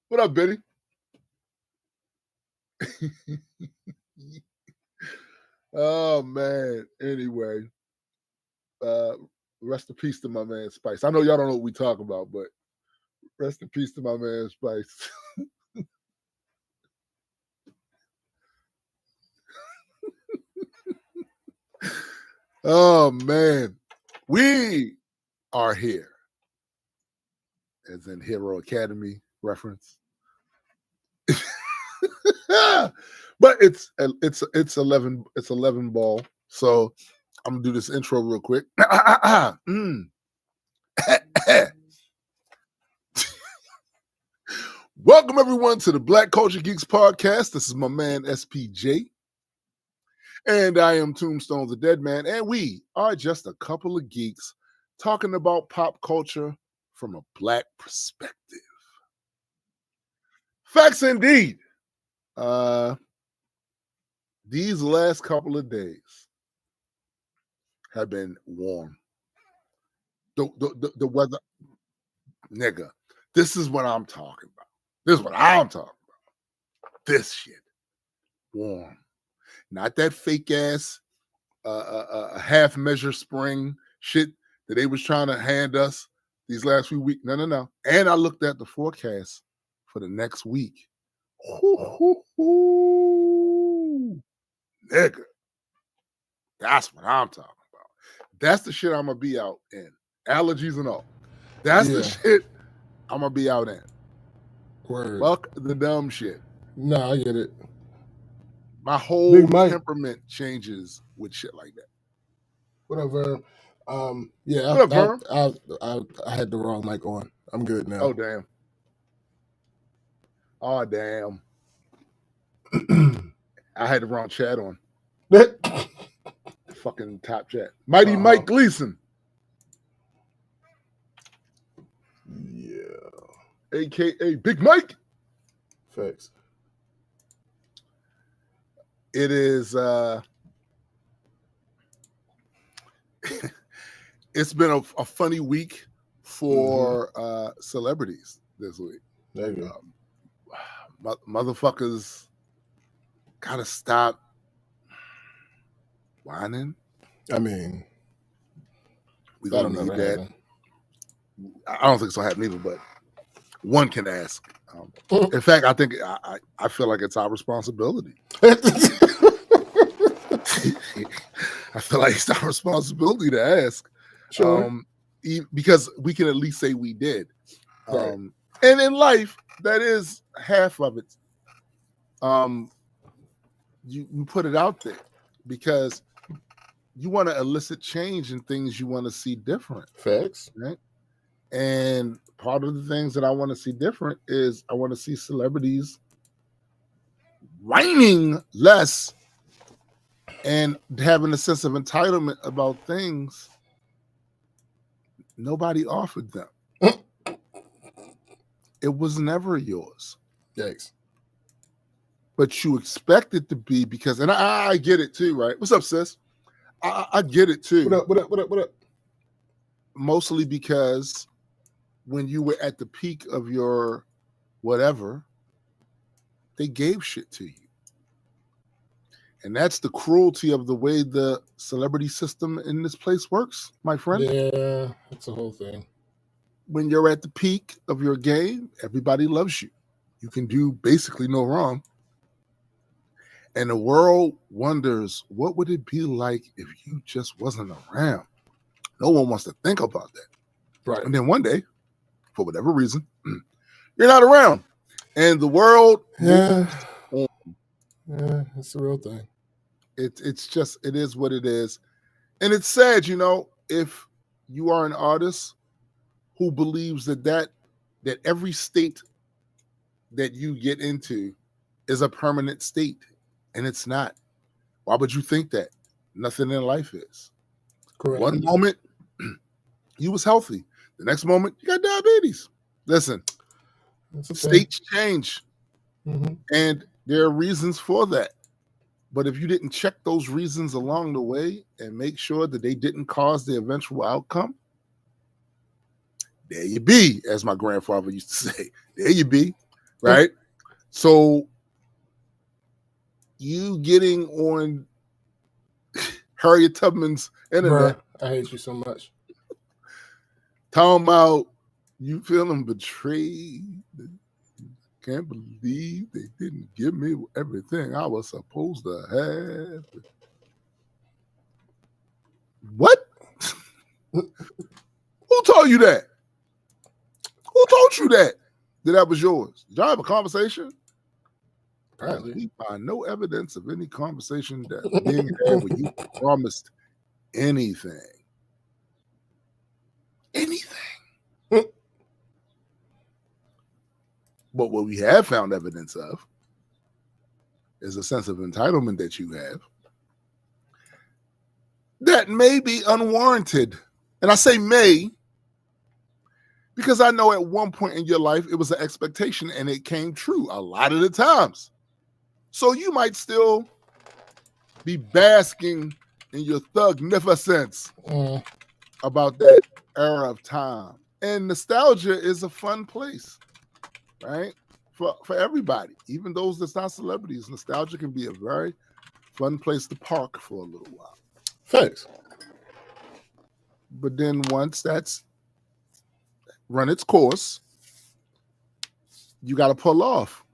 What up, Benny? Oh man. Anyway, uh, rest in peace to my man Spice. I know y'all don't know what we talk about, but rest in peace to my man Spice. Oh man, we are here, as in Hero Academy reference. But it's 11 ball. So I'm gonna do this intro real quick. Welcome everyone to the Black Culture Geeks podcast. This is my man SPJ, and I am Tombstone the Dead Man, and we are just a couple of geeks talking about pop culture from a black perspective. Facts indeed. These last couple of days have been warm. The weather, nigga. This is what I'm talking about. This is what I'm talking about. This shit, warm. Not that fake ass half measure spring shit that they was trying to hand us these last few weeks. No. And I looked at the forecast for the next week. Nigga, that's what I'm talking about. That's the shit I'm gonna be out in. Allergies and all. That's the shit I'm gonna be out in. Word. Fuck the dumb shit. No, I get it. My whole temperament changes with shit like that. Whatever. Yeah, What up, I had the wrong mic on. I'm good now. Oh damn. Oh damn. I had the wrong chat on. Fucking top chat. Mighty Mike Gleason. Yeah. AKA Big Mike. Facts. It is it's been a funny week for celebrities this week. There you go. Motherfuckers gotta stop whining. I mean, we gonna need that. Happen. I don't think it's gonna happen either, but one can ask. In fact, I think I feel like it's our responsibility. I feel like it's our responsibility to ask. Sure. Because we can at least say we did. Right. And in life, that is half of it. You put it out there because you want to elicit change in things you want to see different. Facts. Right? And part of the things that I want to see different is I want to see celebrities whining less and having a sense of entitlement about things nobody offered them. It was never yours. Yikes. But you expect it to be because, and I get it too, right? What's up, sis? I get it too. What up? Mostly because when you were at the peak of your whatever, they gave shit to you. And that's the cruelty of the way the celebrity system in this place works, my friend. Yeah, that's the whole thing. When you're at the peak of your game, everybody loves you. You can do basically no wrong. And the world wonders, what would it be like if you just wasn't around? No one wants to think about that. Right. And then one day, for whatever reason, you're not around. And the world Yeah, it's the real thing. It's just, it is what it is. And it's sad, if you are an artist who believes that every state that you get into is a permanent state, and it's not. Why would you think that? Nothing in life is. Correct. One moment, you was healthy. The next moment, you got diabetes. Listen, states change, and there are reasons for that. But if you didn't check those reasons along the way and make sure that they didn't cause the eventual outcome, there you be, as my grandfather used to say. There you be. right? So you getting on Harriet Tubman's internet, Bruh, I hate you so much. talking about you feeling betrayed. Can't believe they didn't give me everything I was supposed to have. What? Who told you that? Who told you that was yours? Did y'all have a conversation? Apparently. We find no evidence of any conversation that being had where you promised anything. Anything. But what we have found evidence of is a sense of entitlement that you have that may be unwarranted. And I say may because I know at one point in your life it was an expectation and it came true a lot of the times. So you might still be basking in your thugnificence about that era of time. And nostalgia is a fun place, right? For everybody, even those that's not celebrities. Nostalgia can be a very fun place to park for a little while. Thanks. But then once that's run its course, you got to pull off.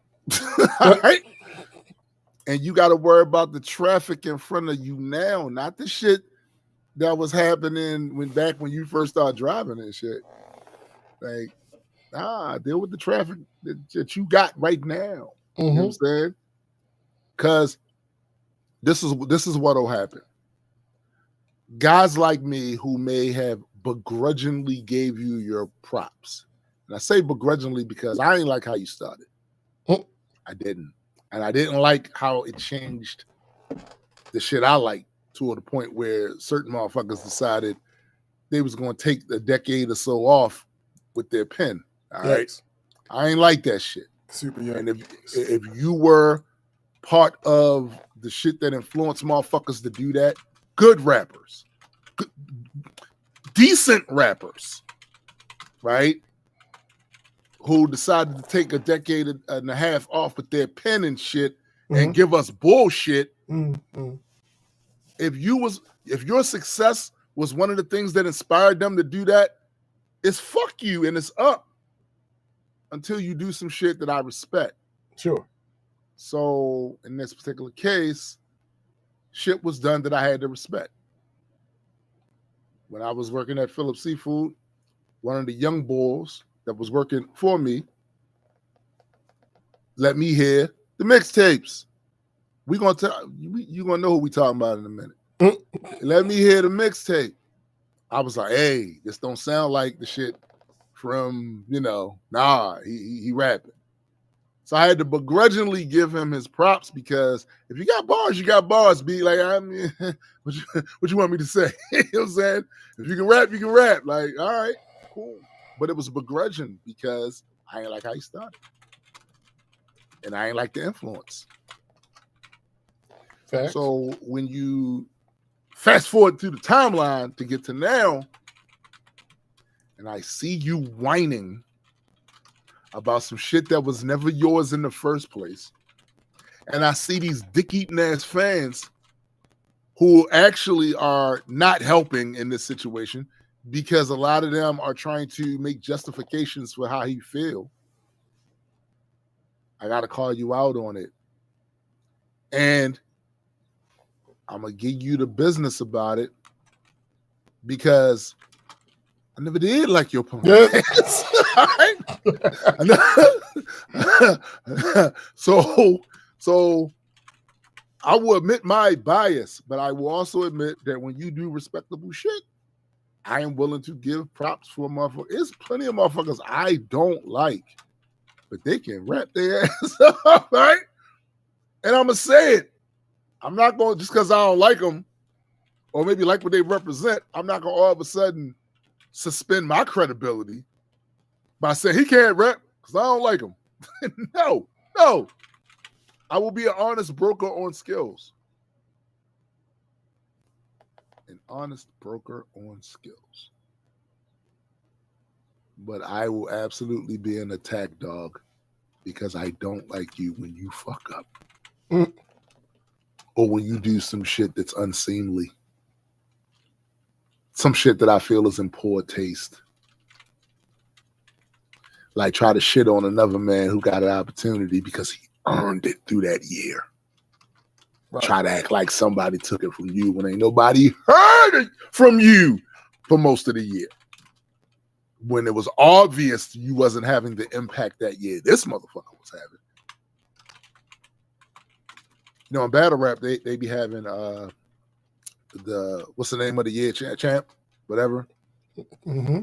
Right? And you got to worry about the traffic in front of you now, not the shit that was happening when you first started driving and shit. Like, deal with the traffic that you got right now. You know what I'm saying? Because this is what'll happen. Guys like me who may have begrudgingly gave you your props. And I say begrudgingly because I ain't like how you started. I didn't. And I didn't like how it changed the shit I liked to the point where certain motherfuckers decided they was going to take a decade or so off with their pen. All right. I ain't like that shit. Super young. And if you were part of the shit that influenced motherfuckers to do that, good rappers, decent rappers, right? Who decided to take a decade and a half off with their pen and shit and give us bullshit. If your success was one of the things that inspired them to do that, it's fuck you and it's up until you do some shit that I respect. Sure. So in this particular case, shit was done that I had to respect. When I was working at Phillips Seafood, one of the young bulls that was working for me let me hear the mixtapes. You're gonna know who we talking about in a minute. Let me hear the mixtape. I was like, hey, this don't sound like the shit from, he rapping. So I had to begrudgingly give him his props because if you got bars, you got bars. Be like, what you want me to say? You know what I'm saying? If you can rap, you can rap. Like, all right, cool. But it was begrudging because I ain't like how you started. And I ain't like the influence. Facts. So when you fast forward through the timeline to get to now, and I see you whining about some shit that was never yours in the first place, and I see these dick-eating ass fans who actually are not helping in this situation because a lot of them are trying to make justifications for how you feel, I got to call you out on it. And I'm going to give you the business about it because I never did like your punk ass. So I will admit my bias, but I will also admit that when you do respectable shit, I am willing to give props for a motherfucker. There's plenty of motherfuckers I don't like, but they can rap their ass off, right? And I'm going to say it. I'm not going just because I don't like them or maybe like what they represent, I'm not going to all of a sudden suspend my credibility by saying he can't rap because I don't like him. No. I will be an honest broker on skills. An honest broker on skills. But I will absolutely be an attack dog because I don't like you when you fuck up. Mm. Or when you do some shit that's unseemly. Some shit that I feel is in poor taste. Like try to shit on another man who got an opportunity because he earned it through that year. Right. Try to act like somebody took it from you when ain't nobody heard it from you for most of the year. When it was obvious you wasn't having the impact that year this motherfucker was having. You know, in battle rap, they be having the what's the name of the year champ, whatever. Mm-hmm.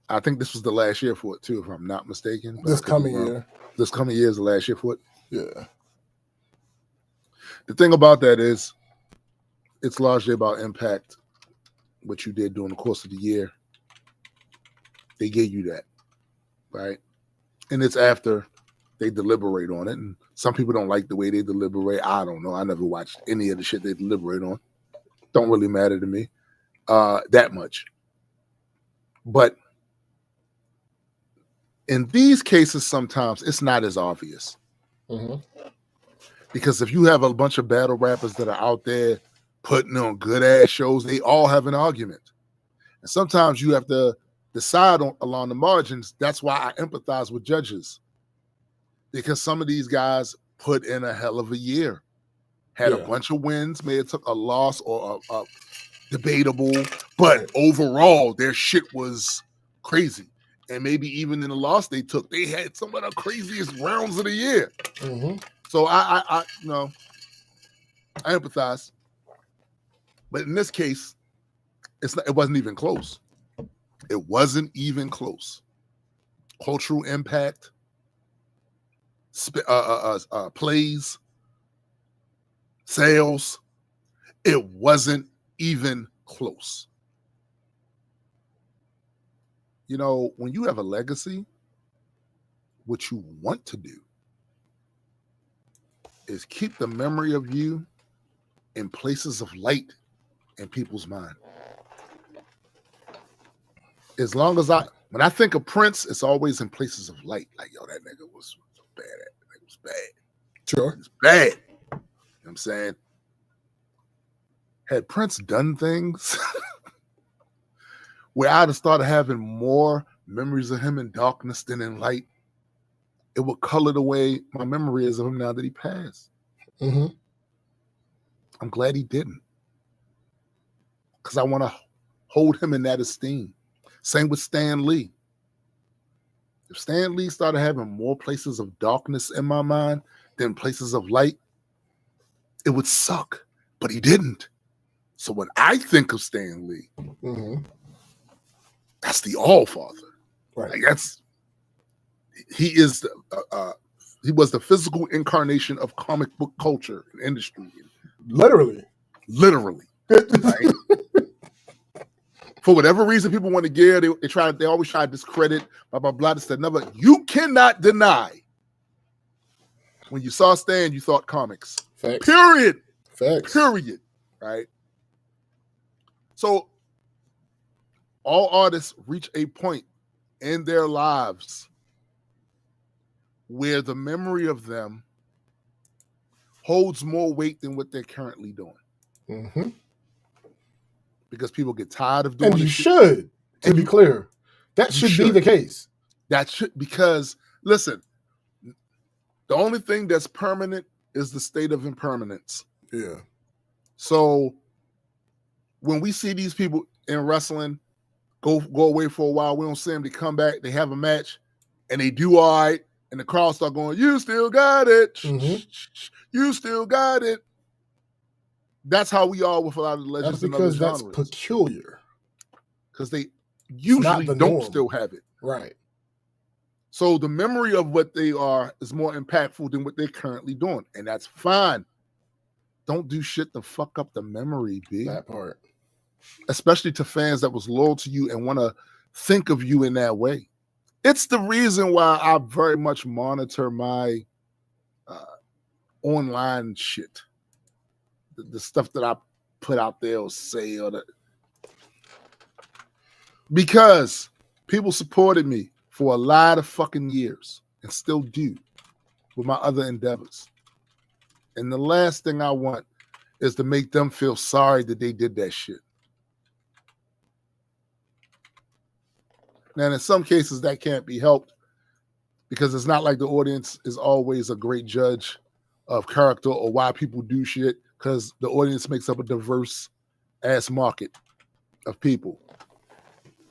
I think this was the last year for it too, if I'm not mistaken. This coming year. This coming year is the last year for it. Yeah. The thing about that is, it's largely about impact. What you did during the course of the year, they gave you that, right? And it's after they deliberate on it. And some people don't like the way they deliberate. I don't know. I never watched any of the shit they deliberate on. Don't really matter to me that much. But in these cases, sometimes it's not as obvious. Mm-hmm. Because if you have a bunch of battle rappers that are out there putting on good ass shows, they all have an argument. And sometimes you have to decide along the margins. That's why I empathize with judges. Because some of these guys put in a hell of a year. Had a bunch of wins, may have took a loss or a debatable, but overall their shit was crazy. And maybe even in the loss they took, they had some of the craziest rounds of the year. Mm-hmm. So I you know, I empathize. But in this case, it wasn't even close. It wasn't even close. Cultural impact, plays, sales, it wasn't even close. You know, when you have a legacy, what you want to do is keep the memory of you in places of light in people's mind. As long as when I think of Prince, it's always in places of light. Like, yo, that nigga was bad. That nigga was bad. Sure. It was bad. You know what I'm saying? Had Prince done things where I'd have started having more memories of him in darkness than in light, it would color the way my memory is of him now that he passed. Mm-hmm. I'm glad he didn't. Because I want to hold him in that esteem. Same with Stan Lee. If Stan Lee started having more places of darkness in my mind than places of light, it would suck. But he didn't. So when I think of Stan Lee, that's the All-Father. Right. Like he is he was the physical incarnation of comic book culture and industry. Literally. Right? For whatever reason people want to give, they always try to discredit, blah, blah, blah, this, that, another. You cannot deny when you saw Stan, you thought comics. Facts. Period. Facts. Period. Right? So all artists reach a point in their lives where the memory of them holds more weight than what they're currently doing. Mm-hmm. Because people get tired of doing it. And you should, to be clear. That should be the case. That should, because, listen, the only thing that's permanent is the state of impermanence. Yeah. So when we see these people in wrestling go away for a while, we don't see them, they come back, they have a match, and they do all right, and the crowd start going, you still got it. Mm-hmm. You still got it. That's how we are with a lot of the legends. That's because that's peculiar. Because they usually don't still have it. Right. So the memory of what they are is more impactful than what they're currently doing. And that's fine. Don't do shit to fuck up the memory, B. That part. Especially to fans that was loyal to you and want to think of you in that way. It's the reason why I very much monitor my online shit. The stuff that I put out there or say, or because people supported me for a lot of fucking years and still do with my other endeavors. And the last thing I want is to make them feel sorry that they did that shit. Now, in some cases, that can't be helped because it's not like the audience is always a great judge of character or why people do shit, because the audience makes up a diverse ass market of people.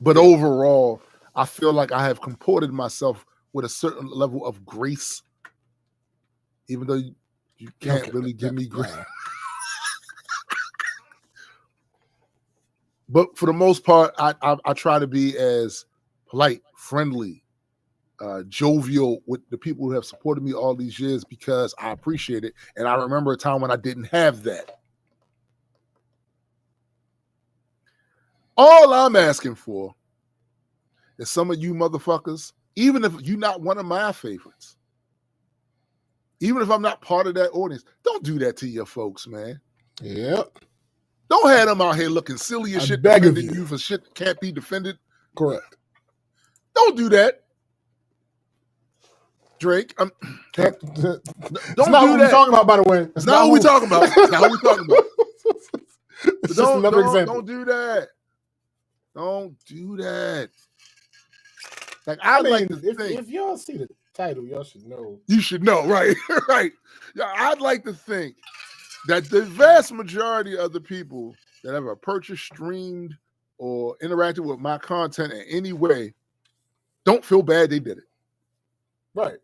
But overall, I feel like I have comported myself with a certain level of grace, even though you can't really give me grace. But for the most part, I try to be as polite, friendly, jovial with the people who have supported me all these years, because I appreciate it. And I remember a time when I didn't have that. All I'm asking for is some of you motherfuckers, even if you're not one of my favorites, even if I'm not part of that audience, don't do that to your folks, man. Yep. Don't have them out here looking silly as shit, defending you for shit that can't be defended. Correct. Don't do that, Drake. Don't do what that. We're talking about, by the way. It's not what we're talking about. It's not what we're talking about. It's just another example. Don't do that. Don't do that. Like, if y'all see the title, y'all should know. You should know, right? Right. Yeah, I'd like to think that the vast majority of the people that ever purchased, streamed, or interacted with my content in any way don't feel bad they did it. Right.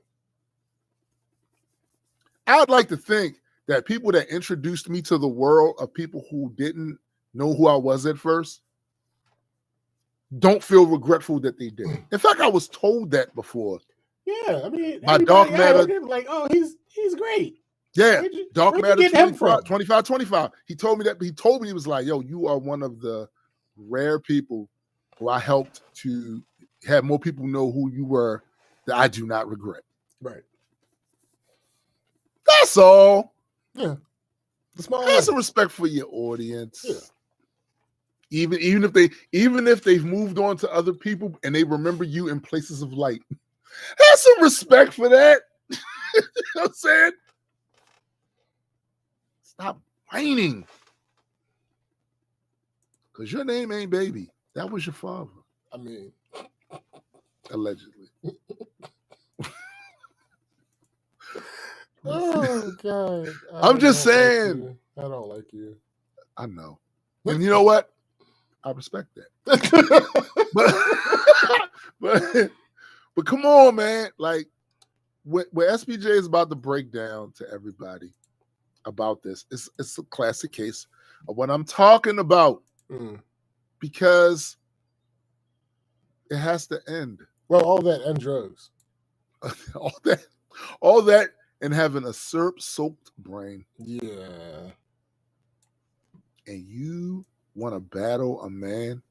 I'd like to think that people that introduced me to the world of people who didn't know who I was at first don't feel regretful that they did it. In fact, I was told that before. Yeah, I mean, by Dark Matter, like, oh, he's great. Yeah, Dark Matter 25. He told me that. He told me, he was like, "Yo, you are one of the rare people who I helped to have more people know who you were that I do not regret." Right. That's all. Yeah. Have some respect for your audience. Yeah. Even if they've moved on to other people and they remember you in places of light, have some respect for that. You know what I'm saying? Stop whining. Because your name ain't Baby. That was your father. I mean, allegedly. Oh, God. I'm just saying. I don't like you. I know. And you know what? I respect that. but come on, man. Like, where SPJ is about to break down to everybody about this, it's a classic case of what I'm talking about. Because it has to end. Well, all that and drugs. all that and having a syrup-soaked brain. Yeah. And you want to battle a man,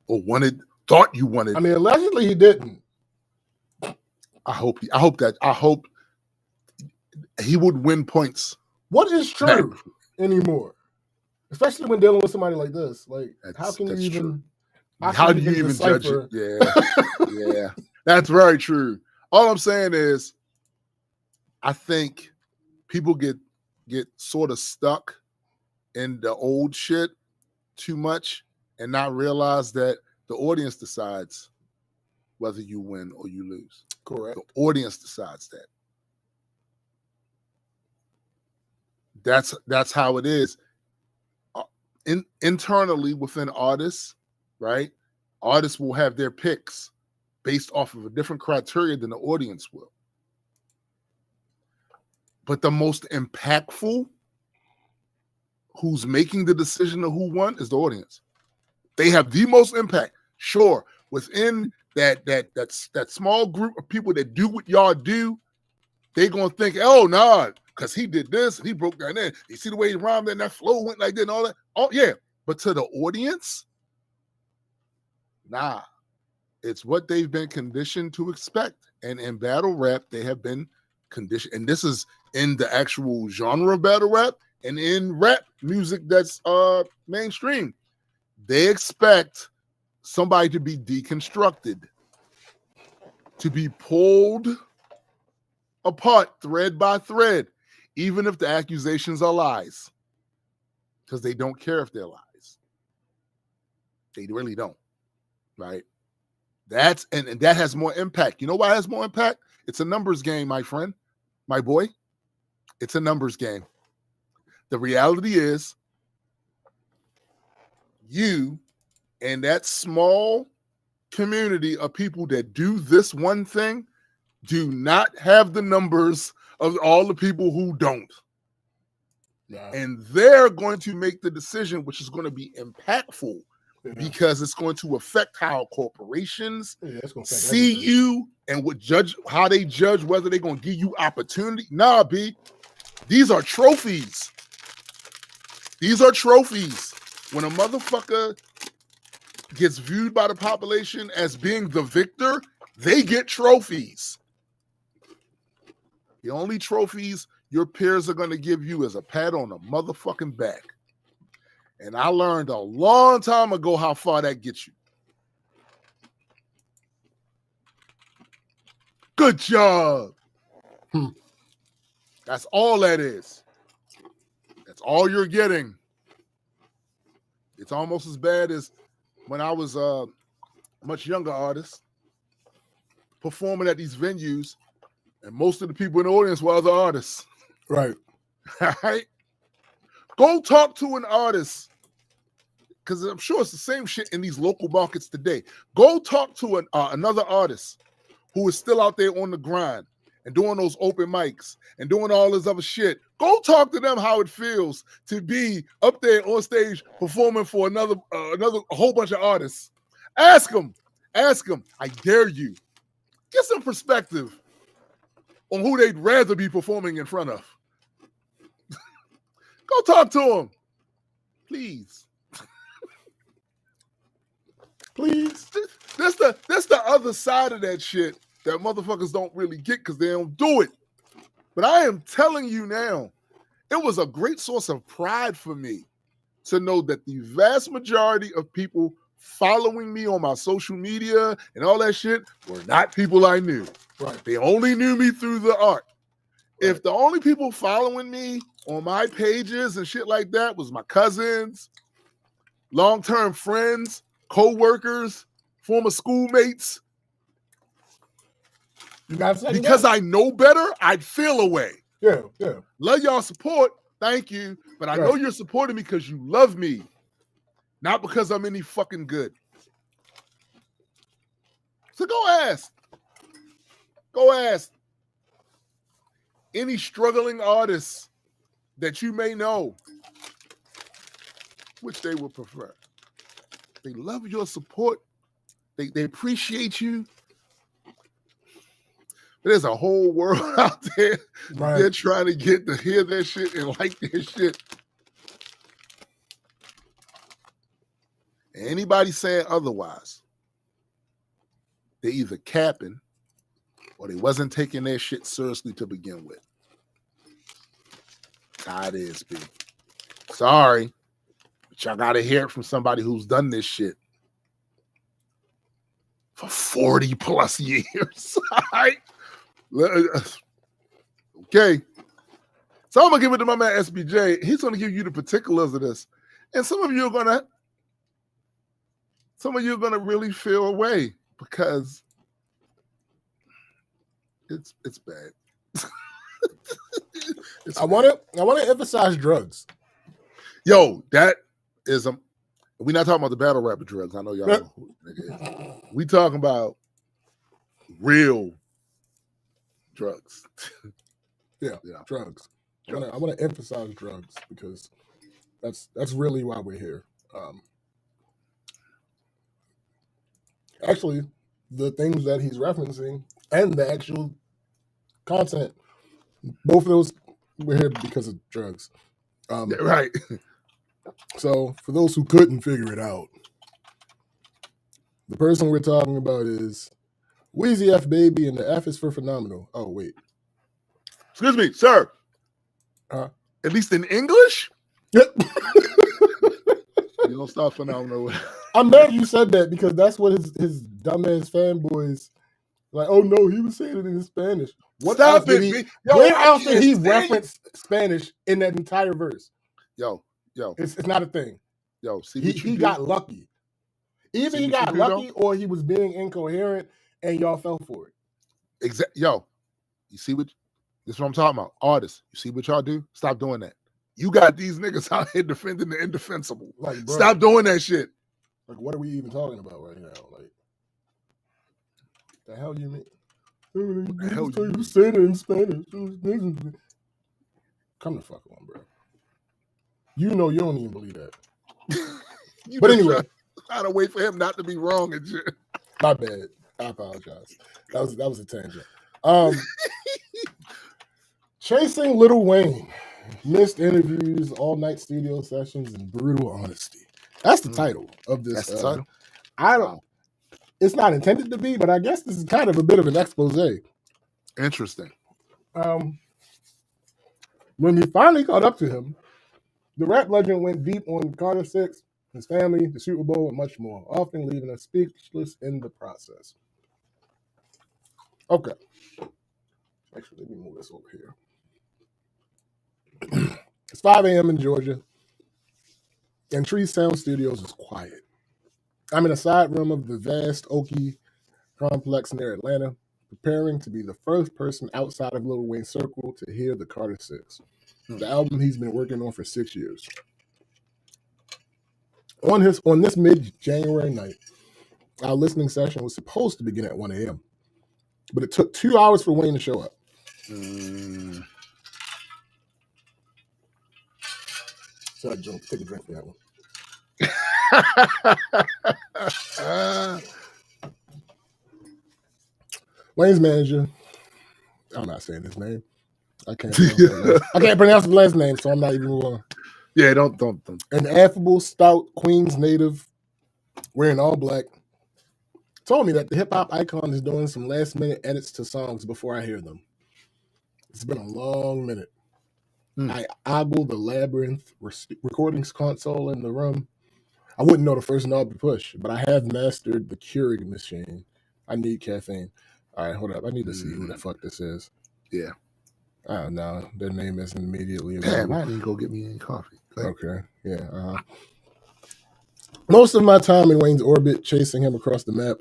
or thought you wanted. I mean, allegedly he didn't. I hope he would win points. What is true anymore? Especially when dealing with somebody like this. Like, how can you even? How do you even judge it? Yeah. That's very true. All I'm saying is, I think people get sort of stuck in the old shit too much and not realize that the audience decides whether you win or you lose. Correct. The audience decides that. That's how it is. Internally within artists, right? Artists will have their picks based off of a different criteria than the audience will. But the most impactful, who's making the decision of who won, is the audience. They have the most impact. Sure, within that small group of people that do what y'all do, they're gonna think, oh no, because he did this and he broke down there. You see the way he rhymed and that flow went like that and all that. Oh yeah, but to the audience, nah, it's what they've been conditioned to expect. And in battle rap, they have been conditioned, and this is in the actual genre of battle rap and in rap music that's mainstream. They expect somebody to be deconstructed. to be pulled apart thread by thread, even if the accusations are lies, because they don't care if they're lies. They really don't, right? And that has more impact. You know why it has more impact? It's a numbers game, my friend, my boy. It's a numbers game. The reality is, you and that small community of people that do this one thing do not have the numbers of all the people who don't. Yeah. And they're going to make the decision, which is going to be impactful, because it's going to affect how corporations see you and how they judge whether they're going to give you opportunity. Nah, B, these are trophies. These are trophies. When a motherfucker gets viewed by the population as being the victor, they get trophies. The only trophies your peers are going to give you is a pat on the motherfucking back. And I learned a long time ago how far that gets you. Good job. That's all that is. That's all you're getting. It's almost as bad as when I was a much younger artist performing at these venues, and most of the people in the audience were other artists. Right. Right? Go talk to an artist, because I'm sure it's the same shit in these local markets today. Go talk to another artist who is still out there on the grind and doing those open mics and doing all this other shit. Go talk to them how it feels to be up there on stage performing for another whole bunch of artists. Ask them. I dare you. Get some perspective on who they'd rather be performing in front of. Go talk to them, please. Please. That's the other side of that shit that motherfuckers don't really get because they don't do it. But I am telling you now, it was a great source of pride for me to know that the vast majority of people following me on my social media and all that shit were not people I knew. Right. They only knew me through the art. Right. If the only people following me on my pages and shit like that was my cousins, long-term friends, co-workers, former schoolmates, because I know better, I'd feel away. Yeah. Love y'all support, thank you, but I know you're supporting me because you love me, not because I'm any fucking good. So go ask any struggling artists that you may know which they would prefer. They love your support. They appreciate you. But there's a whole world out there. Right. They're trying to get to hear that shit and like their shit. Anybody saying otherwise, they either capping or they wasn't taking their shit seriously to begin with. That's how it is, B. Sorry, but y'all got to hear it from somebody who's done this shit for 40 plus years. All right? Okay. So I'm going to give it to my man SBJ. He's going to give you the particulars of this. And some of you are going to really feel away because it's bad. I want to emphasize drugs. Yo, that is we're not talking about the battle rapper drugs. I know y'all know who nigga is. We talking about real drugs. Yeah, drugs. I want to emphasize drugs because that's really why we're here. Actually, the things that he's referencing and the actual content, both of those, we're here because of drugs. Right. So, for those who couldn't figure it out, the person we're talking about is Leany F, baby, and the F is for phenomenal. Oh, wait. Excuse me, sir. At least in English? Yep. You don't stop phenomenal. I'm mad you said that because that's what his dumbass fanboys Like, oh no, he was saying it in Spanish. What Stop else did it, he? B. Yo, Where I else did can't he stand reference Spanish in that entire verse? Yo, It's not a thing. see what you He do? got lucky. Either See he what you got do, lucky or he was being incoherent and y'all fell for it. Yo, you see what? This is what I'm talking about. Artists, you see what y'all do? Stop doing that. You got these niggas out here defending the indefensible. Like, bro, Stop doing that shit. Like, what are we even talking about right now? Like, the hell you mean? What the hell you mean? Say it in Spanish. Come the fuck on, bro. You know you don't even believe that. But anyway, trying to wait for him not to be wrong and shit. My bad. I apologize. That was a tangent. Chasing Lil Wayne. Missed interviews, all-night studio sessions, and brutal honesty. That's the title of this. That's the title? I don't. Wow. It's not intended to be, but I guess this is kind of a bit of an expose. Interesting. When we finally caught up to him, the rap legend went deep on Carter 6, his family, the Super Bowl, and much more, often leaving us speechless in the process. Okay. Actually, let me move this over here. It's 5 a.m. in Georgia, and Tree Sound Studios is quiet. I'm in a side room of the vast Oki complex near Atlanta, preparing to be the first person outside of Lil Wayne's circle to hear the Carter 6, the album he's been working on for 6 years. On this mid-January night, our listening session was supposed to begin at 1 a.m., but it took 2 hours for Wayne to show up. So I jumped to take a drink for that one. Wayne's manager, I'm not saying his name. I can't pronounce the last name, so I'm not even going. Yeah, don't. An affable, stout Queens native, wearing all black, told me that the hip-hop icon is doing some last-minute edits to songs before I hear them. It's been a long minute. I ogle the Labyrinth recordings console in the room. I wouldn't know the first knob to push, but I have mastered the Keurig machine. I need caffeine. All right, hold up. I need to see who the fuck this is. Yeah. I don't know. Their name isn't immediately available. Damn, I didn't go get me any coffee. Okay, yeah. Most of my time in Wayne's orbit, chasing him across the map,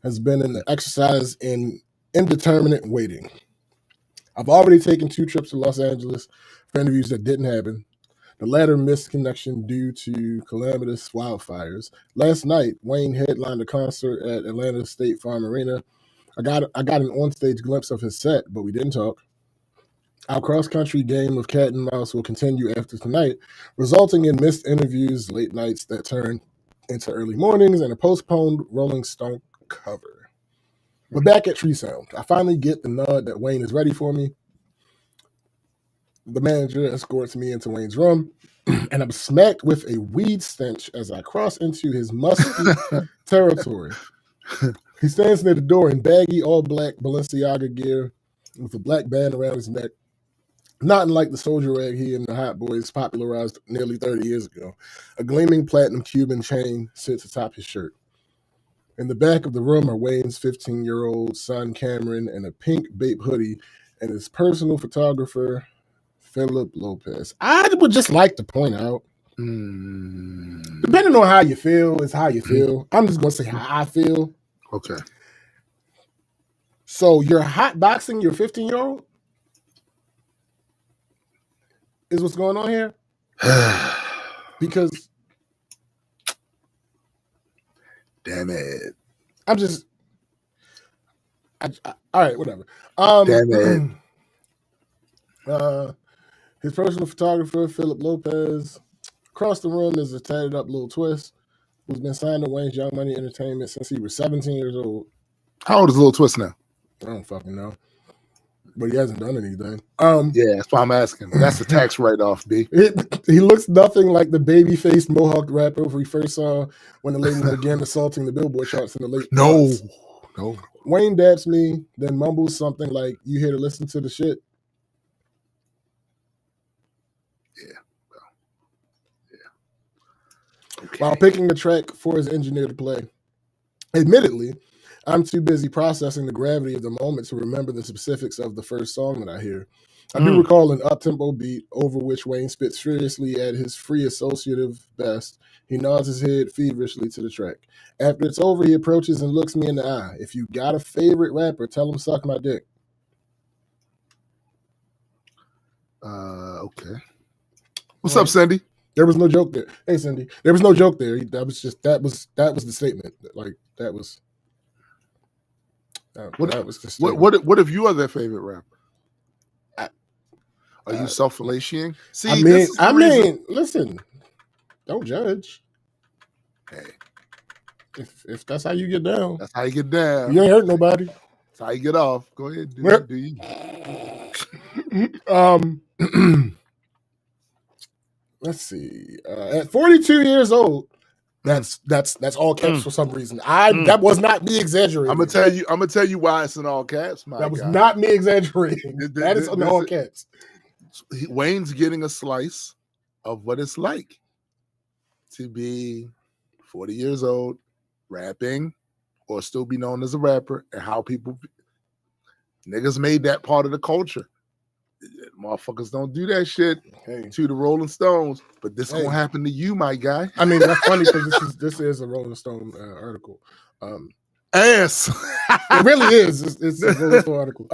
has been in the exercise in indeterminate waiting. I've already taken 2 trips to Los Angeles for interviews that didn't happen. The latter missed connection due to calamitous wildfires. Last night, Wayne headlined a concert at Atlanta State Farm Arena. I got an onstage glimpse of his set, but we didn't talk. Our cross-country game of cat and mouse will continue after tonight, resulting in missed interviews, late nights that turn into early mornings, and a postponed Rolling Stone cover. We're back at Tree Sound. I finally get the nod that Wayne is ready for me. The manager escorts me into Wayne's room, and I'm smacked with a weed stench as I cross into his musty territory. He stands near the door in baggy, all-black Balenciaga gear with a black band around his neck, not unlike the soldier rag he and the Hot Boys popularized nearly 30 years ago. A gleaming platinum Cuban chain sits atop his shirt. In the back of the room are Wayne's 15-year-old son, Cameron, in a pink Bape hoodie, and his personal photographer, Philip Lopez. I would just like to point out, depending on how you feel, is how you feel. I'm just going to say how I feel. Okay. So you're hotboxing your 15-year-old? Is what's going on here? Because... Damn it. I'm just... all right, whatever. Damn it. His personal photographer, Philip Lopez. Across the room is a tatted up Lil Twist, who's been signed to Wayne's Young Money Entertainment since he was 17 years old. How old is Lil Twist now? I don't fucking know. But he hasn't done anything. Yeah, that's why I'm asking. That's a tax write-off, B. He looks nothing like the baby-faced mohawk rapper we first saw when the ladies began assaulting the Billboard charts in the late No. Wayne dabs me, then mumbles something like, "You here to listen to the shit?" Okay. While picking a track for his engineer to play. Admittedly, I'm too busy processing the gravity of the moment to remember the specifics of the first song that I hear. I do recall an up-tempo beat over which Wayne spits furiously at his free associative best. He nods his head feverishly to the track. After it's over, he approaches and looks me in the eye. If you got a favorite rapper, tell him suck my dick. Okay. What's up, Cindy? There was no joke there. Hey, Cindy. There was no joke there. That was the statement. Like that was the statement. What if you are their favorite rapper? Are you self-fellatioing? See, I mean, listen, don't judge. Hey, if that's how you get down, that's how you get down. You ain't hurt nobody. That's how you get off. Go ahead, do you? Let's see. At 42 years old, that's all caps for some reason. That was not me exaggerating. I'm gonna tell you why it's in all caps. That was not me exaggerating. That is in all caps. Wayne's getting a slice of what it's like to be 40 years old, rapping, or still be known as a rapper, and how niggas made that part of the culture. Motherfuckers don't do that shit to the Rolling Stones, but this won't happen to you, my guy. I mean, that's funny because this is a Rolling Stone article. Ass. It really is. It's a Rolling Stone article.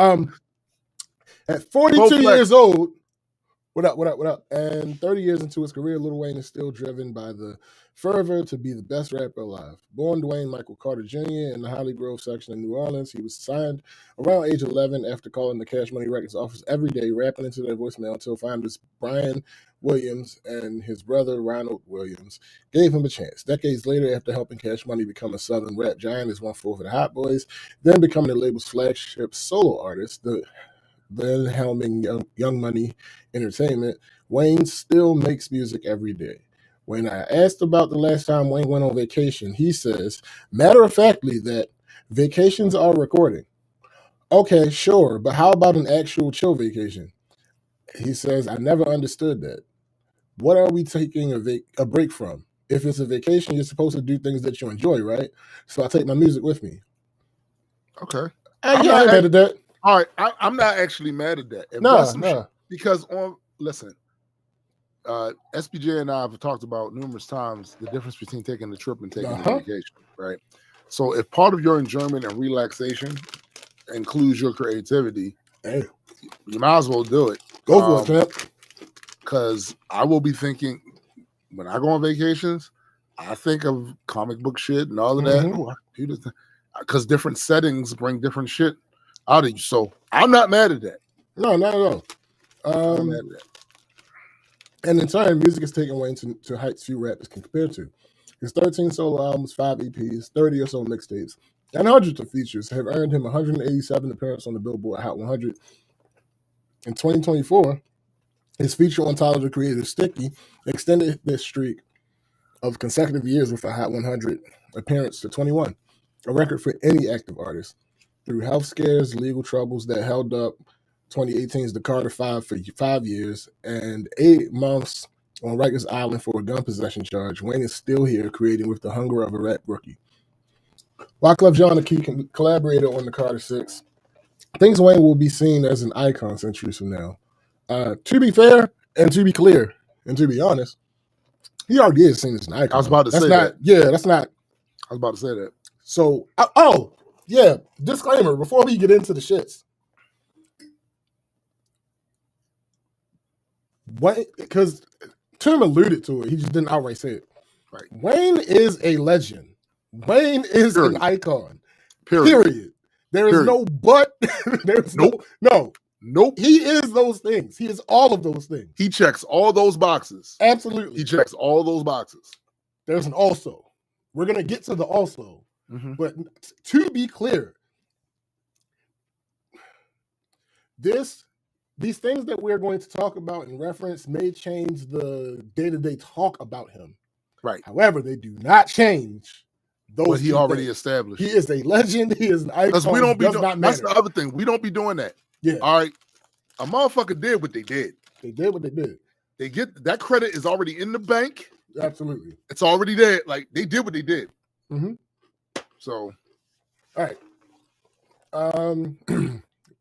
At 42 years old, what up? And 30 years into his career, Lil Wayne is still driven by the fervor to be the best rapper alive. Born Dwayne Michael Carter Jr. in the Holly Grove section of New Orleans, he was signed around age 11 after calling the Cash Money Records office every day, rapping into their voicemail until founders Brian Williams and his brother Ronald Williams gave him a chance. Decades later, after helping Cash Money become a Southern rap giant as 1/4 of the Hot Boys, then becoming the label's flagship solo artist, then helming Young Money Entertainment, Wayne still makes music every day. When I asked about the last time Wayne went on vacation, he says, matter-of-factly, that vacations are recording. Okay, sure, but how about an actual chill vacation? He says, I never understood that. What are we taking a break from? If it's a vacation, you're supposed to do things that you enjoy, right? So I take my music with me. Okay. I'm not mad at that. All right, I'm not actually mad at that. No. Because SBJ and I have talked about numerous times the difference between taking a trip and taking a vacation, right? So if part of your enjoyment and relaxation includes your creativity, you might as well do it. Go for it, champ. Because I will be thinking, when I go on vacations, I think of comic book shit and all of that. Because different settings bring different shit out of you. So I'm not mad at that. No, not at all. I'm not mad at that. And in turn, music has taken Wayne to heights few rappers can compare to. His 13 solo albums, 5 EPs, 30 or so mixtapes, and hundreds of features have earned him 187 appearances on the Billboard Hot 100. In 2024, his feature on Tyler, the Creator, Sticky, extended this streak of consecutive years with a Hot 100 appearance to 21, a record for any active artist. Through health scares, legal troubles that held up 2018's The Carter 5 for 5 years, and 8 months on Rikers Island for a gun possession charge, Wayne is still here creating with the hunger of a rap rookie. Wyclef Jean, a key collaborator on The Carter 6, thinks Wayne will be seen as an icon centuries from now. To be fair, and to be clear, and to be honest, he already is seen as an icon. I was about to say that. Yeah, that's not. I was about to say that. So, disclaimer before we get into the shits. Wayne, because Tim alluded to it, he just didn't outright say it. Right. Wayne is a legend. Wayne is an icon. Period. There is no but. There's Nope. Nope. He is those things. He is all of those things. He checks all those boxes. Absolutely. He checks all those boxes. There's an also. We're going to get to the also. Mm-hmm. But to be clear, these things that we're going to talk about in reference may change the day-to-day talk about him. Right. However, they do not change those. What he already established. He is a legend. He is an icon. Because we don't be that's the other thing. We don't be doing that. Yeah. All right. A motherfucker did what they did. They did what they did. They get that credit is already in the bank. Absolutely. It's already there. Like they did what they did. Mm-hmm. So All right.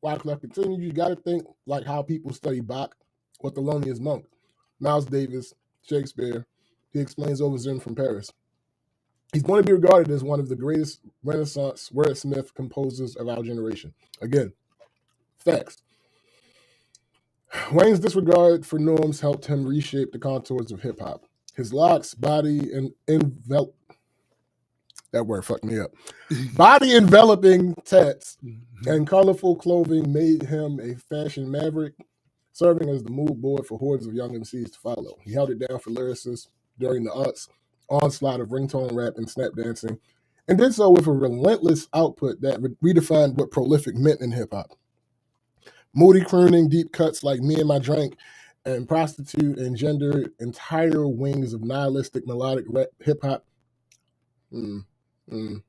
Wyclef continues, you got to think like how people study Bach or Thelonious Monk, Miles Davis, Shakespeare. He explains over Zoom from Paris. He's going to be regarded as one of the greatest Renaissance wordsmith composers of our generation. Again, facts. Wayne's disregard for norms helped him reshape the contours of hip hop. His locks, body, and envelop. That word fucked me up. Body enveloping tats and colorful clothing made him a fashion maverick, serving as the mood board for hordes of young MCs to follow. He held it down for lyricists during the onslaught of ringtone rap and snap dancing, and did so with a relentless output that redefined what prolific meant in hip hop. Moody crooning, deep cuts like Me and My Drink, and Prostitute engendered entire wings of nihilistic melodic rap hip hop. I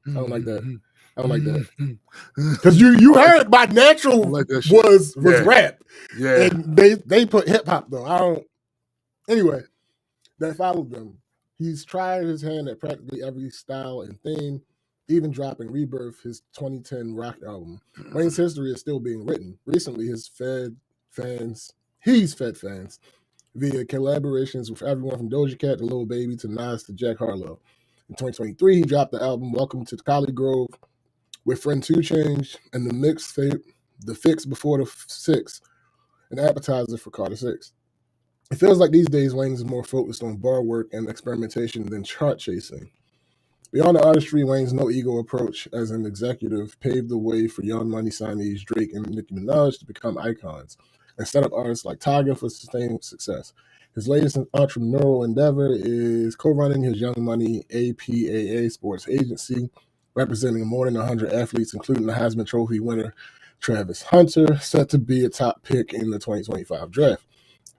don't like that. I don't like that. Because you heard my natural like was rap. Yeah. And they put hip hop though. I don't. Anyway, that followed them. He's tried his hand at practically every style and theme, even dropping Rebirth, his 2010 rock album. Wayne's history is still being written. Recently, he's fed fans via collaborations with everyone from Doja Cat to Lil Baby to Nas to Jack Harlow. In 2023, he dropped the album Welcome to Collie Grove with Friend 2 Change and the mixtape The Fix Before the Six, an appetizer for Carter 6. It feels like these days Wayne is more focused on bar work and experimentation than chart chasing. Beyond the artistry, Wayne's no ego approach as an executive paved the way for Young Money signees Drake and Nicki Minaj to become icons and set up artists like Tyga for sustained success. His latest entrepreneurial endeavor is co-running his Young Money APAA sports agency, representing more than 100 athletes, including the Heisman Trophy winner Travis Hunter, set to be a top pick in the 2025 draft.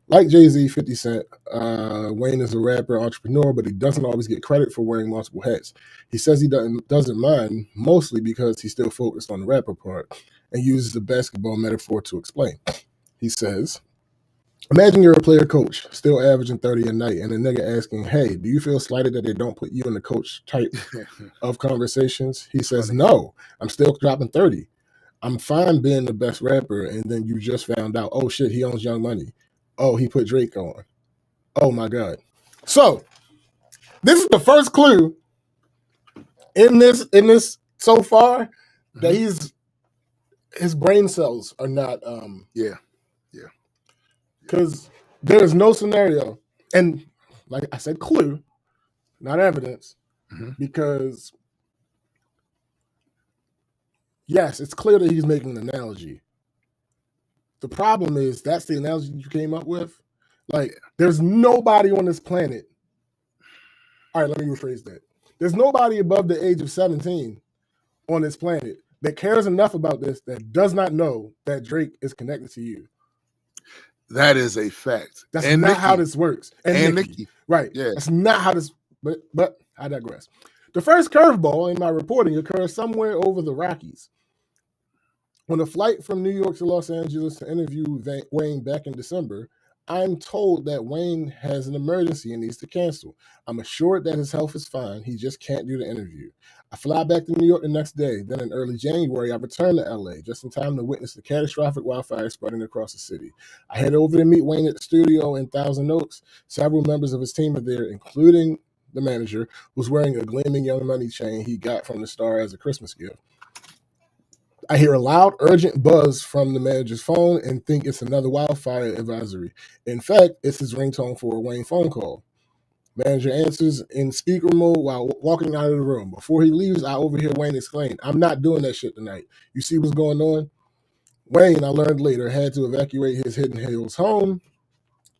Like Jay-Z, 50 Cent, Wayne is a rapper, entrepreneur, but he doesn't always get credit for wearing multiple hats. He says he doesn't mind, mostly because he's still focused on the rapper part, and uses the basketball metaphor to explain. He says, imagine you're a player coach, still averaging 30 a night, and a nigga asking, hey, do you feel slighted that they don't put you in the coach type of conversations? He says, no, I'm still dropping 30. I'm fine being the best rapper, and then you just found out, oh shit, he owns Young Money. Oh, he put Drake on. Oh my God. So this is the first clue in this so far that his brain cells are not Yeah. Because there is no scenario, and like I said, clue, not evidence, because yes, it's clear that he's making an analogy. The problem is that's the analogy you came up with. Like, there's nobody on this planet. All right, let me rephrase that. There's nobody above the age of 17 on this planet that cares enough about this that does not know that Drake is connected to you. That is a fact. That's not Nicki. how this works. And Nicki. Right. Yeah. That's not how this, but I digress. The first curveball in my reporting occurs somewhere over the Rockies. On a flight from New York to Los Angeles to interview Wayne back in December, I'm told that Wayne has an emergency and needs to cancel. I'm assured that his health is fine. He just can't do the interview. I fly back to New York the next day. Then in early January, I return to LA just in time to witness the catastrophic wildfire spreading across the city. I head over to meet Wayne at the studio in Thousand Oaks. Several members of his team are there, including the manager, who's wearing a gleaming Young Money chain he got from the star as a Christmas gift. I hear a loud, urgent buzz from the manager's phone and think it's another wildfire advisory. In fact, it's his ringtone for a Wayne phone call. Manager answers in speaker mode while walking out of the room. Before he leaves, I overhear Wayne exclaim, I'm not doing that shit tonight. You see what's going on? Wayne, I learned later, had to evacuate his Hidden Hills home,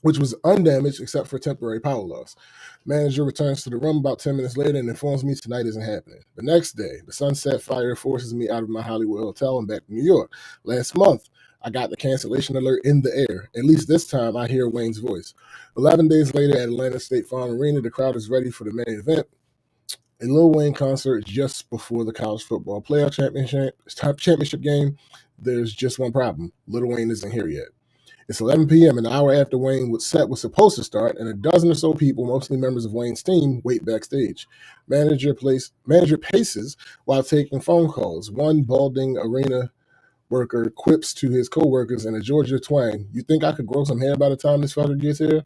which was undamaged except for temporary power loss. Manager returns to the room about 10 minutes later and informs me tonight isn't happening. The next day, the Sunset Fire forces me out of my Hollywood hotel and back to New York. Last month, I got the cancellation alert in the air. At least this time, I hear Wayne's voice. 11 days later at Atlanta State Farm Arena, the crowd is ready for the main event. A Lil Wayne concert just before the college football playoff championship game. There's just one problem. Lil Wayne isn't here yet. It's 11 p.m., an hour after Wayne's set was supposed to start, and a dozen or so people, mostly members of Wayne's team, wait backstage. Manager paces while taking phone calls. One balding arena worker quips to his co-workers in a Georgia twang, "You think I could grow some hair by the time this fucker gets here?"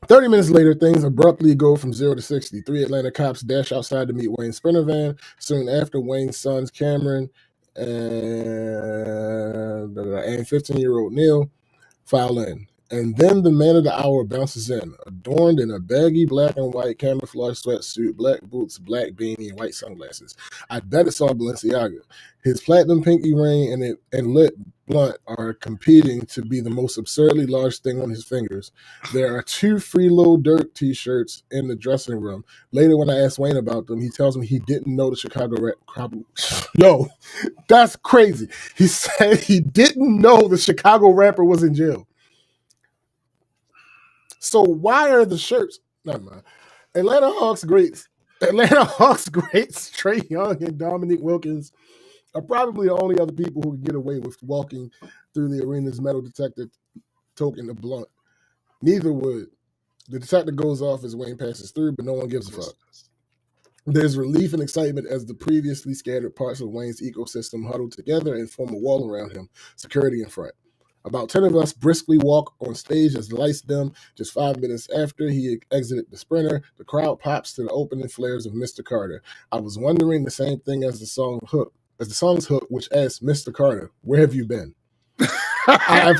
30 minutes later, things abruptly go from 0 to 60. Three Atlanta cops dash outside to meet Wayne's Sprinter van. Soon after, Wayne's sons Cameron and 15-year-old Neil file in. And then the man of the hour bounces in, adorned in a baggy black and white camouflage sweatsuit, black boots, black beanie, and white sunglasses. I bet it's all Balenciaga. His platinum pinky ring and lit blunt are competing to be the most absurdly large thing on his fingers. There are 2 free Lil Durk t-shirts in the dressing room. Later, when I asked Wayne about them, he tells me he didn't know the Chicago rap. Yo, that's crazy. He said he didn't know the Chicago rapper was in jail. So why are the shirts? Never mind. Atlanta Hawks greats Trey Young and Dominique Wilkins are probably the only other people who can get away with walking through the arena's metal detector token a blunt. Neither would. The detector goes off as Wayne passes through, but no one gives a fuck. There's relief and excitement as the previously scattered parts of Wayne's ecosystem huddle together and form a wall around him, security in front. About 10 of us briskly walk on stage as the lights dim. Just 5 minutes after he exited the Sprinter, the crowd pops to the opening flares of Mr. Carter. I was wondering the same thing as the song's hook, which asks, "Mr. Carter, where have you been?" I've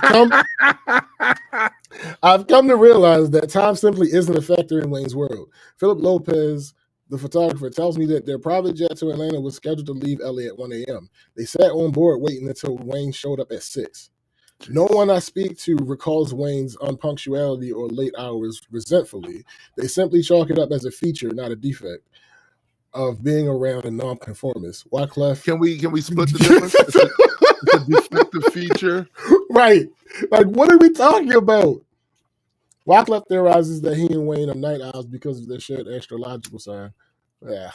come to realize that time simply isn't a factor in Wayne's world. Philip Lopez, the photographer, tells me that their private jet to Atlanta was scheduled to leave LA at 1 a.m. They sat on board waiting until Wayne showed up at 6. No one I speak to recalls Wayne's unpunctuality or late hours resentfully. They simply chalk it up as a feature, not a defect, of being around a nonconformist. Wyclef. Can we split the difference? It's a defective feature. Right. Like, what are we talking about? Wyclef theorizes that he and Wayne are night owls because of their shared astrological sign. Yeah.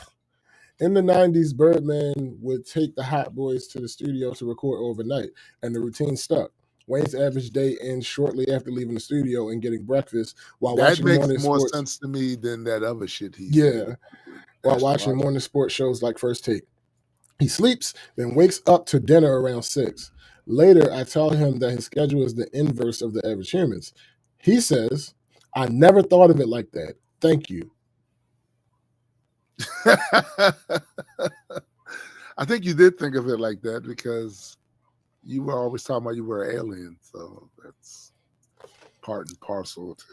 In the 90s, Birdman would take the Hot Boys to the studio to record overnight, and the routine stuck. Wayne's average day ends shortly after leaving the studio and getting breakfast while watching That morning makes more sports. sense to me than that other shit he Yeah, while watching morning sports shows like First Take. He sleeps, then wakes up to dinner around 6. Later, I tell him that his schedule is the inverse of the average human's. He says, "I never thought of it like that. Thank you." I think you did think of it like that because you were always talking about you were an alien, so that's part and parcel to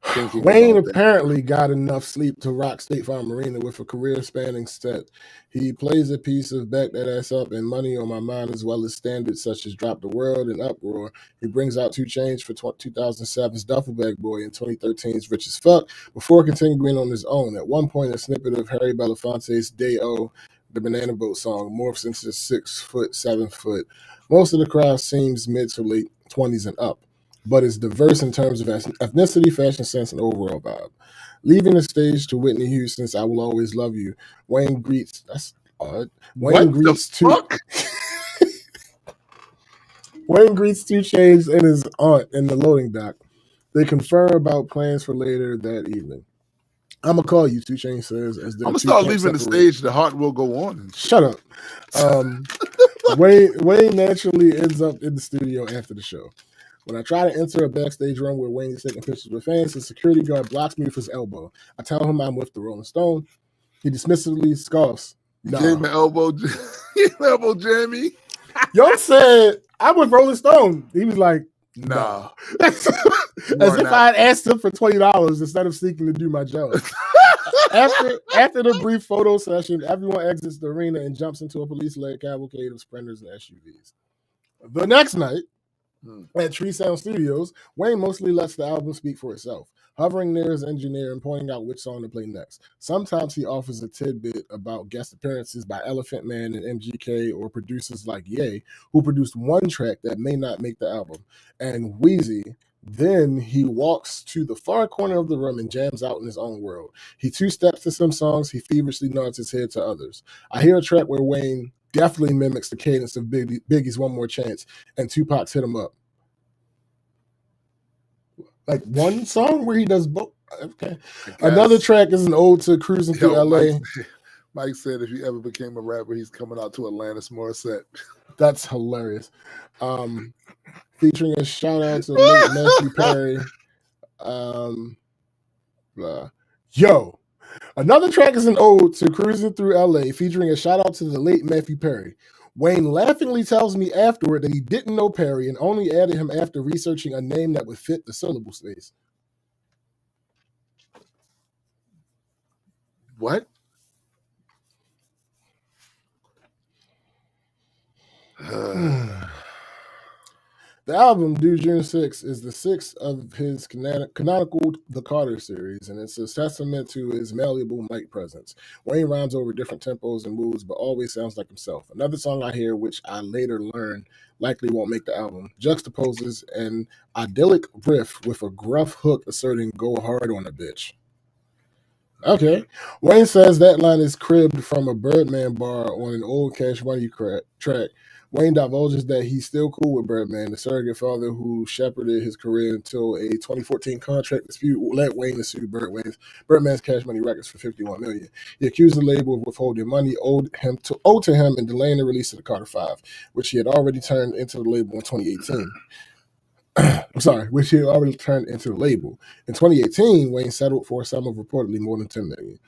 thinking. Wayne apparently got enough sleep to rock State Farm Arena with a career-spanning set. He plays a piece of Back That Ass Up and Money on My Mind, as well as standards such as Drop the World and Uproar. He brings out 2 Chainz for 2007's Duffel Bag Boy and 2013's Rich as Fuck before continuing on his own. At one point, a snippet of Harry Belafonte's Day-O, the Banana Boat song, morphs into 6 foot, 7 foot. Most of the crowd seems mid to late 20s and up, but is diverse in terms of ethnicity, fashion sense, and overall vibe. Leaving the stage to Whitney Houston's "I Will Always Love You," Wayne greets. That's odd. Wayne greets 2 Chainz and his aunt in the loading dock. They confer about plans for later that evening. "I'm gonna call you," 2 Chainz says. As I'm gonna start leaving the stage. The heart will go on. Shut up. Wayne naturally ends up in the studio after the show. When I try to enter a backstage room where Wayne is taking pictures with fans, the security guard blocks me with his elbow. I tell him I'm with the Rolling Stone. He dismissively scoffs. Nah. Gave him an elbow jammy. Yo said, "I'm with Rolling Stone." He was like, "Nah." As if I had asked him for $20 instead of seeking to do my job. After the brief photo session, everyone exits the arena and jumps into a police-led cavalcade of sprinters and SUVs. The next night, at Tree Sound Studios, Wayne mostly lets the album speak for itself, hovering near his engineer and pointing out which song to play next. Sometimes he offers a tidbit about guest appearances by Elephant Man and MGK or producers like Ye, who produced one track that may not make the album, and Wheezy. Then he walks to the far corner of the room and jams out in his own world. He 2-steps to some songs, he feverishly nods his head to others. I hear a track where Wayne definitely mimics the cadence of Biggie's "One More Chance," and Tupac's "Hit 'Em Up." like one song where he does both. Okay. I guess. Another track is an ode to cruising through Yo, LA. Mike said if he ever became a rapper, he's coming out to Alanis Morissette. That's hilarious. Featuring a shout out to the late Matthew Perry. Yo, another track is an ode to cruising through LA, featuring a shout out to the late Matthew Perry. Wayne laughingly tells me afterward that he didn't know Perry and only added him after researching a name that would fit the syllable space. What? The album, due June 6th, is the sixth of his canonical The Carter series, and it's a testament to his malleable mic presence. Wayne rhymes over different tempos and moods, but always sounds like himself. Another song I hear, which I later learn likely won't make the album, juxtaposes an idyllic riff with a gruff hook asserting, "Go hard on a bitch." Okay. Wayne says that line is cribbed from a Birdman bar on an old Cash Money track. Wayne divulges that he's still cool with Birdman, the surrogate father who shepherded his career until a 2014 contract dispute led Wayne to sue Birdman's Cash Money Records for $51 million. He accused the label of withholding money owed to him and delaying the release of the Carter 5, which he had already turned into the label in 2018. Which he had already turned into the label. In 2018, Wayne settled for a sum of reportedly more than $10 million.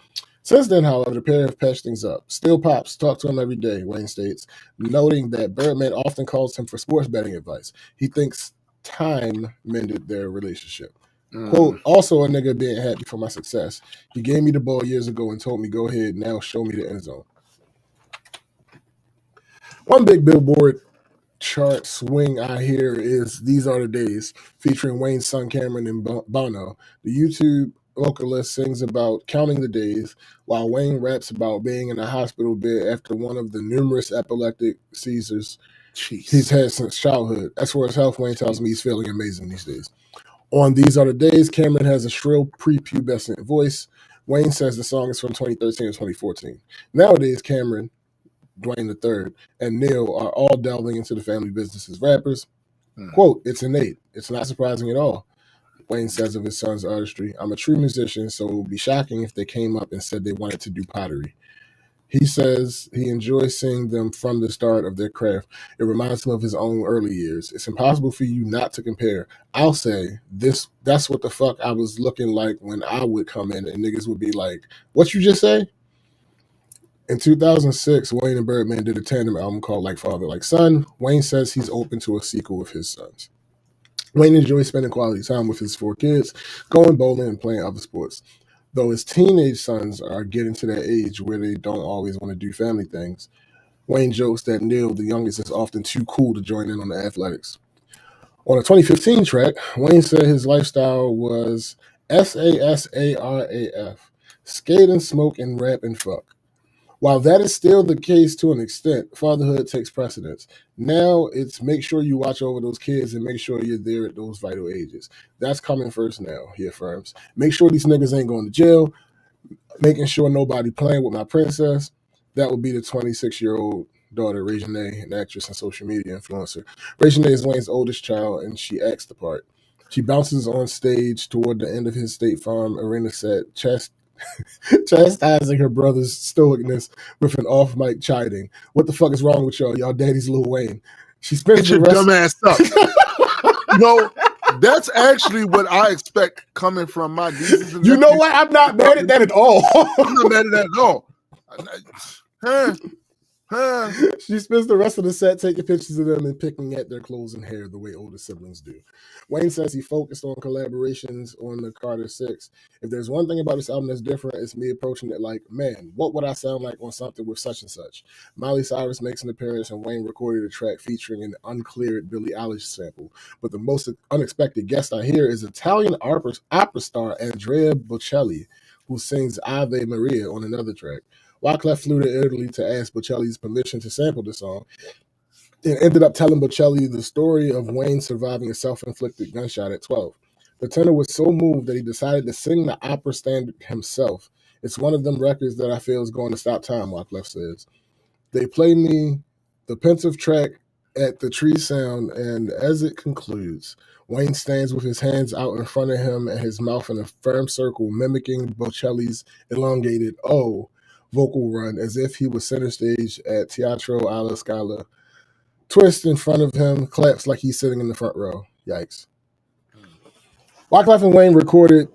Since then, however, the pair have patched things up. Still pops, talk to him every day, Wayne states, noting that Birdman often calls him for sports betting advice. He thinks time mended their relationship. Quote, also a nigga being happy for my success. He gave me the ball years ago and told me, go ahead, now show me the end zone. One big Billboard chart swing I hear is These Are the Days, featuring Wayne's son Cameron and Bono. The YouTube vocalist sings about counting the days, while Wayne raps about being in a hospital bed after one of the numerous epileptic seizures he's had since childhood. As for his health, Wayne tells me he's feeling amazing these days. On These Are the Days, Cameron has a shrill prepubescent voice. Wayne says the song is from 2013 and 2014. Nowadays, Cameron, Dwayne III, and Neil are all delving into the family business as rappers. Quote, it's innate. It's not surprising at all, Wayne says of his son's artistry. I'm a true musician, so it would be shocking if they came up and said they wanted to do pottery. He says he enjoys seeing them from the start of their craft. It reminds him of his own early years. It's impossible for you not to compare. I'll say that's what the fuck I was looking like when I would come in and niggas would be like, what you just say? In 2006, Wayne and Birdman did a tandem album called Like Father, Like Son. Wayne says he's open to a sequel with his sons. Wayne enjoys spending quality time with his 4 kids, going bowling and playing other sports. Though his teenage sons are getting to that age where they don't always want to do family things, Wayne jokes that Neil, the youngest, is often too cool to join in on the athletics. On a 2015 track, Wayne said his lifestyle was SASARAF, skate and smoke and rap and fuck. While that is still the case to an extent, fatherhood takes precedence. Now it's make sure you watch over those kids and make sure you're there at those vital ages. That's coming first now, he affirms. Make sure these niggas ain't going to jail. Making sure nobody playing with my princess. That would be the 26-year-old daughter, Reginae, an actress and social media influencer. Reginae is Wayne's oldest child, and she acts the part. She bounces on stage toward the end of his State Farm arena set, chastising her brother's stoicness with an off-mic chiding. What the fuck is wrong with y'all? Y'all daddy's Lil Wayne. She spends Get your dumb ass up. That's actually what I expect coming from my nieces and You know what? I'm not mad at that at all. I'm not mad at that at all. She spends the rest of the set taking pictures of them and picking at their clothes and hair the way older siblings do. Wayne says he focused on collaborations on the Carter 6. If there's one thing about this album that's different, it's me approaching it like, man, what would I sound like on something with such and such? Miley Cyrus makes an appearance and Wayne recorded a track featuring an uncleared Billie Eilish sample. But the most unexpected guest I hear is Italian opera star Andrea Bocelli, who sings Ave Maria on another track. Wyclef flew to Italy to ask Bocelli's permission to sample the song and ended up telling Bocelli the story of Wayne surviving a self-inflicted gunshot at 12. The tenor was so moved that he decided to sing the opera standard himself. It's one of them records that I feel is going to stop time, Wyclef says. They play me the pensive track at the tree sound, and as it concludes, Wayne stands with his hands out in front of him and his mouth in a firm circle, mimicking Bocelli's elongated "oh" vocal run as if he was center stage at Teatro alla Scala. Twist in front of him, claps like he's sitting in the front row. Yikes. Wyclef and Wayne recorded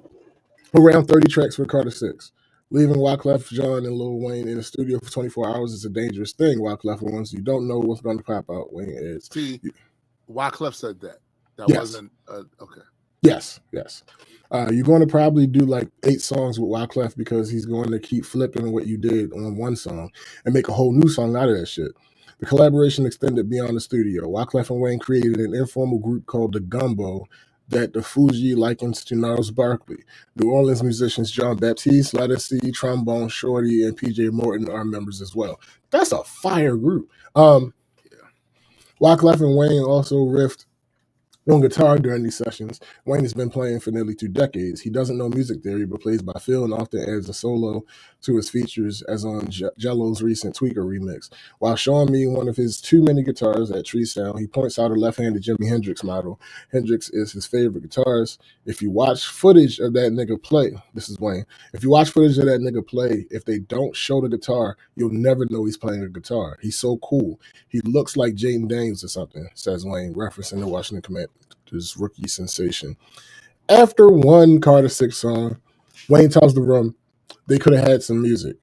around 30 tracks for Carter 6. Leaving Wyclef, John, and Lil Wayne in the studio for 24 hours is a dangerous thing, Wyclef warns. You don't know what's going to pop out, Wayne adds. See, Wyclef said that. That Yes. wasn't okay. Yes. You're going to probably do like 8 songs with Wyclef because he's going to keep flipping what you did on one song and make a whole new song out of that shit. The collaboration extended beyond the studio. Wyclef and Wayne created an informal group called the Gumbo that the Fuji likens to Gnarls Barkley. New Orleans musicians John Baptiste, Letter C, Trombone Shorty, and PJ Morton are members as well. That's a fire group. Wyclef and Wayne also riffed on guitar during these sessions. Wayne has been playing for nearly 2 decades. He doesn't know music theory, but plays by feel and often adds a solo to his features, as on Jello's recent Tweaker remix. While showing me one of his too many guitars at Tree Sound, he points out a left-handed Jimi Hendrix model. Hendrix is his favorite guitarist. If you watch footage of that nigga play, this is Wayne, if you watch footage of that nigga play, if they don't show the guitar, you'll never know he's playing a guitar. He's so cool. He looks like Jaden Daniels or something, says Wayne, referencing the Washington Commanders' rookie sensation. After one Carter 6 song, Wayne tells the room they could have had some music,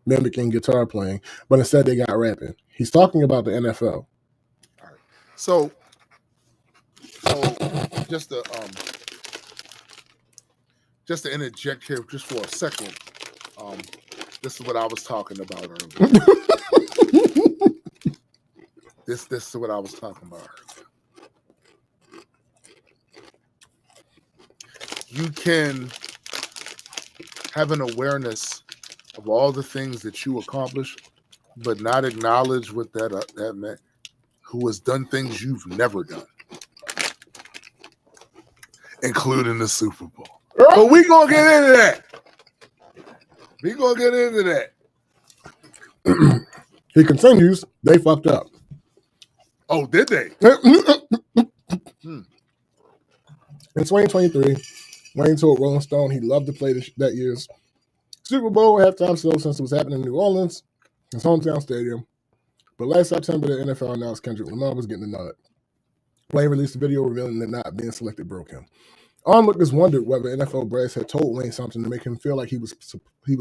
mimicking guitar playing, but instead they got rapping. He's talking about the NFL. All right. So just to interject here just for a second, this is what I was talking about earlier. This is what I was talking about earlier. You can have an awareness of all the things that you accomplish, but not acknowledge what that man who has done things you've never done, including the Super Bowl. But we gonna get into that. He continues, they fucked up. Oh, did they? In 2023, Wayne told Rolling Stone he loved to play that year's Super Bowl halftime show since it was happening in New Orleans, his hometown stadium. But last September, the NFL announced Kendrick Lamar was getting the nod. Wayne released a video revealing that not being selected broke him. Onlookers wondered whether NFL brass had told Wayne something to make him feel like he was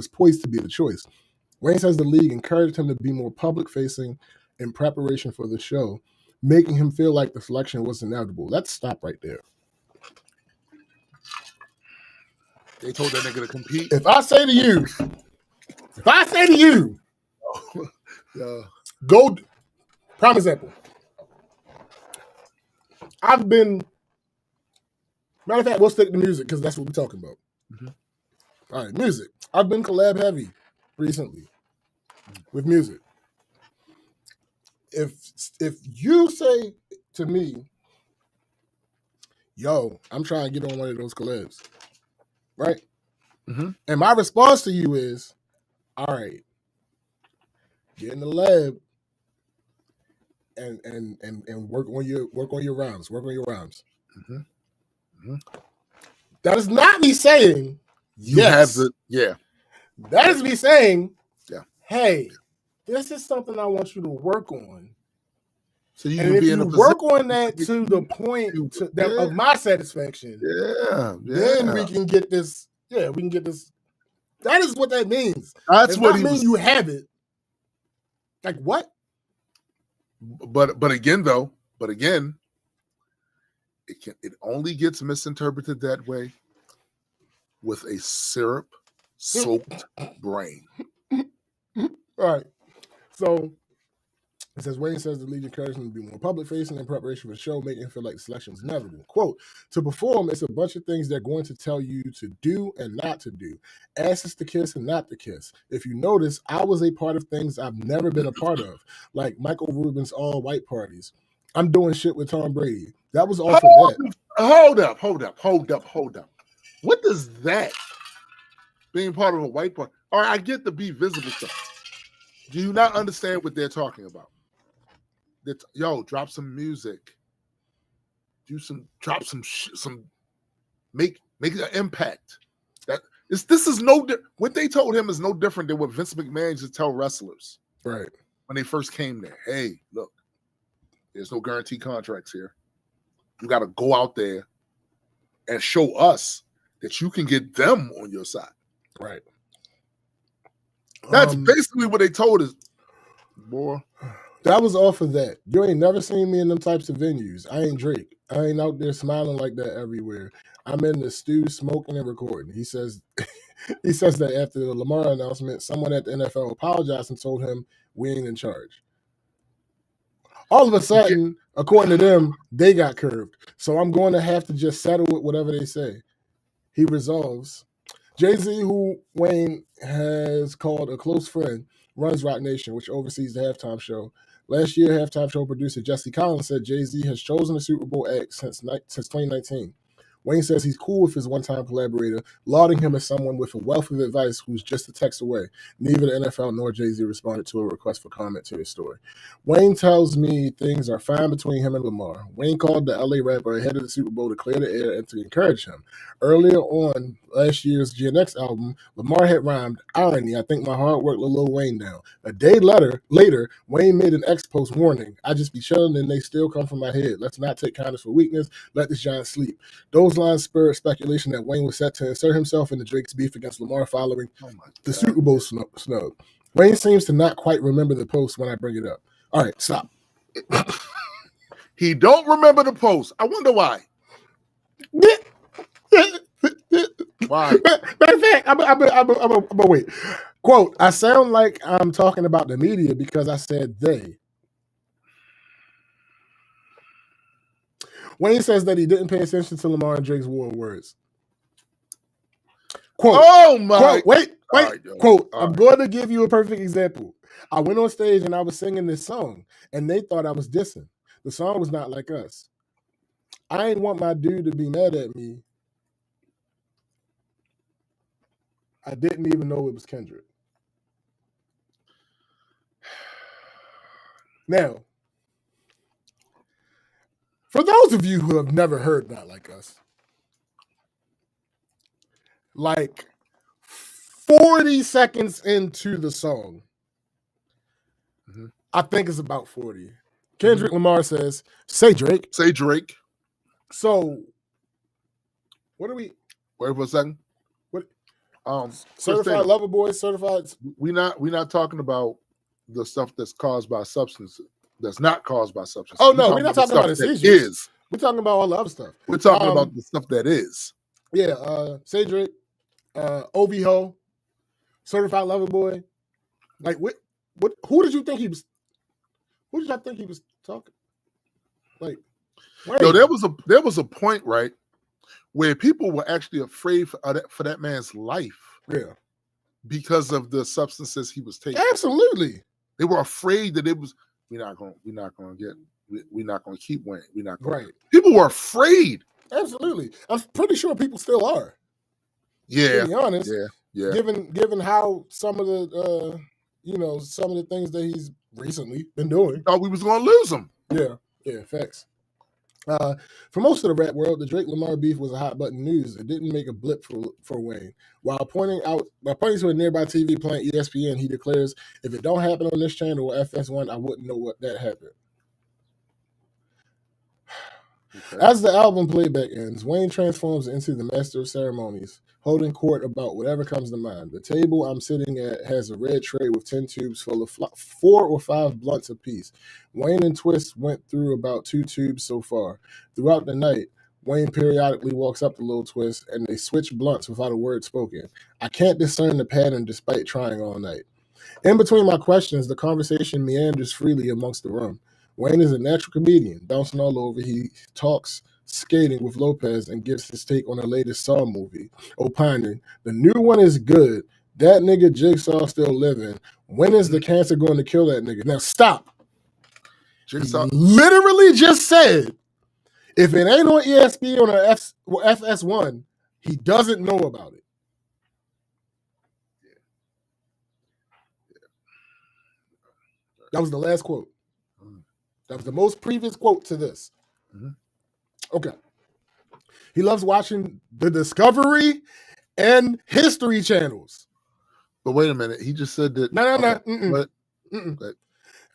poised to be the choice. Wayne says the league encouraged him to be more public-facing in preparation for the show, making him feel like the selection was inevitable. Let's stop right there. They told that nigga to compete. If I say to you, go, prime example. Matter of fact, we'll stick to music because that's what we're talking about. Mm-hmm. All right, music. I've been collab heavy recently with music. If you say to me, yo, I'm trying to get on one of those collabs, right? Mm-hmm. And my response to you is, all right, get in the lab and work on your rhymes. Mm-hmm. Mm-hmm. That is not me saying That is me saying, hey, yeah. This is something I want you to work on. So you and can if be you in a work on that to the point of my satisfaction, then we can get this. Yeah, we can get this. That is what that means. That's what he means. You have it. Like what? But again, it only gets misinterpreted that way with a syrup-soaked brain. All right. So it says, Wayne says the league encouraged him to be more public-facing in preparation for the show, making him feel like the selection is inevitable. Quote, to perform, it's a bunch of things they're going to tell you to do and not to do. Asses to kiss and not to kiss. If you notice, I was a part of things I've never been a part of, like Michael Rubin's all-white parties. I'm doing shit with Tom Brady. That was all for that. Hold up. What does that, being part of a white party? All right, I get the be visible stuff. Do you not understand what they're talking about? drop some music, make an impact. This is what they told him is no different than what Vince McMahon used to tell wrestlers. Right. When they first came there. Hey, look, there's no guaranteed contracts here. You got to go out there and show us that you can get them on your side. Right. That's basically what they told us, boy. That was off of that. You ain't never seen me in them types of venues. I ain't Drake. I ain't out there smiling like that everywhere. I'm in the stew smoking and recording. He says that after the Lamar announcement, someone at the NFL apologized and told him we ain't in charge. All of a sudden, according to them, they got curved. So I'm going to have to just settle with whatever they say. He resolves. Jay-Z, who Wayne has called a close friend, runs Rock Nation, which oversees the halftime show. Last year, halftime show producer Jesse Collins said Jay-Z has chosen a Super Bowl act since 2019. Wayne says he's cool with his one-time collaborator, lauding him as someone with a wealth of advice who's just a text away. Neither the NFL nor Jay-Z responded to a request for comment to his story. Wayne tells me things are fine between him and Lamar. Wayne called the LA rapper ahead of the Super Bowl to clear the air and to encourage him. Earlier on last year's GNX album, Lamar had rhymed, irony, I think my hard work let Lil Wayne down. A day later, Wayne made an X post warning, I just be chilling and they still come from my head. Let's not take kindness for weakness. Let this giant sleep. Those lines spurred speculation that Wayne was set to insert himself into Drake's beef against Lamar following the Super Bowl snub. Wayne seems to not quite remember the post when I bring it up. All right, stop. He don't remember the post. I wonder why. Why? Matter of fact, I'm gonna wait. Quote, I sound like I'm talking about the media because I said they. Wayne says that he didn't pay attention to Lamar and Drake's war of words. Quote, oh my. Quote, wait. Right, quote, I'm going to give you a perfect example. I went on stage and I was singing this song and they thought I was dissing. The song was not like us. I ain't want my dude to be mad at me. I didn't even know it was Kendrick. Now, for those of you who have never heard Not Like Us, like 40 seconds into the song, I think it's about 40. Kendrick Lamar says, say Drake. Say Drake. So, what are we? Wait for a second. What? Certified lover boy, certified. We're not talking about the stuff that's caused by substance. That's not caused by substance. Oh no, we're not talking about the issues. We're talking about all the other stuff. We're talking about the stuff that is. Yeah, say Drake, OVO, certified lover boy. Like what? Who did you think he was? Who did I think he was talking? Like, yo, there was a point, right, where people were actually afraid for that man's life. Yeah, because of the substances he was taking. Absolutely, they were afraid that it was. We're not going to keep Wayne. We're not going. Right. People were afraid. Absolutely, I'm pretty sure people still are. Yeah, to be honest. Yeah. Given how some of the some of the things that he's recently been doing. Thought we was going to lose him. Yeah, facts. For most of the rap world, the Drake-Lamar beef was a hot button news. It didn't make a blip for Wayne. While pointing to a nearby TV plant, ESPN, he declares, if it don't happen on this channel or FS1, I wouldn't know what that happened. Okay. As the album playback ends, Wayne transforms into the master of ceremonies, holding court about whatever comes to mind. The table I'm sitting at has a red tray with 10 tubes full of 4 or 5 blunts apiece. Wayne and Twist went through about 2 tubes so far. Throughout the night, Wayne periodically walks up to Lil Twist, and they switch blunts without a word spoken. I can't discern the pattern despite trying all night. In between my questions, the conversation meanders freely amongst the room. Wayne is a natural comedian, bouncing all over. He talks skating with Lopez and gives his take on the latest Saw movie, opining, the new one is good. That nigga Jigsaw still living. When is the cancer going to kill that nigga? Now stop. Jigsaw literally just said, if it ain't on ESPN or FS1, he doesn't know about it. That was the last quote. That was the most previous quote to this. Mhm. Okay. He loves watching the Discovery and History channels. But wait a minute. He just said that. No. What? Mm-mm.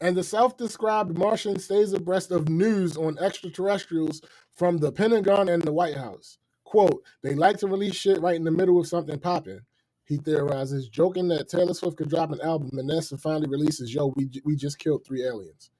And the self-described Martian stays abreast of news on extraterrestrials from the Pentagon and the White House. Quote, they like to release shit right in the middle of something popping. He theorizes, joking that Taylor Swift could drop an album and NASA finally releases, yo, we just killed 3 aliens.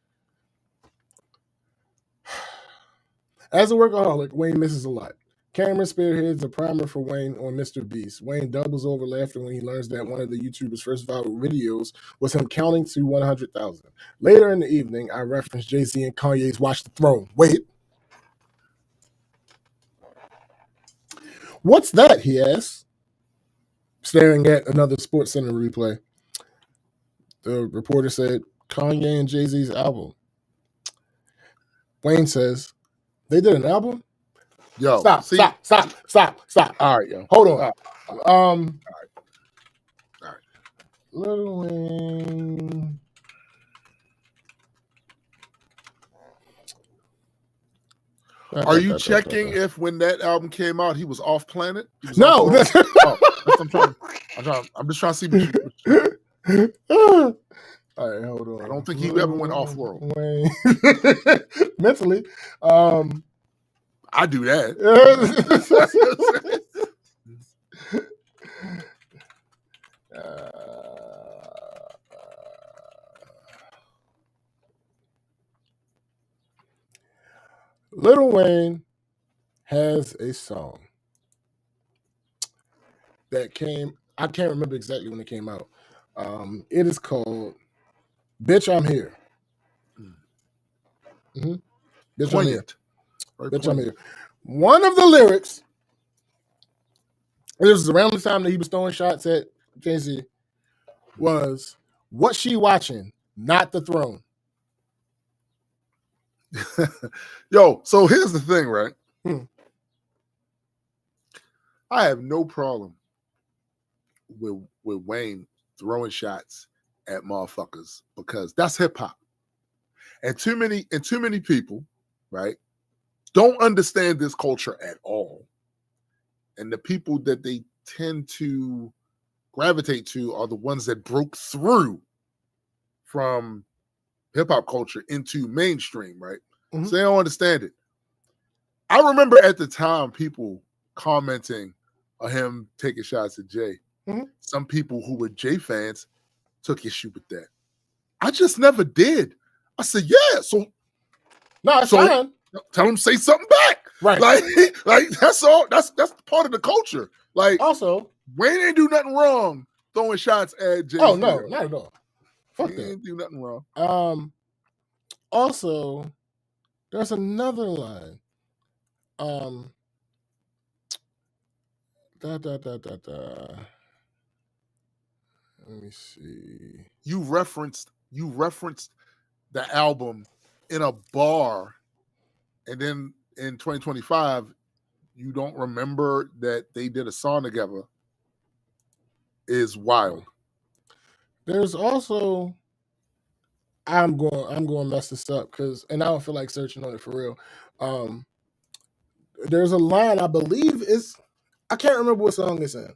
As a workaholic, Wayne misses a lot. Cameron spearheads a primer for Wayne on Mr. Beast. Wayne doubles over laughter when he learns that one of the YouTuber's first viral videos was him counting to 100,000. Later in the evening, I reference Jay-Z and Kanye's Watch the Throne. Wait. What's that, he asks, staring at another SportsCenter replay. The reporter said, Kanye and Jay-Z's album. Wayne says, they did an album? Yo, Stop. All right, yo. Hold on. All right. Lil Wayne. Are you checking if when that album came out he was off planet? No. I'm just trying to see what you. All right, hold on. I don't think he ever went off world. Mentally. I do that. Lil Wayne has a song that came, I can't remember exactly when it came out. It is called Bitch, I'm Here. Mm-hmm. Bitch, I'm Here. Bitch, I'm Here. One of the lyrics, this was around the time that he was throwing shots at Jay-Z, was, what she watching, not the throne. Yo, so here's the thing, right? I have no problem with Wayne throwing shots at motherfuckers because that's hip hop. And too many people, right, don't understand this culture at all. And the people that they tend to gravitate to are the ones that broke through from hip hop culture into mainstream, right? Mm-hmm. So they don't understand it. I remember at the time people commenting on him taking shots at Jay. Mm-hmm. Some people who were Jay fans took issue with that. I just never did. I said, yeah, so no, it's fine. Tell him say something back. Right. Like that's all. That's part of the culture. Like also, Wayne ain't do nothing wrong throwing shots at Jay. Oh no, not at all. Fuck he that. ain't do nothing wrong. Also, there's another line. Let me see. You referenced the album in a bar, and then in 2025, you don't remember that they did a song together. Is wild. There's also, I'm going to mess this up and I don't feel like searching on it for real. There's a line I believe I can't remember what song it's in.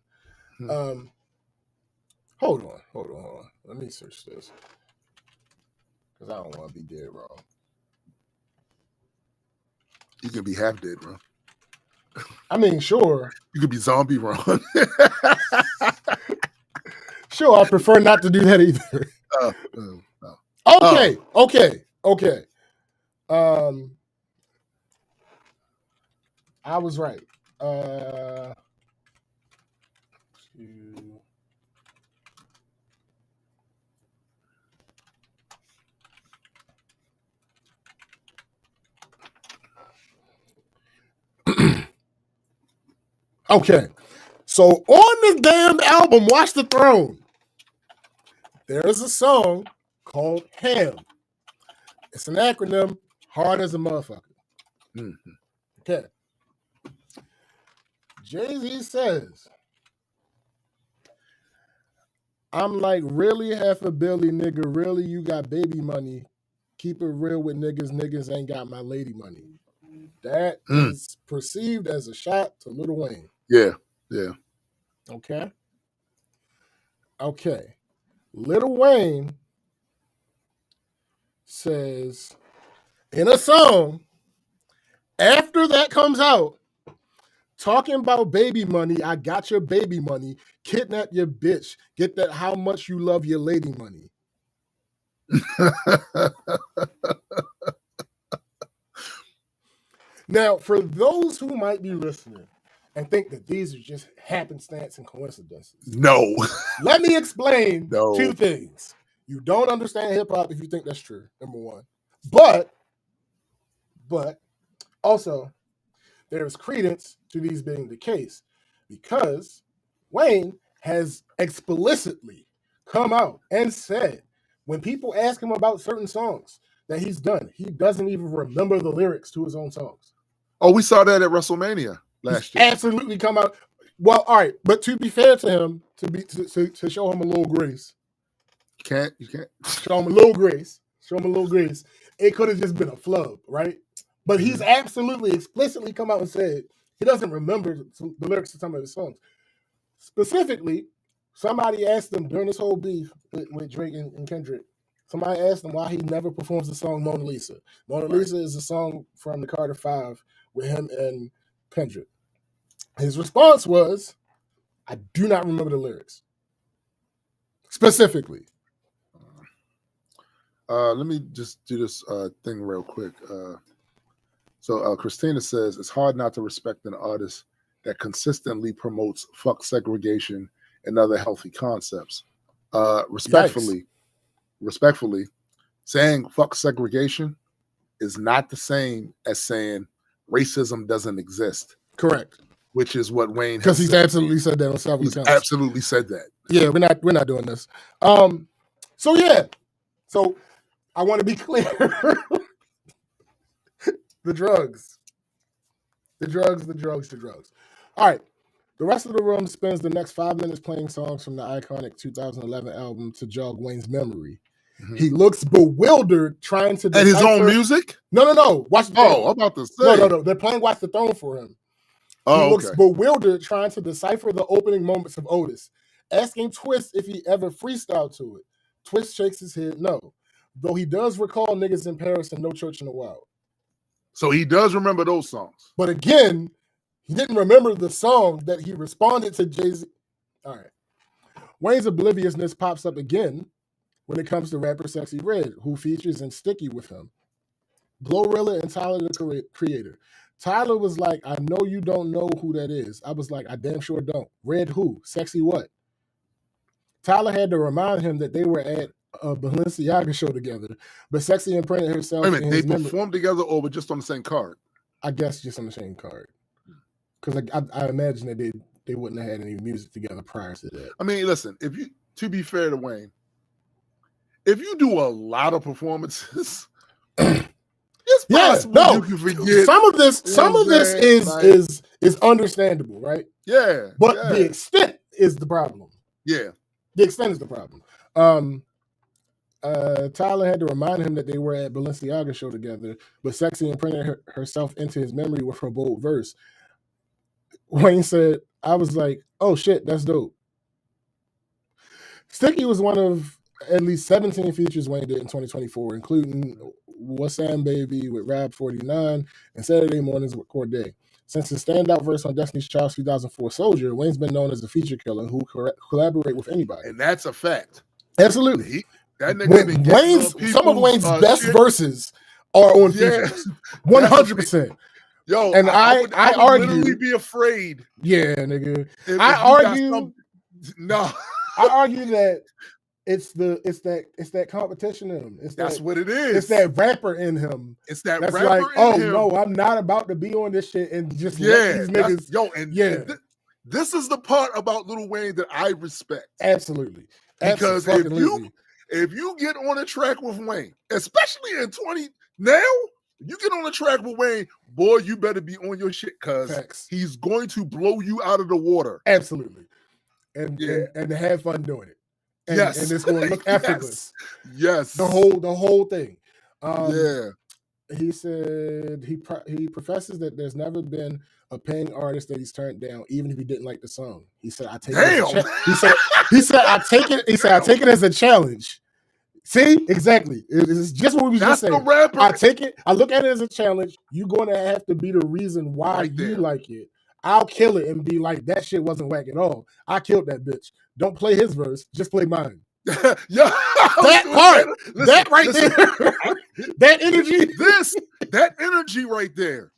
Hold on. Let me search this because I don't want to be dead wrong. You can be half dead wrong. I mean, sure. You could be zombie wrong. Sure, I prefer not to do that either. Okay. I was right. Okay. So on the damn album, Watch the Throne, there's a song called HAM. It's an acronym, hard as a motherfucker. Mm-hmm. Okay. Jay-Z says, I'm like, really, half a billy, nigga, really, you got baby money, keep it real with niggas. Niggas ain't got my lady money. That Mm. is perceived as a shot to Lil Wayne. Yeah. Okay. Lil Wayne says in a song after that comes out, talking about baby money, I got your baby money, kidnap your bitch, get that how much you love your lady money. Now, for those who might be listening and think that these are just happenstance and coincidences, No. let me explain No. 2 things. You don't understand hip hop if you think that's true, number one. But also, there is credence to these being the case because Wayne has explicitly come out and said when people ask him about certain songs that he's done, he doesn't even remember the lyrics to his own songs. Oh, we saw that at WrestleMania last year. Absolutely come out. Well, all right, but to be fair to him, to show him a little grace. You can't show him a little grace. It could have just been a flub, right? But he's absolutely explicitly come out and said he doesn't remember the lyrics to some of his songs. Specifically, somebody asked him during this whole beef with Drake and Kendrick, somebody asked him why he never performs the song Mona Lisa. Mona Lisa is a song from the Carter 5 with him and Kendrick. His response was, I do not remember the lyrics. Specifically. Let me just do this thing real quick. So Christina says, it's hard not to respect an artist that consistently promotes fuck segregation and other healthy concepts. Respectfully, saying fuck segregation is not the same as saying racism doesn't exist. Correct. Which is what Wayne because he's absolutely said that on several accounts. Absolutely said that. Yeah, we're not doing this. So I want to be clear. The drugs. All right. The rest of the room spends the next 5 minutes playing songs from the iconic 2011 album to jog Wayne's memory. Mm-hmm. He looks bewildered trying to decipher... And his own music? No. Watch the Throne. I'm about to say. No. They're playing Watch the Throne for him. He looks bewildered trying to decipher the opening moments of Otis, asking Twist if he ever freestyled to it. Twist shakes his head no, though he does recall Niggas in Paris and No Church in the Wild. So he does remember those songs. But again, he didn't remember the song that he responded to Jay-Z. All right. Wayne's obliviousness pops up again when it comes to rapper Sexy Red, who features in Sticky with him. Glorilla and Tyler, the Creator. Tyler was like, I know you don't know who that is. I was like, I damn sure don't. Red who? Sexy what? Tyler had to remind him that they were at a Balenciaga show together, but Sexy imprinted herself. Wait a minute, they performed together or were just on the same card? I guess just on the same card. Because I imagine that they wouldn't have had any music together prior to that. I mean, listen, to be fair to Wayne, if you do a lot of performances, it's possible you can forget. Some of this is understandable, right? Yeah. But the extent is the problem. Yeah. The extent is the problem. Tyler had to remind him that they were at Balenciaga show together, but Sexy imprinted herself into his memory with her bold verse. Wayne said, I was like, oh shit, that's dope. Sticky was one of at least 17 features Wayne did in 2024, including What's Sam Baby with Rap 49 and Saturday Mornings with Corday. Since his standout verse on Destiny's Child's 2004 Soldier, Wayne's been known as the feature killer who collaborate with anybody. And that's a fact. Absolutely. That nigga some of Wayne's best verses are on features. 100%. Yo, and I argue, literally be afraid. Yeah, nigga. I argue that it's that competition in him. That's what it is. It's that rapper in him. It's that that's rapper like, in him. No, I'm not about to be on this shit and just let these niggas. This is the part about Lil Wayne that I respect. Absolutely. Because if you get on a track with Wayne, especially in 20 now, you get on a track with Wayne, boy, you better be on your shit because he's going to blow you out of the water. Absolutely. And have fun doing it. And it's going to look effortless. Yes. The whole thing. Yeah. He said he professes that there's never been a paying artist that he's turned down, even if he didn't like the song. He said, "I take it as Damn. he said I take it. He said I take it as a challenge." See, exactly. It's just what we That's just said. the rapper. I take it. I look at it as a challenge. You're going to have to be the reason why Right you there. like it. I'll kill it and be like, that shit wasn't whack at all. I killed that bitch. Don't play his verse. Just play mine. Yeah, That part, that right there, that energy, that energy right there.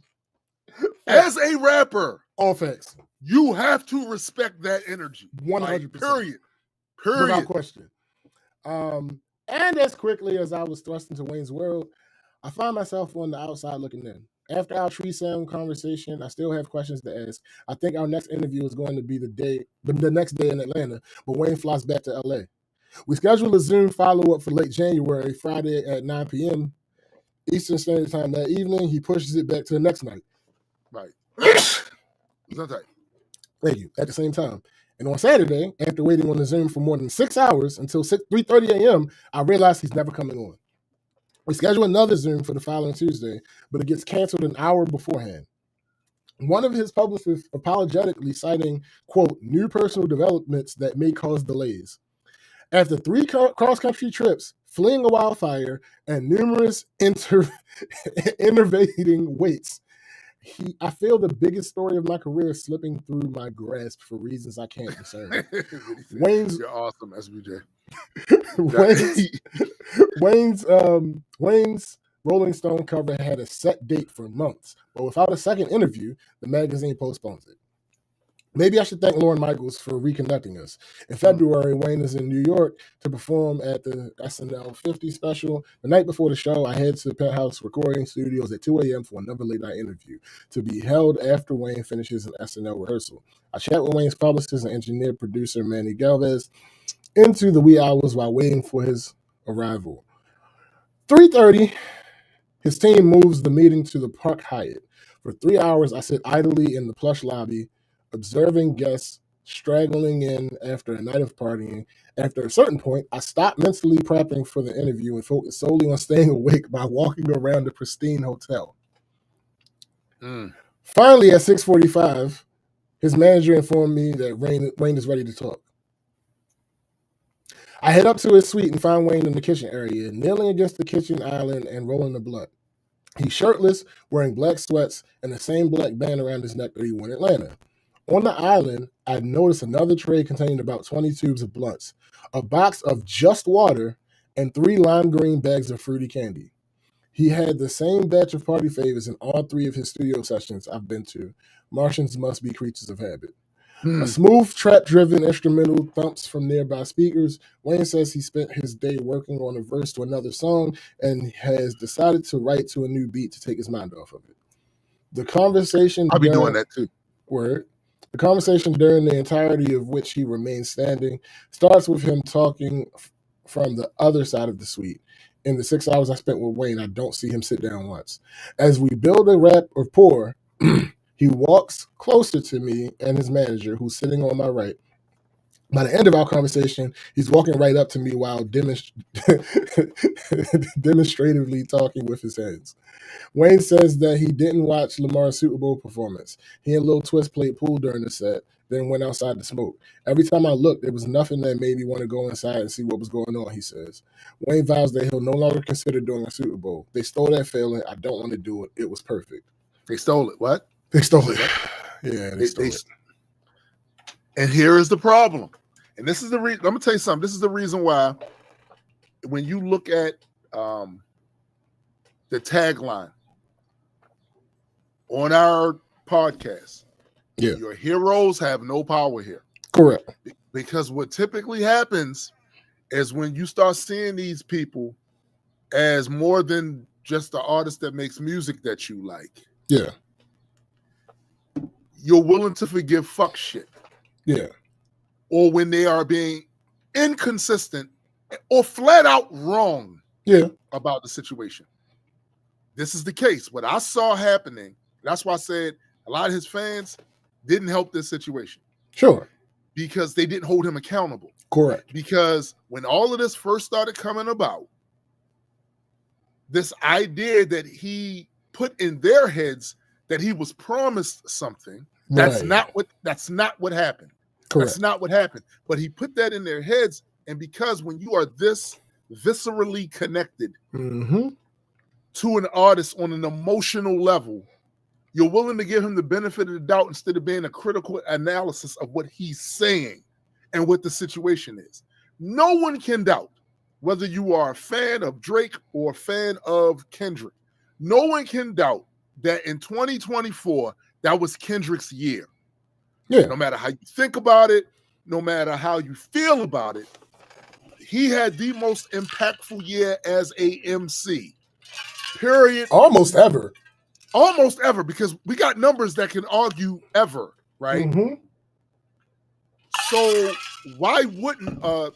As a rapper, all facts, you have to respect that energy. 100%, period, without question. And as quickly as I was thrust into Wayne's world, I find myself on the outside looking in. After our tree sound conversation, I still have questions to ask. I think our next interview is going to be the next day in Atlanta, but Wayne flies back to LA. We scheduled a Zoom follow-up for late January, Friday at 9 p.m. Eastern Standard Time that evening. He pushes it back to the next night. Right. Thank you. At the same time. And on Saturday, after waiting on the Zoom for more than 6 hours until 3:30 a.m., I realized he's never coming on. We schedule another Zoom for the following Tuesday, but it gets canceled an hour beforehand. One of his publicists apologetically citing, quote, new personal developments that may cause delays. After 3 cross-country trips, fleeing a wildfire, and numerous innervating waits, I feel the biggest story of my career slipping through my grasp for reasons I can't discern. You're awesome, SBJ. Wayne's Rolling Stone cover had a set date for months, but without a second interview, the magazine postpones it. Maybe I should thank Lorne Michaels for reconnecting us. In February, Wayne is in New York to perform at the SNL 50 special. The night before the show, I head to the Penthouse Recording Studios at 2 a.m. for another late night interview to be held after Wayne finishes an SNL rehearsal. I chat with Wayne's publicist and engineer producer Manny Galvez into the wee hours while waiting for his arrival. 3:30, his team moves the meeting to the Park Hyatt. For 3 hours, I sit idly in the plush lobby, observing guests straggling in after a night of partying. After a certain point, I stop mentally prepping for the interview and focus solely on staying awake by walking around the pristine hotel. Finally, at 6:45, his manager informed me that Wayne is ready to talk. I head up to his suite and find Wayne in the kitchen area, kneeling against the kitchen island and rolling a blunt. He's shirtless, wearing black sweats and the same black band around his neck that he wore in Atlanta. On the island, I noticed another tray containing about 20 tubes of blunts, a box of just water, and 3 lime green bags of fruity candy. He had the same batch of party favors in all 3 of his studio sessions I've been to. Martians must be creatures of habit. A smooth trap-driven instrumental thumps from nearby speakers. Wayne says he spent his day working on a verse to another song and has decided to write to a new beat to take his mind off of it. The conversation... I'll be doing that too. Word. The conversation, during the entirety of which he remains standing, starts with him talking from the other side of the suite. In the 6 hours I spent with Wayne, I don't see him sit down once. As we build a rapport, he walks closer to me and his manager, who's sitting on my right. By the end of our conversation, he's walking right up to me while demonstratively talking with his hands. Wayne says that he didn't watch Lamar's Super Bowl performance. He and Lil Twist played pool during the set, then went outside to smoke. Every time I looked, there was nothing that made me want to go inside and see what was going on, he says. Wayne vows that he'll no longer consider doing a Super Bowl. They stole that feeling. I don't want to do it. It was perfect. They stole it. What? They stole it. Yeah, they stole it. And here is the problem. And this is the reason. I'm going to tell you something. This is the reason why when you look at the tagline on our podcast, your heroes have no power here. Correct. Because what typically happens is when you start seeing these people as more than just the artist that makes music that you like. Yeah. You're willing to forgive fuck shit. Yeah. Or when they are being inconsistent or flat out wrong about the situation. This is the case. What I saw happening, that's why I said a lot of his fans didn't help this situation. Sure. Because they didn't hold him accountable. Correct. Because when all of this first started coming about, this idea that he put in their heads that he was promised something. That's Right. not what happened. Correct. That's not what happened. But he put that in their heads, and because when you are this viscerally connected Mm-hmm. to an artist on an emotional level, you're willing to give him the benefit of the doubt instead of being a critical analysis of what he's saying and what the situation is. No one can doubt whether you are a fan of Drake or a fan of Kendrick. No one can doubt that in 2024, that was Kendrick's year. Yeah. No matter how you think about it, no matter how you feel about it, he had the most impactful year as a MC. Period. Almost ever. Almost ever, because we got numbers that can argue ever, right? Mm-hmm. So why wouldn't a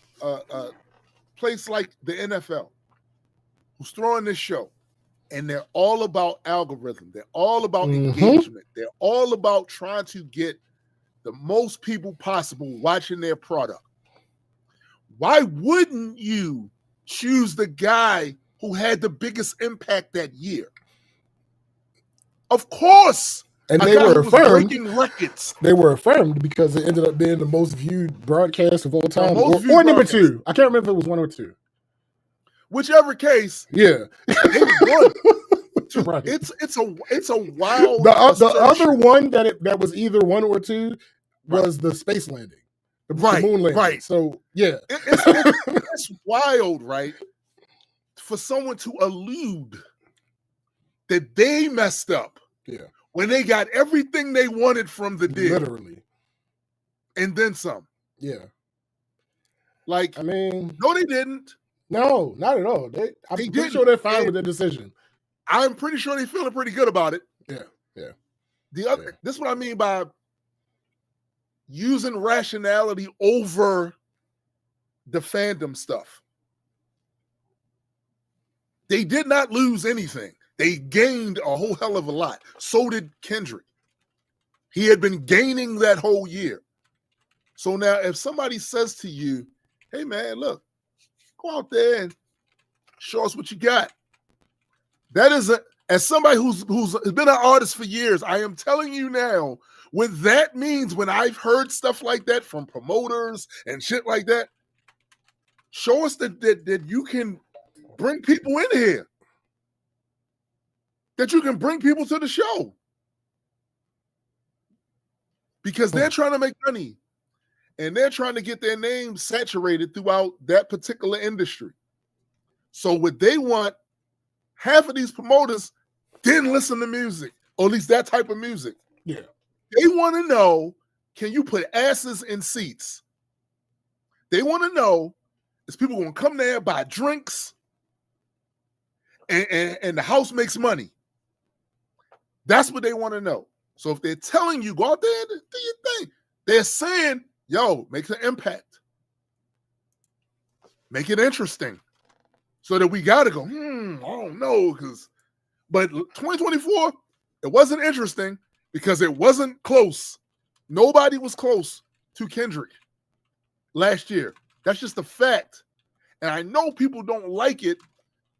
place like the NFL, who's throwing this show, and they're all about algorithm, they're all about engagement, they're all about trying to get the most people possible watching their product. Why wouldn't you choose the guy who had the biggest impact that year? Of course. And a they guy were who was affirmed. breaking records. They were affirmed because it ended up being the most viewed broadcast of all time, most or number broadcast. 2. I can't remember if it was 1 or 2. Whichever case, Yeah, they won. right. It's a wild. The other one that was either 1 or 2 was the space landing, the moon landing. Right. So yeah, it's wild, right? For someone to allude that they messed up, yeah, when they got everything they wanted from the deal, literally, and then some. Yeah, like I mean, no, they didn't. No, not at all. I'm pretty sure they're fine with their decision. I'm pretty sure they're feeling pretty good about it. Yeah. This is what I mean by using rationality over the fandom stuff. They did not lose anything. They gained a whole hell of a lot. So did Kendrick. He had been gaining that whole year. So now if somebody says to you, hey man, look, go out there and show us what you got. That is as somebody who's been an artist for years, I am telling you now, what that means when I've heard stuff like that from promoters and shit like that, show us that you can bring people in here. That you can bring people to the show. Because they're trying to make money. And they're trying to get their name saturated throughout that particular industry. So what they want, half of these promoters didn't listen to music, or at least that type of music. Yeah. They want to know, can you put asses in seats? They want to know, is people going to come there, buy drinks, and the house makes money? That's what they want to know. So if they're telling you, go out there and do your thing, they're saying, yo, make an impact. Make it interesting. So that we got to go, I don't know. But 2024, it wasn't interesting because it wasn't close. Nobody was close to Kendrick last year. That's just a fact. And I know people don't like it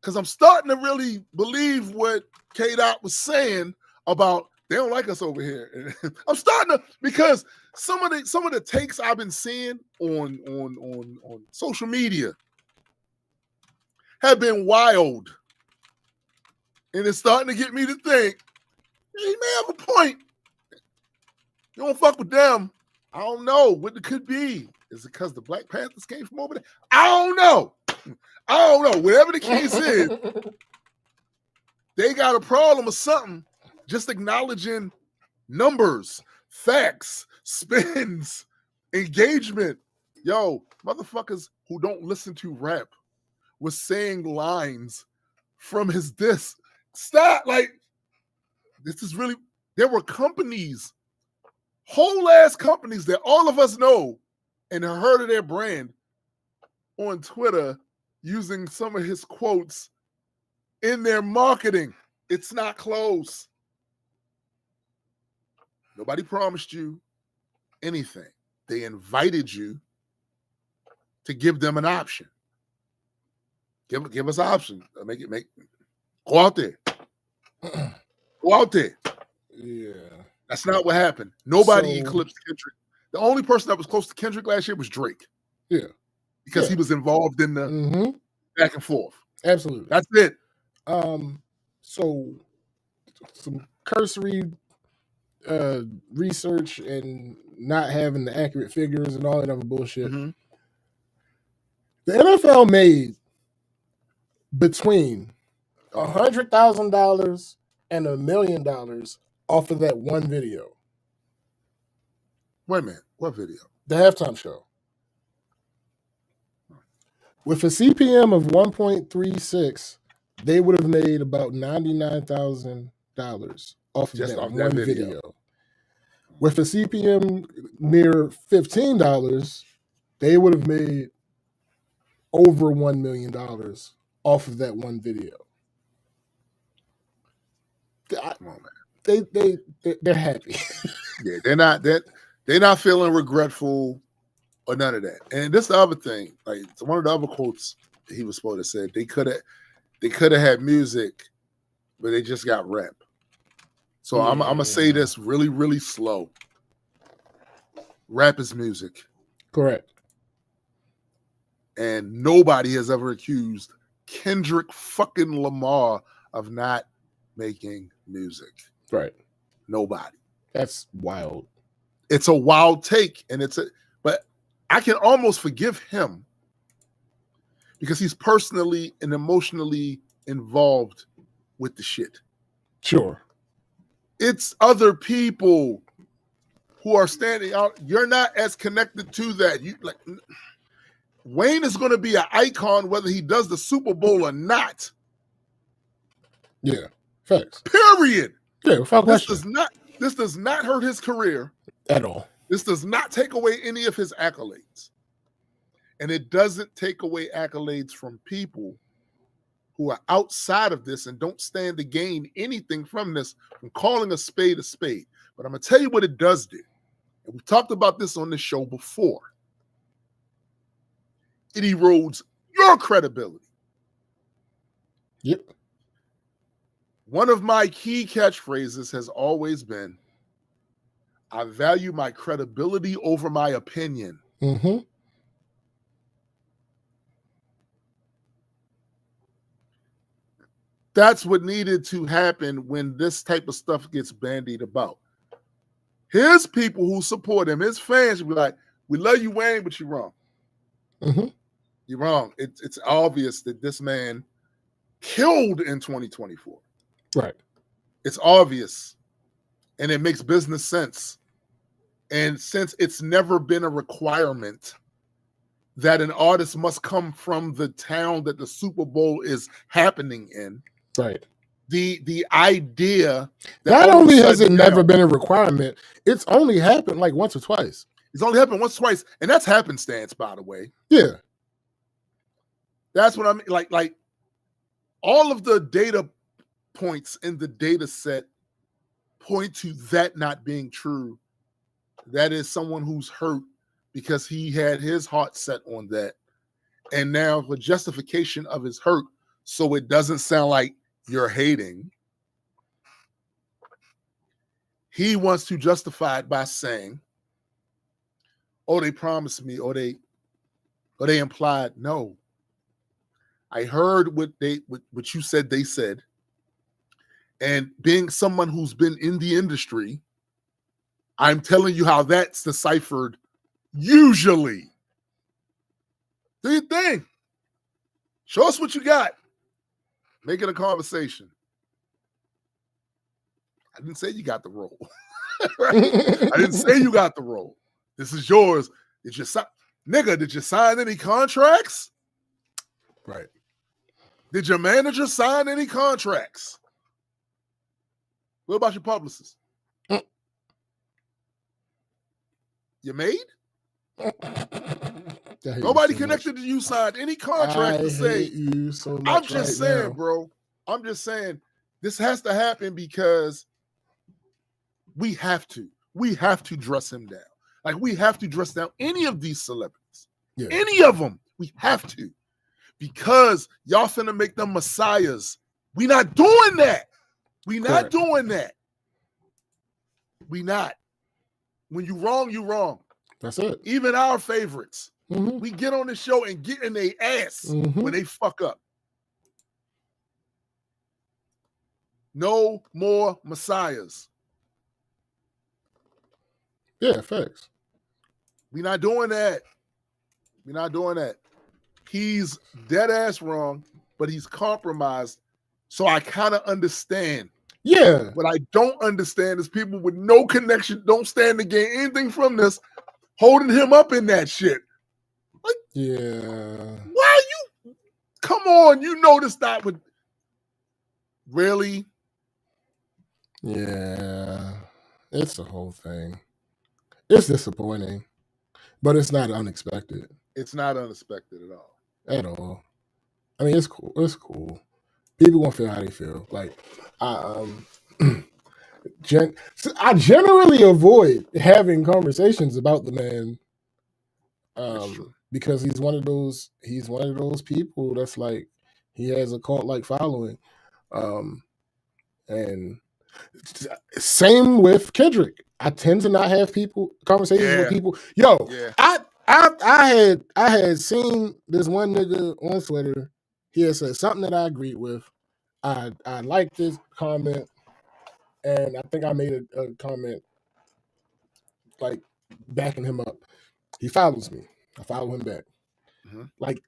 because I'm starting to really believe what K-Dot was saying about they don't like us over here. I'm starting to, because some of the takes I've been seeing on social media have been wild. And it's starting to get me to think, he may have a point. You don't fuck with them. I don't know what it could be. Is it because the Black Panthers came from over there? I don't know. Whatever the case is, they got a problem or something. Just acknowledging numbers, facts, spins, engagement. Yo, motherfuckers who don't listen to rap was saying lines from his disc. Stop. Like, this is really, there were companies, whole ass companies that all of us know and heard of their brand on Twitter using some of his quotes in their marketing. It's not close. Nobody promised you anything. They invited you to give them an option. Give us an option. Go out there. Go out there. Yeah. That's not what happened. Nobody So- eclipsed Kendrick. The only person that was close to Kendrick last year was Drake. Yeah. Because Yeah. he was involved in the back and forth. Absolutely. That's it. So some cursory research and not having the accurate figures and all that other bullshit. Mhm. The NFL made between $100,000 and $1 million off of that one video. Wait a minute. What video? The halftime show. With a CPM of 1.36, they would have made about $99,000 off of Just that off one that video. video. With a CPM near $15, they would have made over $1 million off of that one video. Come on, man. They're happy. Yeah, they're not feeling regretful or none of that. And this is the other thing. Like one of the other quotes he was supposed to say, they could have had music, but they just got rap. So I'm gonna say this really, really slow. Rap is music. Correct. And nobody has ever accused Kendrick fucking Lamar of not making music. Right. Nobody. That's wild. It's a wild take, but I can almost forgive him because he's personally and emotionally involved with the shit. Sure. It's other people who are standing out. You're not as connected to that. Wayne is going to be an icon whether he does the Super Bowl or not. Yeah. Facts. Period. Yeah, without question. This does not hurt his career at all. This does not take away any of his accolades. And it doesn't take away accolades from people who are outside of this and don't stand to gain anything from this, from calling a spade a spade. But I'm going to tell you what it does do. And we've talked about this on this show before. It erodes your credibility. Yep. One of my key catchphrases has always been, I value my credibility over my opinion. Mm-hmm. That's what needed to happen when this type of stuff gets bandied about. His people who support him, his fans will be like, we love you, Wayne, but you're wrong. Mm-hmm. You're wrong. It's obvious that this man killed in 2024. Right. It's obvious. And it makes business sense. And since it's never been a requirement that an artist must come from the town that the Super Bowl is happening in, right? The idea that not only has it never been a requirement, it's only happened like once or twice. It's only happened once or twice, and that's happenstance, by the way. Yeah, that's what I mean. Like all of the data points in the data set point to that not being true. That is someone who's hurt because he had his heart set on that. And now the justification of his hurt, so it doesn't sound like you're hating. He wants to justify it by saying, oh, they promised me, or they implied. No. I heard what you said they said. And being someone who's been in the industry, I'm telling you how that's deciphered usually. Do your thing. Show us what you got. Make it a conversation. I didn't say you got the role. Right? I didn't say you got the role. This is yours. Did you sign any contracts? Right. Did your manager sign any contracts? What about your publicist? You made? Nobody connected to you signed any contract to say, you so much I'm just saying, now. bro. I'm just saying this has to happen because we have to. We have to dress him down. Like we have to dress down any of these celebrities. Yeah. Any of them. We have to. Because y'all finna make them messiahs We not doing that. We not Correct. doing that. We not. When you wrong, you wrong. That's it. Even our favorites. Mhm. We get on the show and get in their ass Mhm. when they fuck up. No more messiahs. Yeah, facts. We not doing that. We not doing that. He's dead ass wrong, but he's compromised. So I kind of understand. Yeah. What I don't understand is people with no connection don't stand to gain anything from this, holding him up in that shit. Like, yeah. Why you? Come on, you noticed that with really? Yeah. It's the whole thing. It's disappointing, but it's not unexpected. It's not unexpected at all. At all. I mean, it's cool. It's cool. People gonna feel how they feel. Like, I generally avoid having conversations about the man, because he's one of those people that's like he has a cult like following, and same with Kendrick. I tend to not have conversations with people. Yo, Yeah. I had seen this one nigga on Twitter. He had said something that I agreed with. I liked this comment, and I think I made a comment like backing him up. He follows me. I follow him back. Like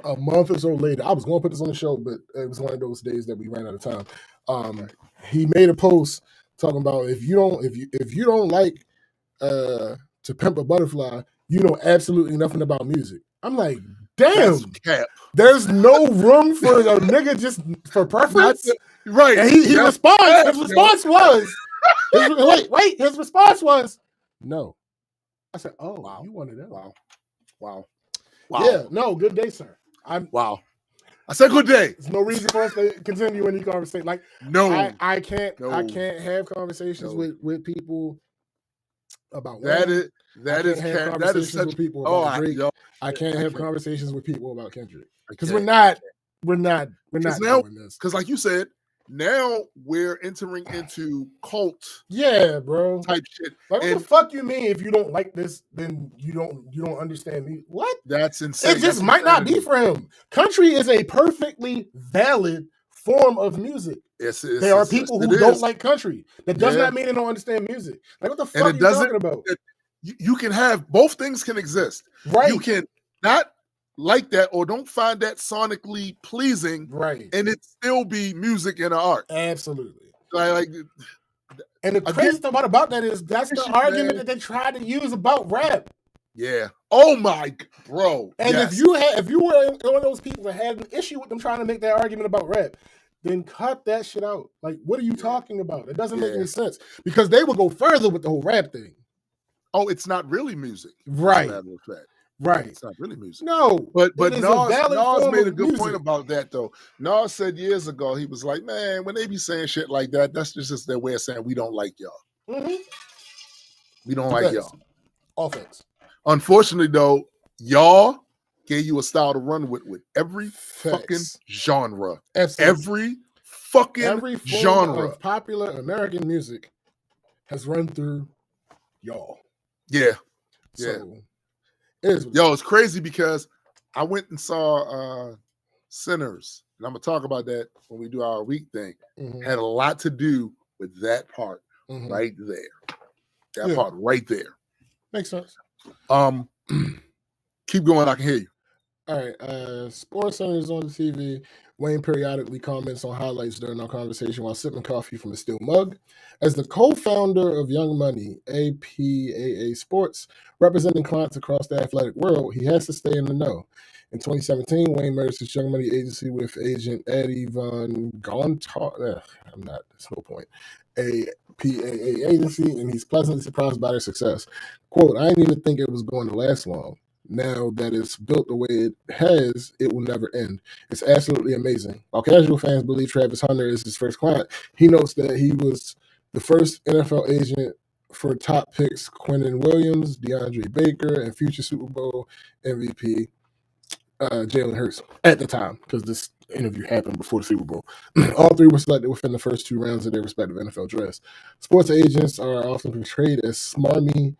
a month or so later, I was going to put this on the show, but it was one of those days that we ran out of time. He made a post talking about if you don't like To Pimp a Butterfly, you know absolutely nothing about music. I'm like, damn, there's no room for a nigga just for preference. Right. And he responds. His response was, his response was, no. I said, oh, wow. You wanted that. Wow. Yeah, no, good day, sir. Wow. I said good day. There's no reason for us to continue any conversation. Like, no, I can't have conversations with people about that women. that is such with people about Drake. I can't have conversations with people about Kendrick because we're not doing this. Because like you said, now we're entering into cult, bro, type shit. Like, what the fuck you mean if you don't like this, then you don't understand me? What? That's insane. It just might not be for him. Country is a perfectly valid form of music. There are people who don't like country. That does not mean they don't understand music. Like, what the fuck are you talking about? You can have both things can exist. Right. You can not like that or don't find that sonically pleasing. Right. And it still be music and art. Absolutely. Like and the crazy thing about that is that's the argument that they try to use about rap. Yeah. Oh my bro. And if you were one of those people that had an issue with them trying to make that argument about rap, then cut that shit out. Like, what are you talking about? It doesn't make any sense. Because they would go further with the whole rap thing. Oh, it's not really music. Right. Right. It's not really music. No. But Nas made a good point about that though. Nas said years ago, he was like, man, when they be saying shit like that, that's just their way of saying we don't like y'all. Mm-hmm. We don't like y'all. Offense. Unfortunately though, y'all gave you a style to run with every fucking genre. Absolutely. Every genre of popular American music has run through y'all. Yeah. So, it's crazy because I went and saw Sinners, and I'm gonna talk about that when we do our week thing. Had a lot to do with that part right there. That part right there. Makes sense. Keep going, I can hear you. All right. Sports Center is on the TV. Wayne periodically comments on highlights during our conversation while sipping coffee from a steel mug. As the co-founder of Young Money, APAA Sports, representing clients across the athletic world, he has to stay in the know. In 2017, Wayne merged his Young Money agency with agent Eddie Von Gontar. There's no point. A PAA agency, and he's pleasantly surprised by their success. Quote, I didn't even think it was going to last long. Now that it's built the way it has, it will never end. It's absolutely amazing. While casual fans believe Travis Hunter is his first client, he notes that he was the first NFL agent for top picks Quinnen Williams, DeAndre Baker, and future Super Bowl MVP Jalen Hurts at the time, because this interview happened before the Super Bowl. All three were selected within the first 2 rounds of their respective NFL drafts. Sports agents are often portrayed as smarmy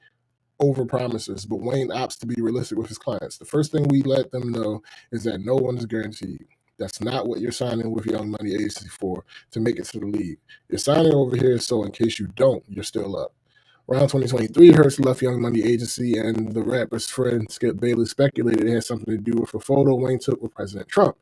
over promises, but Wayne opts to be realistic with his clients. The first thing we let them know is that no one is guaranteed. That's not what you're signing with Young Money Agency for, to make it to the league. You're signing over here so in case you don't, you're still up. Around 2023, Hurst left Young Money Agency, and the rapper's friend Skip Bayless speculated it had something to do with a photo Wayne took with President Trump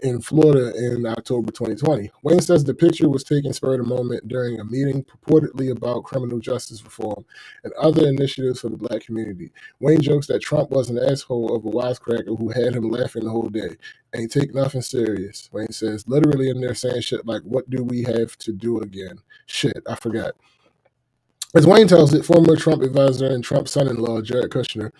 in Florida in October 2020. Wayne says the picture was taken spur of the moment during a meeting purportedly about criminal justice reform and other initiatives for the black community. Wayne jokes that Trump was an asshole of a wisecracker who had him laughing the whole day. Ain't take nothing serious. Wayne says, literally in there saying shit like, what do we have to do again? Shit, I forgot. As Wayne tells it, former Trump advisor and Trump's son-in-law, Jared Kushner,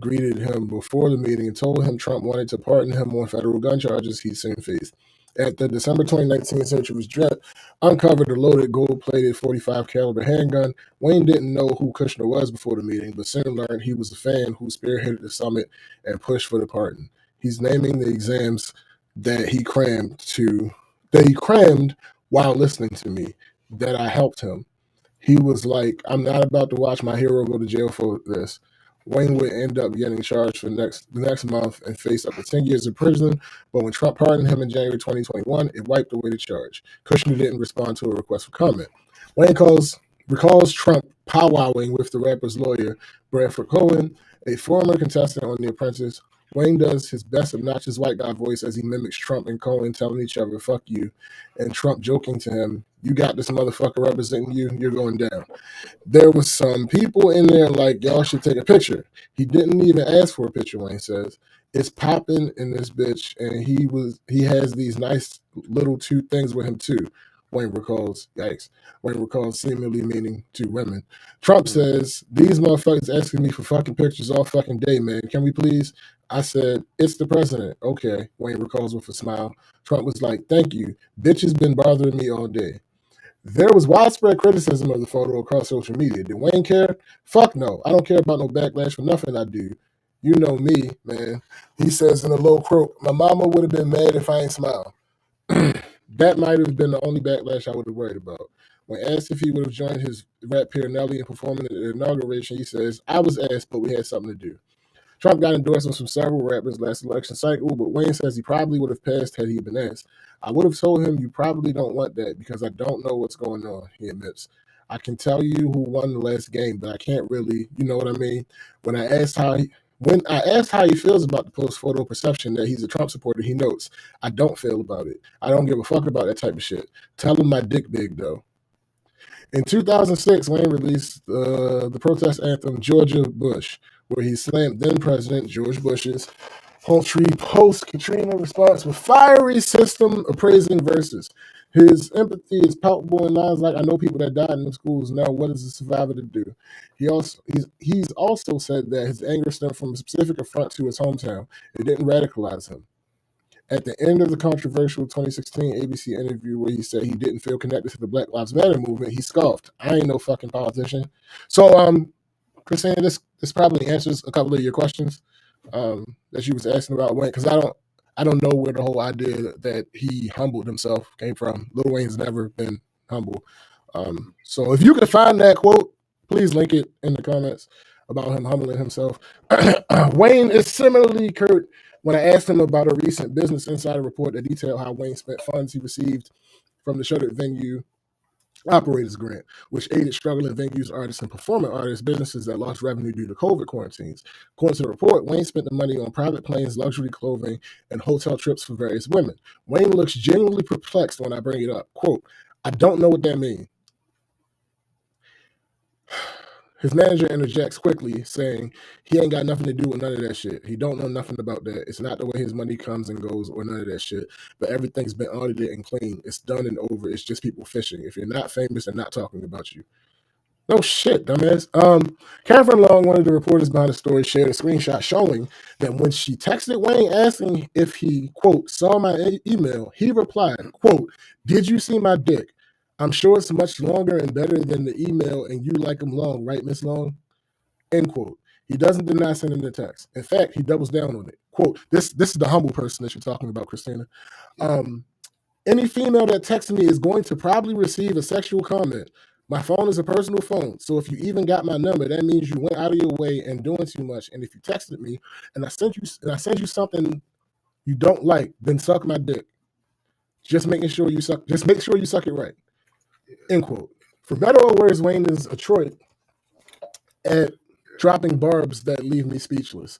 greeted him before the meeting and told him Trump wanted to pardon him on federal gun charges he'd soon face. At the December 2019 search of his jet, uncovered a loaded gold-plated 45 caliber handgun. Wayne didn't know who Kushner was before the meeting, but soon learned he was the fan who spearheaded the summit and pushed for the pardon. He's naming the exams that he crammed while listening to me, that I helped him. He was like, I'm not about to watch my hero go to jail for this. Wayne would end up getting charged for the next month and face up to 10 years in prison. But when Trump pardoned him in January 2021, it wiped away the charge. Kushner didn't respond to a request for comment. Wayne recalls Trump powwowing with the rapper's lawyer, Bradford Cohen, a former contestant on The Apprentice. Wayne does his best obnoxious white guy voice as he mimics Trump and Cohen telling each other, fuck you, and Trump joking to him, you got this motherfucker representing you, you're going down. There was some people in there like, y'all should take a picture. He didn't even ask for a picture, Wayne says. It's popping in this bitch, and he has these nice little 2 things with him too. Wayne recalls, yikes. Wayne recalls seemingly meaning 2 women. Trump says, these motherfuckers asking me for fucking pictures all fucking day, man. Can we please? I said, it's the president. Okay, Wayne recalls with a smile. Trump was like, thank you. Bitch has been bothering me all day. There was widespread criticism of the photo across social media. Did Wayne care? Fuck no. I don't care about no backlash for nothing I do. You know me, man. He says in a low croak, my mama would have been mad if I ain't smiled. That might have been the only backlash I would have worried about. When asked if he would have joined his rap peer Nelly in performing at the inauguration, he says, I was asked, but we had something to do. Trump got endorsements from several rappers last election cycle, but Wayne says he probably would have passed had he been asked. I would have told him you probably don't want that because I don't know what's going on, he admits. I can tell you who won the last game, but I can't really, you know what I mean? When I asked how he feels about the post-photo perception that he's a Trump supporter, he notes, I don't feel about it. I don't give a fuck about that type of shit. Tell him my dick big, though. In 2006, Wayne released the protest anthem Georgia Bush, where he slammed then-President George Bush's paltry post-Katrina response with fiery system appraising verses. His empathy is palpable in lines like, I know people that died in the schools. Now, what is a survivor to do? He's also said that his anger stemmed from a specific affront to his hometown. It didn't radicalize him. At the end of the controversial 2016 ABC interview where he said he didn't feel connected to the Black Lives Matter movement, he scoffed. I ain't no fucking politician. So, Christina, this probably answers a couple of your questions that you was asking about Wayne, because I don't know where the whole idea that he humbled himself came from. Lil Wayne's never been humble. So if you can find that quote, please link it in the comments about him humbling himself. Wayne is similarly curt when I asked him about a recent Business Insider report that detailed how Wayne spent funds he received from the Shuttered Venue Operators Grant, which aided struggling venues, artists, and performing artists, businesses that lost revenue due to COVID quarantines. According to the report, Wayne spent the money on private planes, luxury clothing, and hotel trips for various women. Wayne looks genuinely perplexed when I bring it up. Quote, I don't know what that means. His manager interjects quickly, saying he ain't got nothing to do with none of that shit. He don't know nothing about that. It's not the way his money comes and goes or none of that shit. But everything's been audited and clean. It's done and over. It's just people fishing. If you're not famous, they're not talking about you. No shit, dumbass. Catherine Long, one of the reporters behind the story, shared a screenshot showing that when she texted Wayne asking if he, quote, saw my email, he replied, quote, did you see my dick? I'm sure it's much longer and better than the email, and you like them long, right, Miss Long? End quote. He doesn't deny sending the text. In fact, he doubles down on it. quote, this is the humble person that you're talking about, Christina. Any female that texts me is going to probably receive a sexual comment. My phone is a personal phone, so if you even got my number, that means you went out of your way and doing too much. And if you texted me and I sent you something you don't like, then suck my dick. Just make sure you suck it right. End quote. For better or worse, Wayne is adroit at dropping barbs that leave me speechless.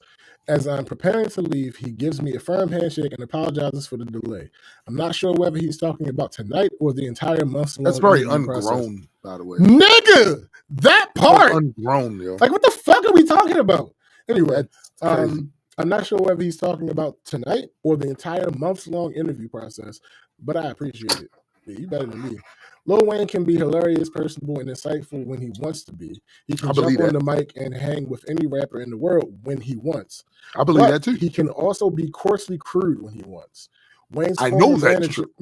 As I'm preparing to leave, he gives me a firm handshake and apologizes for the delay. I'm not sure whether he's talking about tonight or the entire months-long That's very interview ungrown, process. by the way. Nigga, that part. Ungrown, yo. Like, what the fuck are we talking about? Anyway, That's crazy. I'm not sure whether he's talking about tonight or the entire months-long interview process, but I appreciate it. Yeah, you better than me. Lil Wayne can be hilarious, personable, and insightful when he wants to be. He can jump on the mic and hang with any rapper in the world when he wants. I believe that too. He can also be coarsely crude when he wants. I know that's true.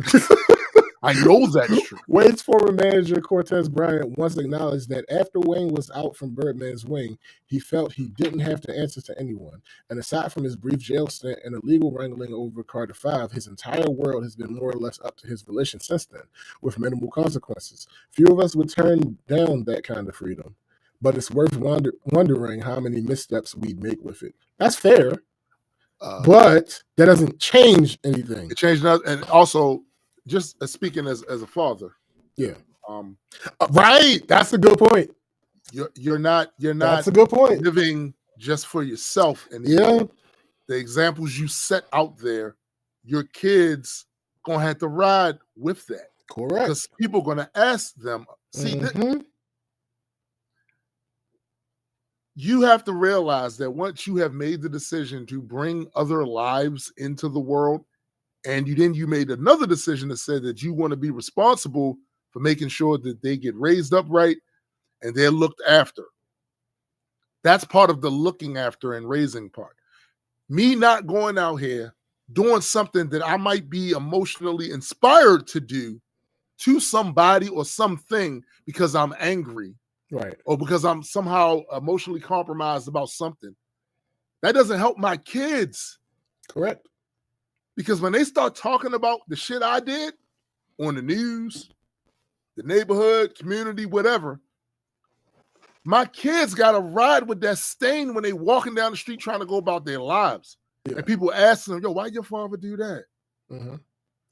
I know that's true. Wayne's former manager, Cortez Bryant, once acknowledged that after Wayne was out from Birdman's wing, he felt he didn't have to answer to anyone. And aside from his brief jail stint and illegal wrangling over Carter 5, his entire world has been more or less up to his volition since then, with minimal consequences. Few of us would turn down that kind of freedom, but it's worth wondering how many missteps we'd make with it. That's fair, but that doesn't change anything. It changed nothing. And also, just speaking as a father, yeah, right. That's a good point. You're not. That's a good point. Living just for yourself, and yeah, the examples you set out there, your kids gonna have to ride with that. Correct. Because people gonna ask them. See, you have to realize that once you have made the decision to bring other lives into the world, and you made another decision that said that you want to be responsible for making sure that they get raised up right and they're looked after. That's part of the looking after and raising part. Me not going out here doing something that I might be emotionally inspired to do to somebody or something because I'm angry, right, or because I'm somehow emotionally compromised about something. That doesn't help my kids. Correct. Because when they start talking about the shit I did on the news, the neighborhood, community, whatever, my kids got to ride with that stain when they walking down the street trying to go about their lives. Yeah. And people asking them, yo, why your father do that? Mm-hmm.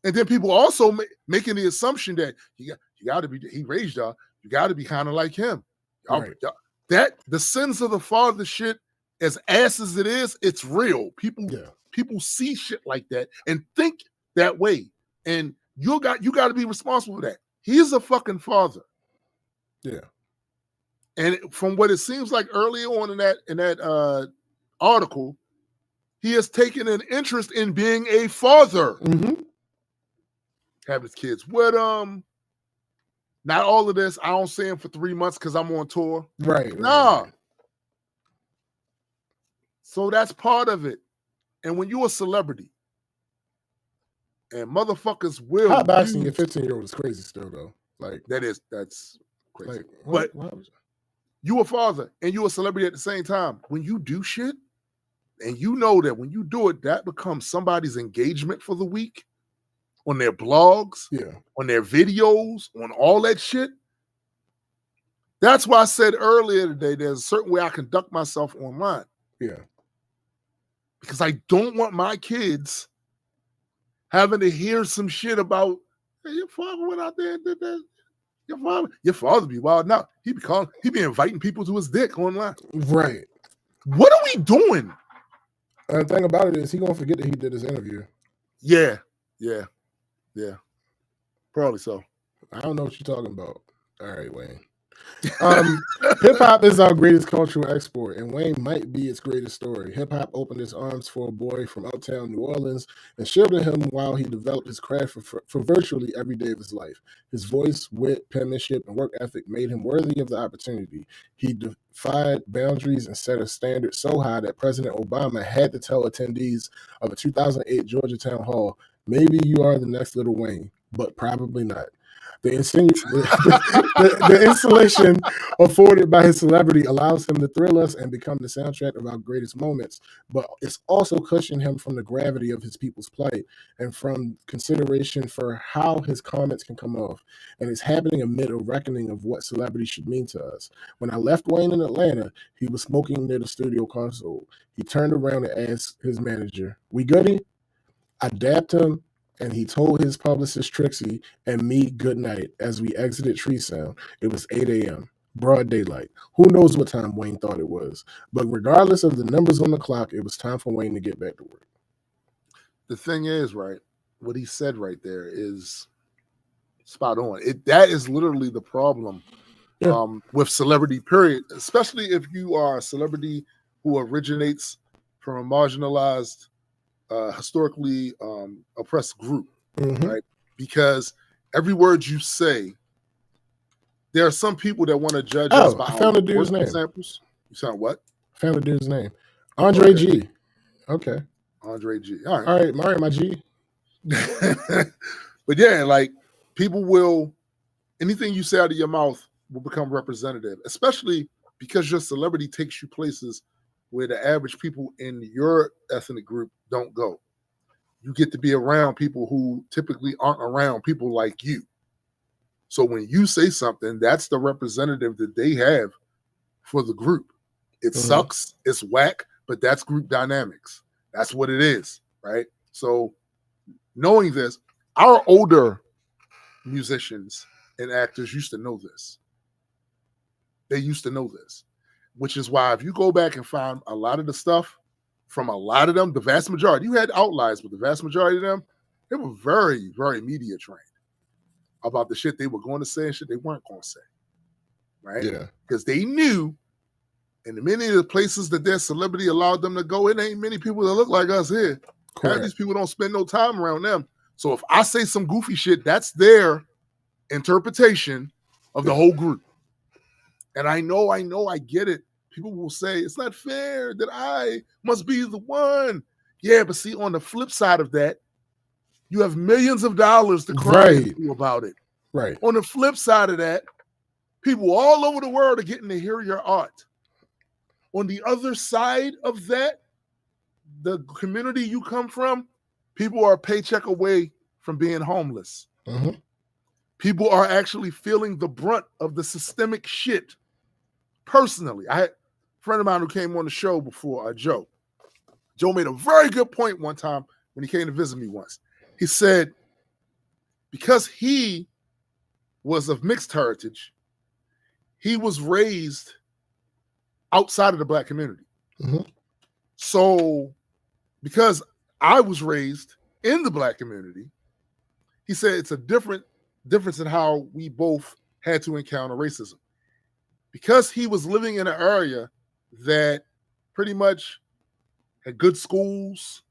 And then people also making the assumption that you got to be, he raised y'all, you got to be kind of like him. Right. That the sins of the father shit, as ass as it is, it's real. People see shit like that and think that way. And you got to be responsible for that. He's a fucking father. Yeah. And from what it seems like earlier on in that article, he has taken an interest in being a father. Mm-hmm. Having his kids with him. Not all of this. I don't see him for 3 months because I'm on tour. Right. Nah. Right. So that's part of it. And when you're a celebrity, and motherfuckers will hot boxing your 15-year-old is crazy still though. Like that's crazy. Like, but you a father and you a celebrity at the same time. When you do shit, and you know that when you do it, that becomes somebody's engagement for the week on their blogs, on their videos, on all that shit. That's why I said earlier today, there's a certain way I conduct myself online. Yeah. Because I don't want my kids having to hear some shit about, hey, your father went out there and did that. Your father be wild now. He be inviting people to his dick online. Right. What are we doing? And the thing about it is he gonna forget that he did his interview. Yeah. Probably so. I don't know what you're talking about. All right, Wayne. Hip-hop is our greatest cultural export, and Wayne might be its greatest story. Hip-hop opened its arms for a boy from uptown New Orleans and shielded him while he developed his craft for virtually every day of his life. His voice, wit, penmanship, and work ethic made him worthy of the opportunity. He defied boundaries and set a standard so high that President Obama had to tell attendees of a 2008 Georgia town hall, maybe you are the next Lil Wayne, but probably not. The insulation afforded by his celebrity allows him to thrill us and become the soundtrack of our greatest moments, but it's also cushioned him from the gravity of his people's plight and from consideration for how his comments can come off. And it's happening amid a reckoning of what celebrity should mean to us. When I left Wayne in Atlanta, he was smoking near the studio console. He turned around and asked his manager, "We goody?" I dapped him, and he told his publicist Trixie and me good night as we exited Tree Sound. It was 8 a.m., broad daylight. Who knows what time Wayne thought it was? But regardless of the numbers on the clock, it was time for Wayne to get back to work. The thing is, right, what he said right there is spot on. That is literally the problem with celebrity, period, especially if you are a celebrity who originates from a marginalized, historically oppressed group, right? Because every word you say, there are some people that want to judge us by I found the dude's name. Samples. You sound what? I found the dude's name. Andre G. Okay. Andre G. All right, my G. But yeah, like people will, anything you say out of your mouth will become representative, especially because your celebrity takes you places where the average people in your ethnic group don't go. You get to be around people who typically aren't around people like you. So when you say something, that's the representative that they have for the group. It sucks, it's whack, but that's group dynamics. That's what it is, right? So knowing this, our older musicians and actors used to know this. They used to know this, which is why if you go back and find a lot of the stuff from a lot of them, the vast majority, you had outliers, but the vast majority of them, they were very, very media trained about the shit they were going to say and shit they weren't going to say, right? Yeah. Because they knew in many of the places that their celebrity allowed them to go, it ain't many people that look like us here. Correct. These people don't spend no time around them. So if I say some goofy shit, that's their interpretation of the whole group. And I know, I get it. People will say, it's not fair that I must be the one. Yeah, but see, on the flip side of that, you have millions of dollars to cry about it. Right. On the flip side of that, people all over the world are getting to hear your art. On the other side of that, the community you come from, people are a paycheck away from being homeless. Mm-hmm. People are actually feeling the brunt of the systemic shit. Personally, I had a friend of mine who came on the show before, Joe. Joe made a very good point one time when he came to visit me once. He said, because he was of mixed heritage, he was raised outside of the Black community. Mm-hmm. So because I was raised in the Black community, he said it's a difference in how we both had to encounter racism. Because he was living in an area that pretty much had good schools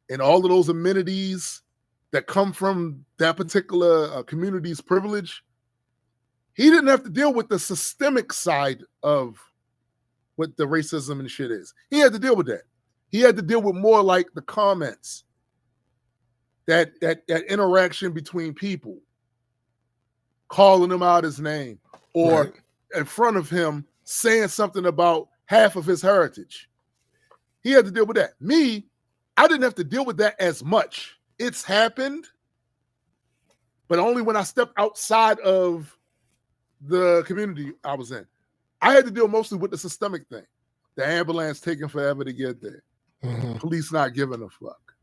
and all of those amenities that come from that particular community's privilege, he didn't have to deal with the systemic side of what the racism and shit is. He had to deal with that. He had to deal with more like the comments, that interaction between people, calling him out his name, or in front of him saying something about half of his heritage. He had to deal with that. Me, I didn't have to deal with that as much. It's happened, but only when I stepped outside of the community I was in. I had to deal mostly with the systemic thing. The ambulance taking forever to get there. Mm-hmm. Police not giving a fuck.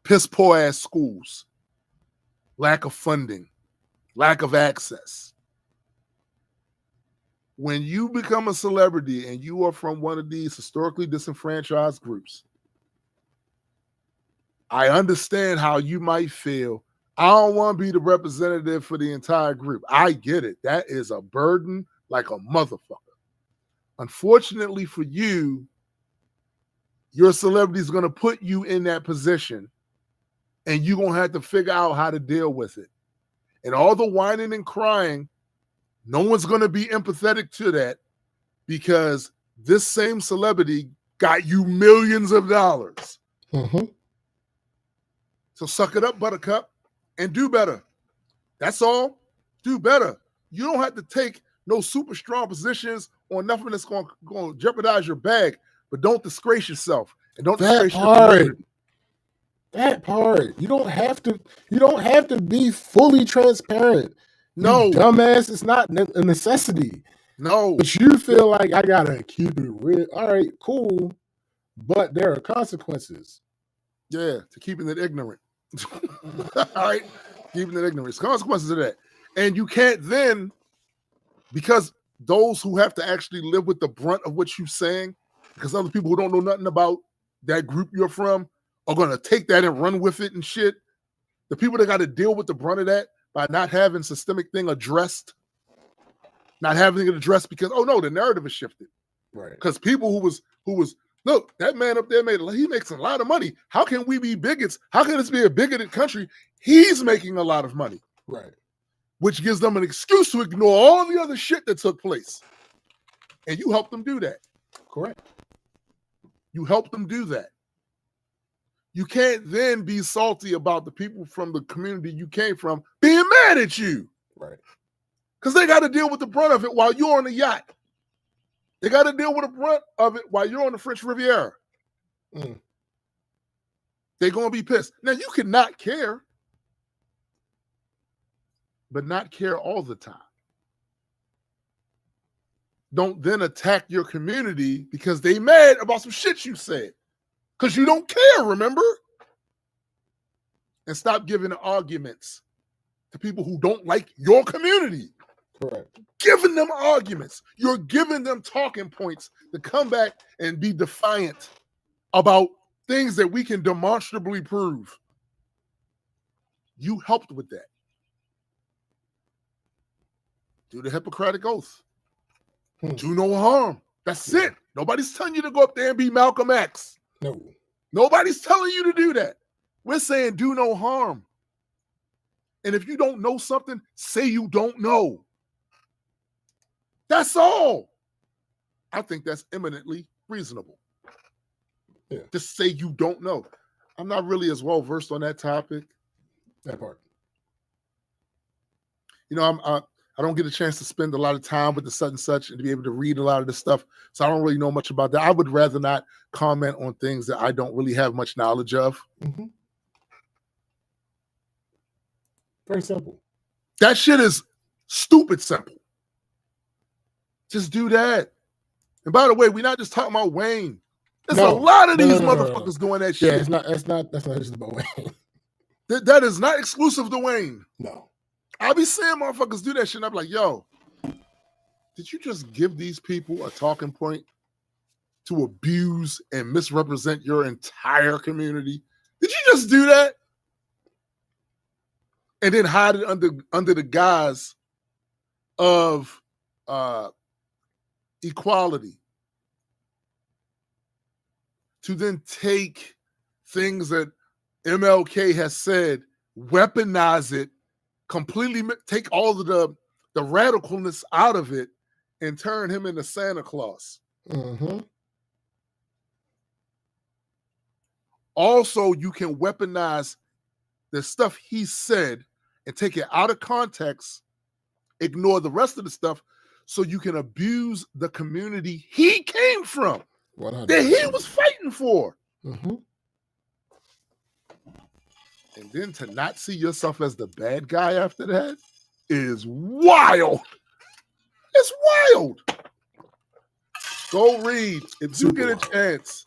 Piss poor ass schools. Lack of funding. Lack of access. When you become a celebrity and you are from one of these historically disenfranchised groups, I understand how you might feel. I don't want to be the representative for the entire group. I get it. That is a burden like a motherfucker. Unfortunately for you, your celebrity is going to put you in that position and you're going to have to figure out how to deal with it. And all the whining and crying, no one's going to be empathetic to that because this same celebrity got you millions of dollars. Mm-hmm. So suck it up, buttercup, and do better. That's all. Do better. You don't have to take no super strong positions on nothing that's going to jeopardize your bag, but don't disgrace yourself and don't disgrace your community. That part. You don't have to be fully transparent. No. You dumbass, it's not a necessity. No. But you feel like I gotta keep it real. All right, cool. But there are consequences. Yeah, to keeping it ignorant. All right. Keeping it ignorant. There's consequences of that. And you can't then, because those who have to actually live with the brunt of what you're saying, because other people who don't know nothing about that group you're from are going to take that and run with it and shit. The people that got to deal with the brunt of that by not having systemic thing addressed, not having it addressed because, oh no, the narrative is shifted. Right. Because people who was, look, that man up there he makes a lot of money. How can we be bigots? How can this be a bigoted country? He's making a lot of money. Right. Which gives them an excuse to ignore all the other shit that took place. And you help them do that. Correct. You help them do that. You can't then be salty about the people from the community you came from being mad at you. Right. Because they got to deal with the brunt of it while you're on the yacht. They got to deal with the brunt of it while you're on the French Riviera. Mm. They're going to be pissed. Now, you can not care, but not care all the time. Don't then attack your community because they mad about some shit you said. Because you don't care, remember? And stop giving arguments to people who don't like your community. Correct. Giving them arguments. You're giving them talking points to come back and be defiant about things that we can demonstrably prove. You helped with that. Do the Hippocratic Oath. Do no harm. That's it. Nobody's telling you to go up there and be Malcolm X. No. Nobody's telling you to do that. We're saying do no harm. And if you don't know something, say you don't know. That's all. I think that's eminently reasonable. Yeah. Just say you don't know. I'm not really as well versed on that topic. That part. You know, I don't get a chance to spend a lot of time with the such and such and to be able to read a lot of this stuff. So I don't really know much about that. I would rather not comment on things that I don't really have much knowledge of. Mm-hmm. Very simple. That shit is stupid simple. Just do that. And by the way, we're not just talking about Wayne. There's a lot of these motherfuckers doing that shit. Yeah, that's not just about Wayne. That is not exclusive to Wayne. No. I'll be seeing motherfuckers do that shit and I'm like, yo, did you just give these people a talking point to abuse and misrepresent your entire community? Did you just do that? And then hide it under the guise of equality. To then take things that MLK has said, weaponize it, completely take all of the radicalness out of it and turn him into Santa Claus. Mm-hmm. Also, you can weaponize the stuff he said and take it out of context, ignore the rest of the stuff, so you can abuse the community he came from, 100%. that he was fighting for. Mm-hmm. And then to not see yourself as the bad guy after that is wild. It's wild. Go read. If you get a chance,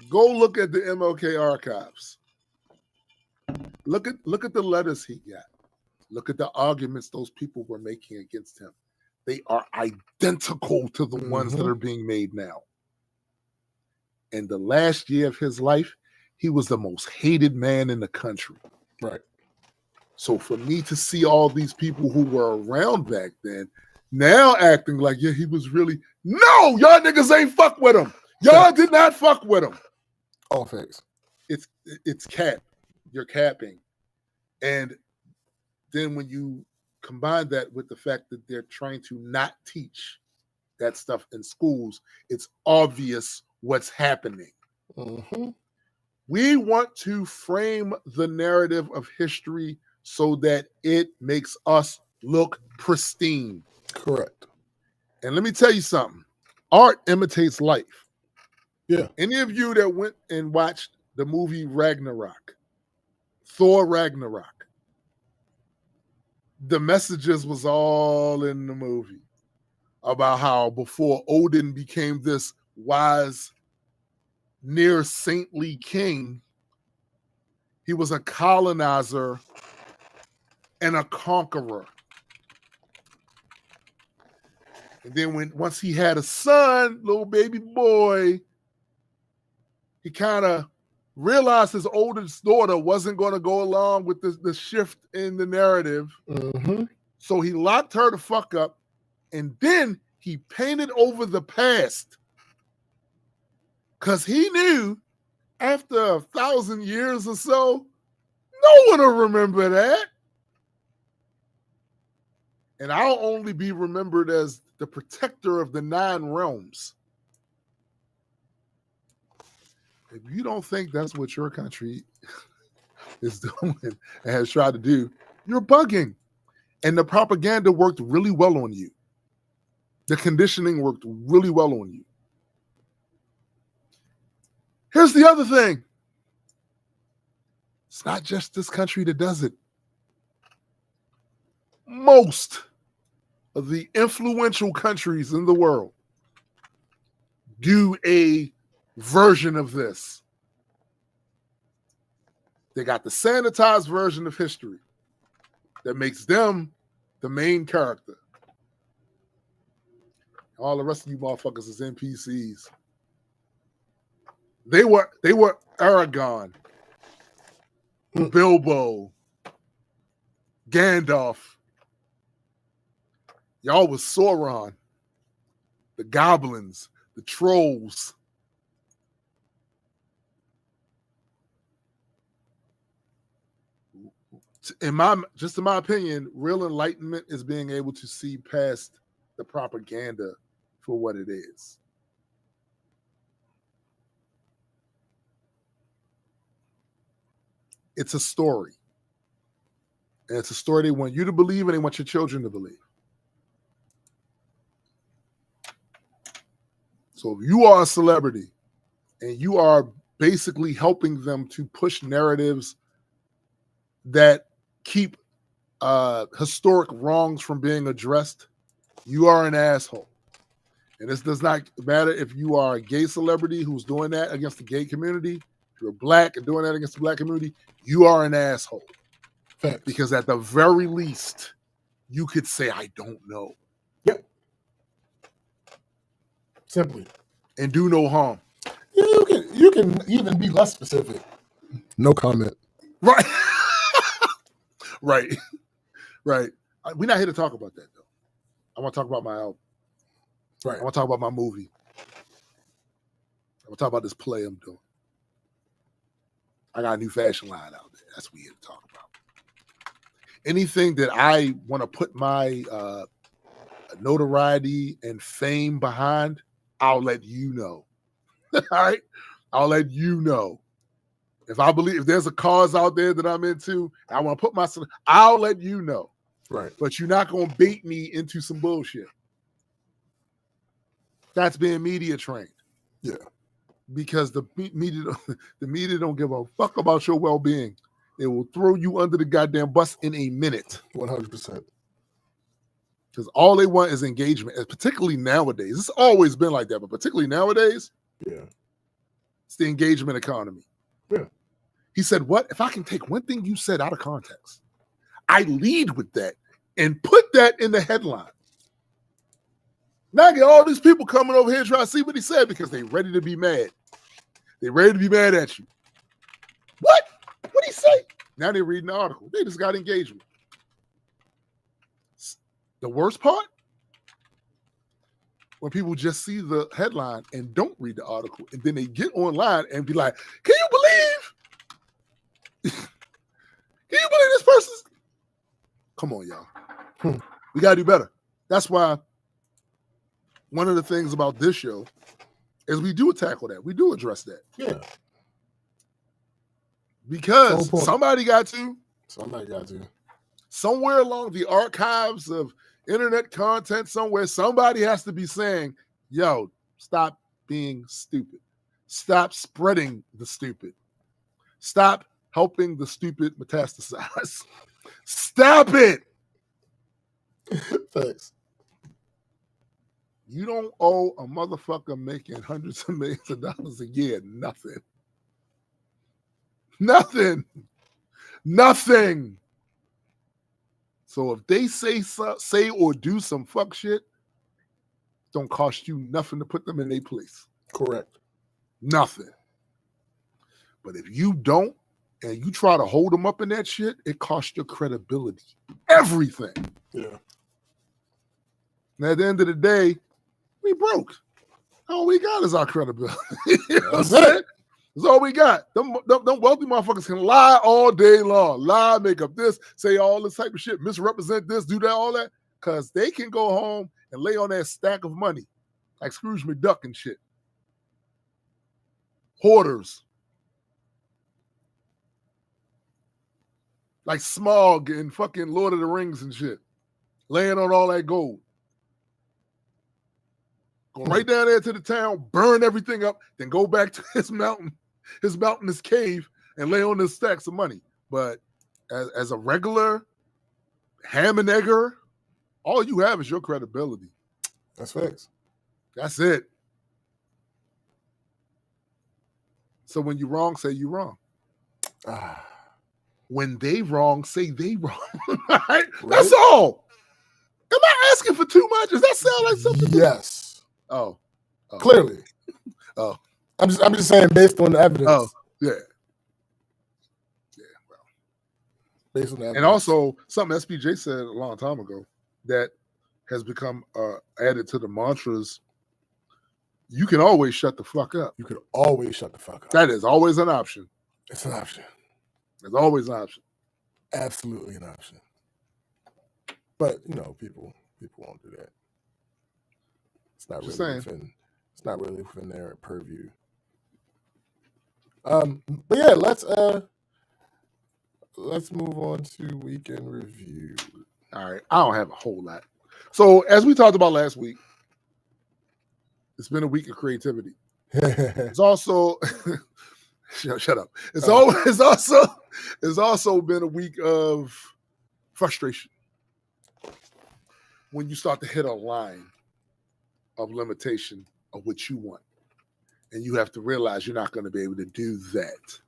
go look at the MLK archives. Look at the letters he got. Look at the arguments those people were making against him. They are identical to the ones that are being made now. In the last year of his life, he was the most hated man in the country. Right. So for me to see all these people who were around back then now acting like, yeah, he was really, no, y'all niggas ain't fuck with him. Y'all did not fuck with him. All facts. It's cap. You're capping. And then when you combine that with the fact that they're trying to not teach that stuff in schools, it's obvious what's happening. Mm-hmm. We want to frame the narrative of history so that it makes us look pristine. Correct. And let me tell you something. Art imitates life. Yeah. Any of you that went and watched the movie Ragnarok, Thor Ragnarok, the messages was all in the movie about how before Odin became this wise, near saintly king, he was a colonizer and a conqueror. And then once he had a son, little baby boy, he kind of realized his oldest daughter wasn't going to go along with the shift in the narrative. Mm-hmm. So he locked her the fuck up, and then he painted over the past. Because he knew after 1,000 years or so, no one will remember that. And I'll only be remembered as the protector of the 9 realms. If you don't think that's what your country is doing and has tried to do, you're bugging. And the propaganda worked really well on you. The conditioning worked really well on you. Here's the other thing. It's not just this country that does it. Most of the influential countries in the world do a version of this. They got the sanitized version of history that makes them the main character. All the rest of you motherfuckers is NPCs. They were Aragorn, Bilbo, Gandalf. Y'all was Sauron, the goblins, the trolls. In my opinion, real enlightenment is being able to see past the propaganda for what it is. It's a story. And it's a story they want you to believe and they want your children to believe. So if you are a celebrity and you are basically helping them to push narratives that keep historic wrongs from being addressed, you are an asshole. And this does not matter if you are a gay celebrity who's doing that against the gay community, if you're black and doing that against the black community, you are an asshole. Facts. Because at the very least, you could say, I don't know. Yep. Simply. And do no harm. You can even be less specific. No comment. Right. Right. Right. We're not here to talk about that, though. I want to talk about my album. Right. I want to talk about my movie. I want to talk about this play I'm doing. I got a new fashion line out there. That's what we're here to talk about. Anything that I want to put my notoriety and fame behind, I'll let you know. All right? I'll let you know. If there's a cause out there that I'm into, I want to put myself, I'll let you know. Right. But you're not going to bait me into some bullshit. That's being media trained. Yeah. Because the media don't give a fuck about your well-being. It will throw you under the goddamn bus in a minute. 100%. Because all they want is engagement, and particularly nowadays. It's always been like that, but particularly nowadays, yeah, it's the engagement economy. Yeah. He said, what? If I can take one thing you said out of context, I lead with that and put that in the headline. Now I get all these people coming over here trying to see what he said because they're ready to be mad. They're ready to be mad at you. What? What'd he say? Now they're reading the article. They just got engagement. The worst part? When people just see the headline and don't read the article, and then they get online and be like, can you believe this person's? Come on, y'all. We got to do better. That's why one of the things about this show is we do tackle that. We do address that. Yeah. Because somebody got to. Somebody got to. Somewhere along the archives of internet content, somebody has to be saying, yo, stop being stupid. Stop spreading the stupid. Stop helping the stupid metastasize. Stop it. Thanks. You don't owe a motherfucker making hundreds of millions of dollars a year nothing. Nothing. Nothing. So if they say or do some fuck shit, don't cost you nothing to put them in their place. Correct. Nothing. But if you don't and you try to hold them up in that shit, it costs your credibility. Everything. Yeah. And at the end of the day, we broke. All we got is our credibility. You know what I'm saying? That's all we got. Them wealthy motherfuckers can lie all day long. Lie, make up this, say all this type of shit, misrepresent this, do that, all that. Because they can go home and lay on that stack of money like Scrooge McDuck and shit. Hoarders. Like Smog in fucking Lord of the Rings and shit. Laying on all that gold. Go right down there to the town, burn everything up, then go back to his mountainous cave, and lay on his stacks of money. But as a regular ham and egger, all you have is your credibility. That's facts. That's it. So when you're wrong, say you're wrong. When they wrong, say they wrong. Right? That's all. Am I asking for too much? Does that sound like something? Yes. Oh. Clearly. Oh. I'm just saying based on the evidence. Oh, yeah. Yeah, well. Based on the evidence. And also, something SPJ said a long time ago that has become added to the mantras. You can always shut the fuck up. You could always shut the fuck up. That is always an option. It's an option. It's always an option. Absolutely an option. But, people won't do that. It's not really within their purview. But yeah, let's move on to weekend review. All right. I don't have a whole lot. So as we talked about last week, it's been a week of creativity. It's also shut up. It's also been a week of frustration. When you start to hit a line of limitation of what you want. And you have to realize you're not going to be able to do that.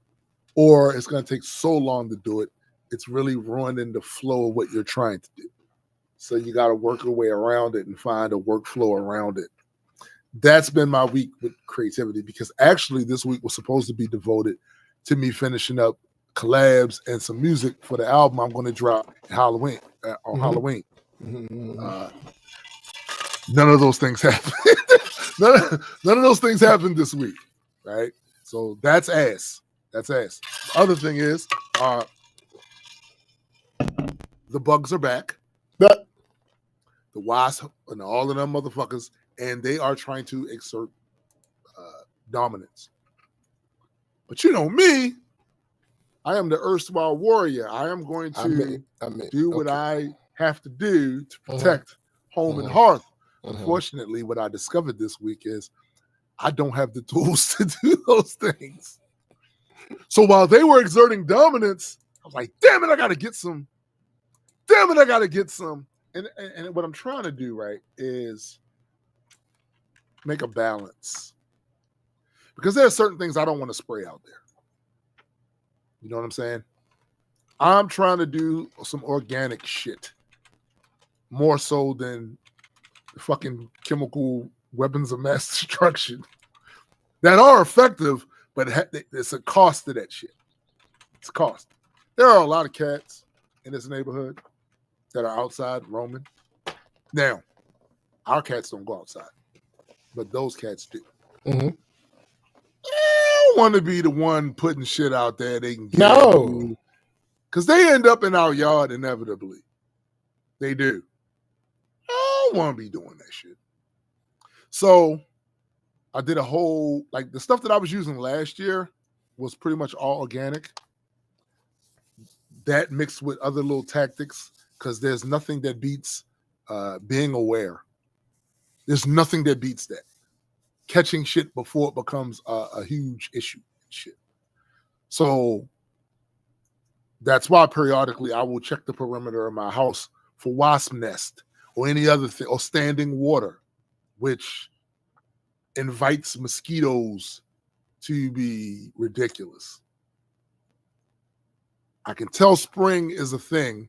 Or it's going to take so long to do it, it's really ruining the flow of what you're trying to do. So you got to work your way around it and find a workflow around it. That's been my week with creativity, because actually this week was supposed to be devoted to me finishing up collabs and some music for the album I'm going to drop Halloween on Halloween. None of those things happened. none of those things happened this week, right? So that's ass. That's ass. The other thing is, the bugs are back. The wasp and all of them motherfuckers, and they are trying to exert dominance. But you know me, I am the erstwhile warrior. I am going to do what I have to do to protect home and hearth. Unfortunately, what I discovered this week is I don't have the tools to do those things. So while they were exerting dominance, I was like, damn it, I got to get some. Damn it, I got to get some. And what I'm trying to do, right, is make a balance. Because there are certain things I don't want to spray out there. You know what I'm saying? I'm trying to do some organic shit. More so than fucking chemical weapons of mass destruction that are effective, but it's a cost to that shit. It's a cost. There are a lot of cats in this neighborhood that are outside roaming. Now, our cats don't go outside, but those cats do. I don't want to be the one putting shit out there they can get. No. Because they end up in our yard inevitably. They do. I don't want to be doing that shit. So I did a whole, like the stuff that I was using last year was pretty much all organic. that mixed with other little tactics, because there's nothing that beats being aware. There's nothing that beats that. Catching shit before it becomes a huge issue. Shit. So that's why periodically I will check the perimeter of my house for wasp nest or any other thing, or standing water, which invites mosquitoes to be ridiculous. I can tell spring is a thing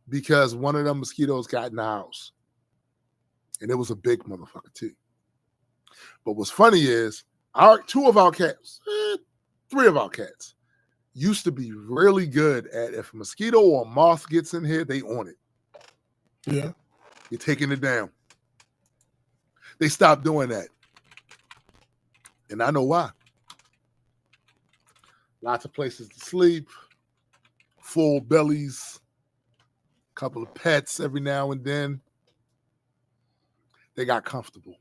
because one of them mosquitoes got in the house. And it was a big motherfucker too. But what's funny is three of our cats used to be really good at, if a mosquito or a moth gets in here, they on it. Yeah. You're taking it down. They stopped doing that. And I know why. Lots of places to sleep, full bellies, a couple of pets every now and then. They got comfortable.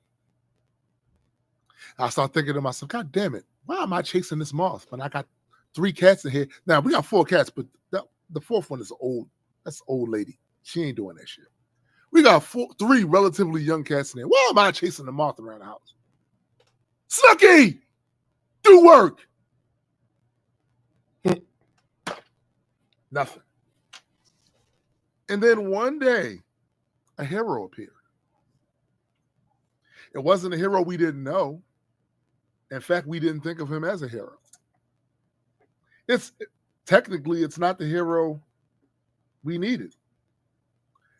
I started thinking to myself, God damn it, why am I chasing this moth when I got 3 cats in here? Now, we got 4 cats, but the fourth one is old. That's an old lady. She ain't doing that shit. We got 3 relatively young cats in there. Why am I chasing the moth around the house? Snooky! Do work! Nothing. And then one day, a hero appeared. It wasn't a hero we didn't know. In fact, we didn't think of him as a hero. Technically, it's not the hero we needed.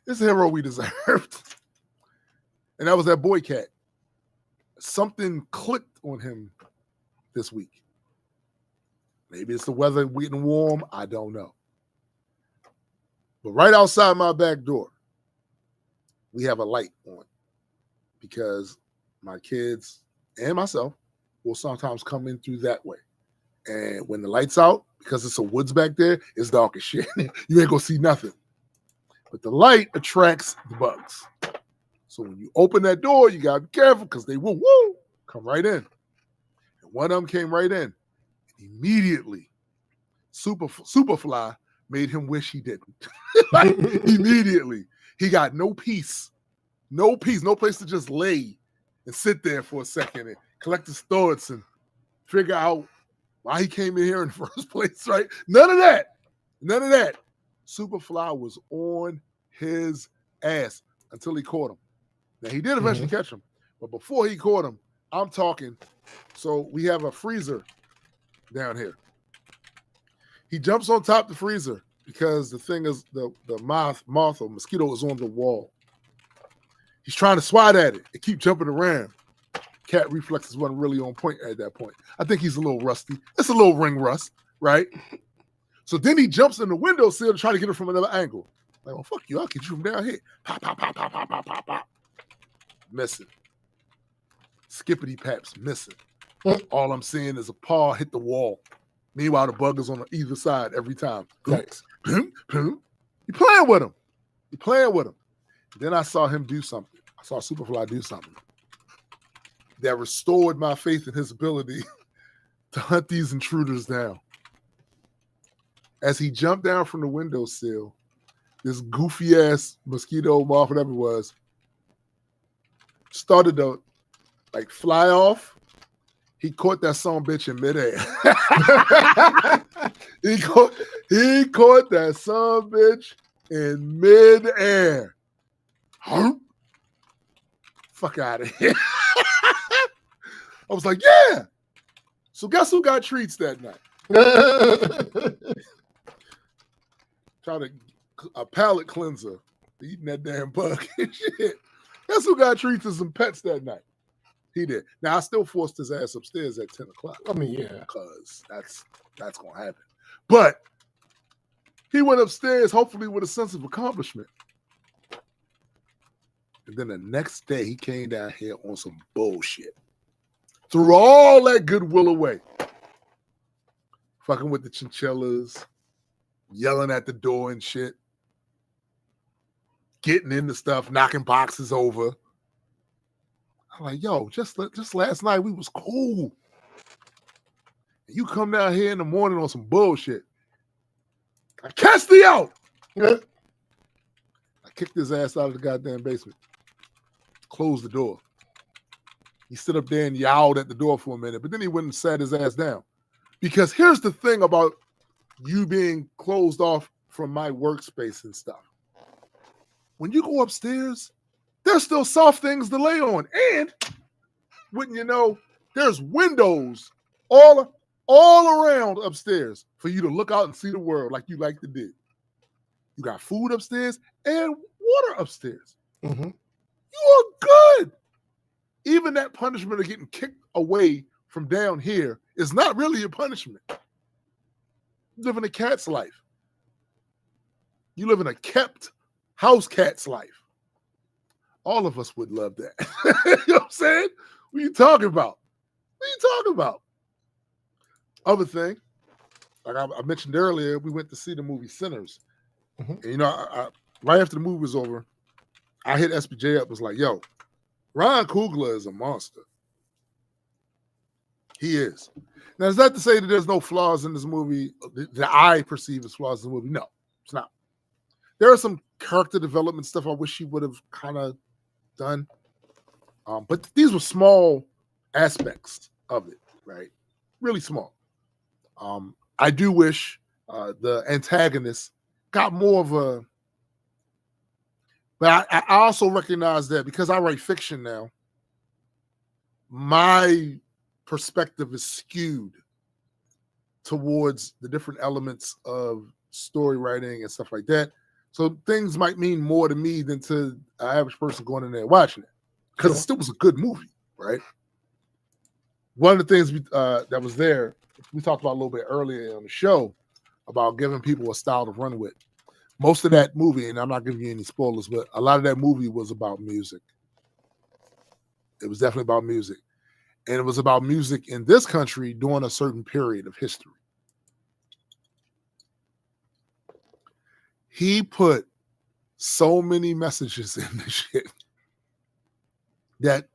It's the hero we deserved. And that was that boy cat. Something clicked on him this week. Maybe it's the weather getting warm. I don't know. But right outside my back door, we have a light on because my kids and myself will sometimes come in through that way. And when the light's out, because it's a woods back there, it's dark as shit. You ain't gonna see nothing. But the light attracts the bugs. So when you open that door, you gotta be careful because they will come right in. And one of them came right in. Immediately, Superfly made him wish he didn't. Like, immediately. He got no peace. No peace. No place to just lay and sit there for a second and collect his thoughts and figure out why he came in here in the first place, right? None of that. None of that. Superfly was on his ass until he caught him. Now, he did eventually catch him. But before he caught him, I'm talking. So we have a freezer down here. He jumps on top of the freezer because the thing is the moth or mosquito is on the wall. He's trying to swat at it. It keep jumping around. Cat reflexes wasn't really on point at that point. I think he's a little rusty. It's a little ring rust, right? So then he jumps in the windowsill to try to get it from another angle. Like, well, fuck you. I'll get you from down here. Pop, pop, pop, pop, pop, pop, pop, pop. Missing. Skippity paps missing. All I'm seeing is a paw hit the wall. Meanwhile, the bug is on either side every time. Nice. You playing with him. You playing with him. Then I saw him do something. I saw Superfly do something that restored my faith in his ability to hunt these intruders down. As he jumped down from the windowsill, this goofy ass mosquito, moth, whatever it was, started to like fly off. He caught that son bitch in midair. he caught that son bitch in midair. Huh? Fuck out of here. I was like, yeah. So guess who got treats that night? Try to a palate cleanser, eating that damn bug and shit. Guess who got treats and some pets that night? He did. Now I still forced his ass upstairs at 10 o'clock. I mean, yeah, because that's gonna happen. But he went upstairs, hopefully with a sense of accomplishment. And then the next day, he came down here on some bullshit. Threw all that goodwill away. Fucking with the chinchillas, yelling at the door and shit. Getting into stuff, knocking boxes over. I'm like, yo, just last night we was cool. And you come down here in the morning on some bullshit. I cast thee out. Yeah. I kicked his ass out of the goddamn basement. Closed the door. He stood up there and yowled at the door for a minute, but then he went and sat his ass down. Because here's the thing about you being closed off from my workspace and stuff. When you go upstairs, there's still soft things to lay on. And wouldn't you know, there's windows all around upstairs for you to look out and see the world like you like to do. You got food upstairs and water upstairs. Mm-hmm. You are good. Even that punishment of getting kicked away from down here is not really a punishment. You live in a cat's life. You live in a kept house cat's life. All of us would love that. You know what I'm saying? What are you talking about? What are you talking about? Other thing, like I mentioned earlier, we went to see the movie Sinners. Mm-hmm. And, you know, I right after the movie was over, I hit SPJ up, was like, yo, Ryan Coogler is a monster. He is. Now, is that to say that there's no flaws in this movie that I perceive as flaws in the movie? No, it's not. There are some character development stuff I wish he would have kind of done. But these were small aspects of it, right? Really small. I do wish the antagonist got more of a... But I also recognize that because I write fiction now, my perspective is skewed towards the different elements of story writing and stuff like that. So things might mean more to me than to an average person going in there and watching it. Because it still was a good movie, right? One of the things that was there, we talked about a little bit earlier on the show, about giving people a style to run with. Most of that movie, and I'm not giving you any spoilers, but a lot of that movie was about music. It was definitely about music. And it was about music in this country during a certain period of history. He put so many messages in this shit that,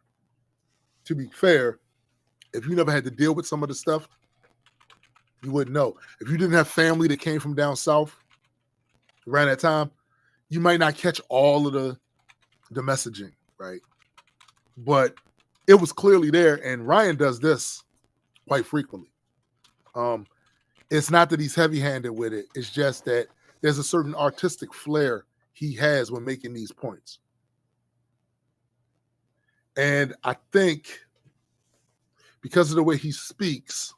to be fair, if you never had to deal with some of the stuff, you wouldn't know. If you didn't have family that came from down south around that time, you might not catch all of the messaging, right? But it was clearly there, and Ryan does this quite frequently. It's not that he's heavy-handed with it. It's just that there's a certain artistic flair he has when making these points. And I think because of the way he speaks,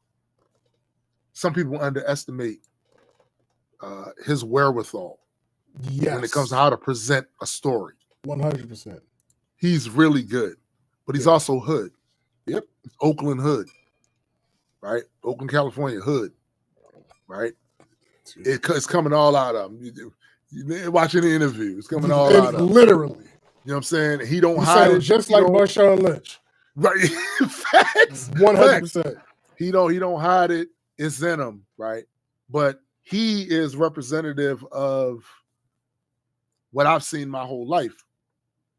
some people underestimate his wherewithal when it comes to how to present a story. 100%. He's really good, but he's also hood. Yep. Oakland hood, right? Oakland, California hood, right? It's coming all out of him. You watching the interview, it's coming all out of him. Literally. You know what I'm saying? He don't hide it. Just like Marshawn Lynch. Right. Facts. 100%. He don't hide it. It's in him, right? But he is representative of what I've seen my whole life.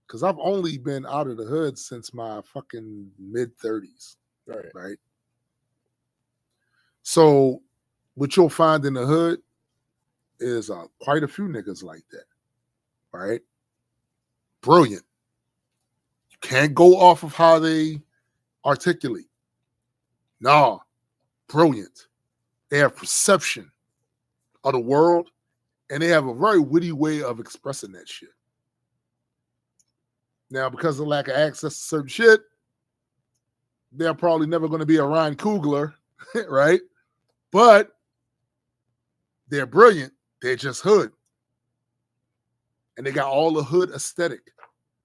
Because I've only been out of the hood since my fucking mid-30s. Right? So what you'll find in the hood is quite a few niggas like that. Right? Brilliant. You can't go off of how they articulate. Nah. Brilliant. They have perception of the world, and they have a very witty way of expressing that shit. Now, because of lack of access to certain shit, they're probably never going to be a Ryan Coogler, right? But they're brilliant. They're just hood. And they got all the hood aesthetic.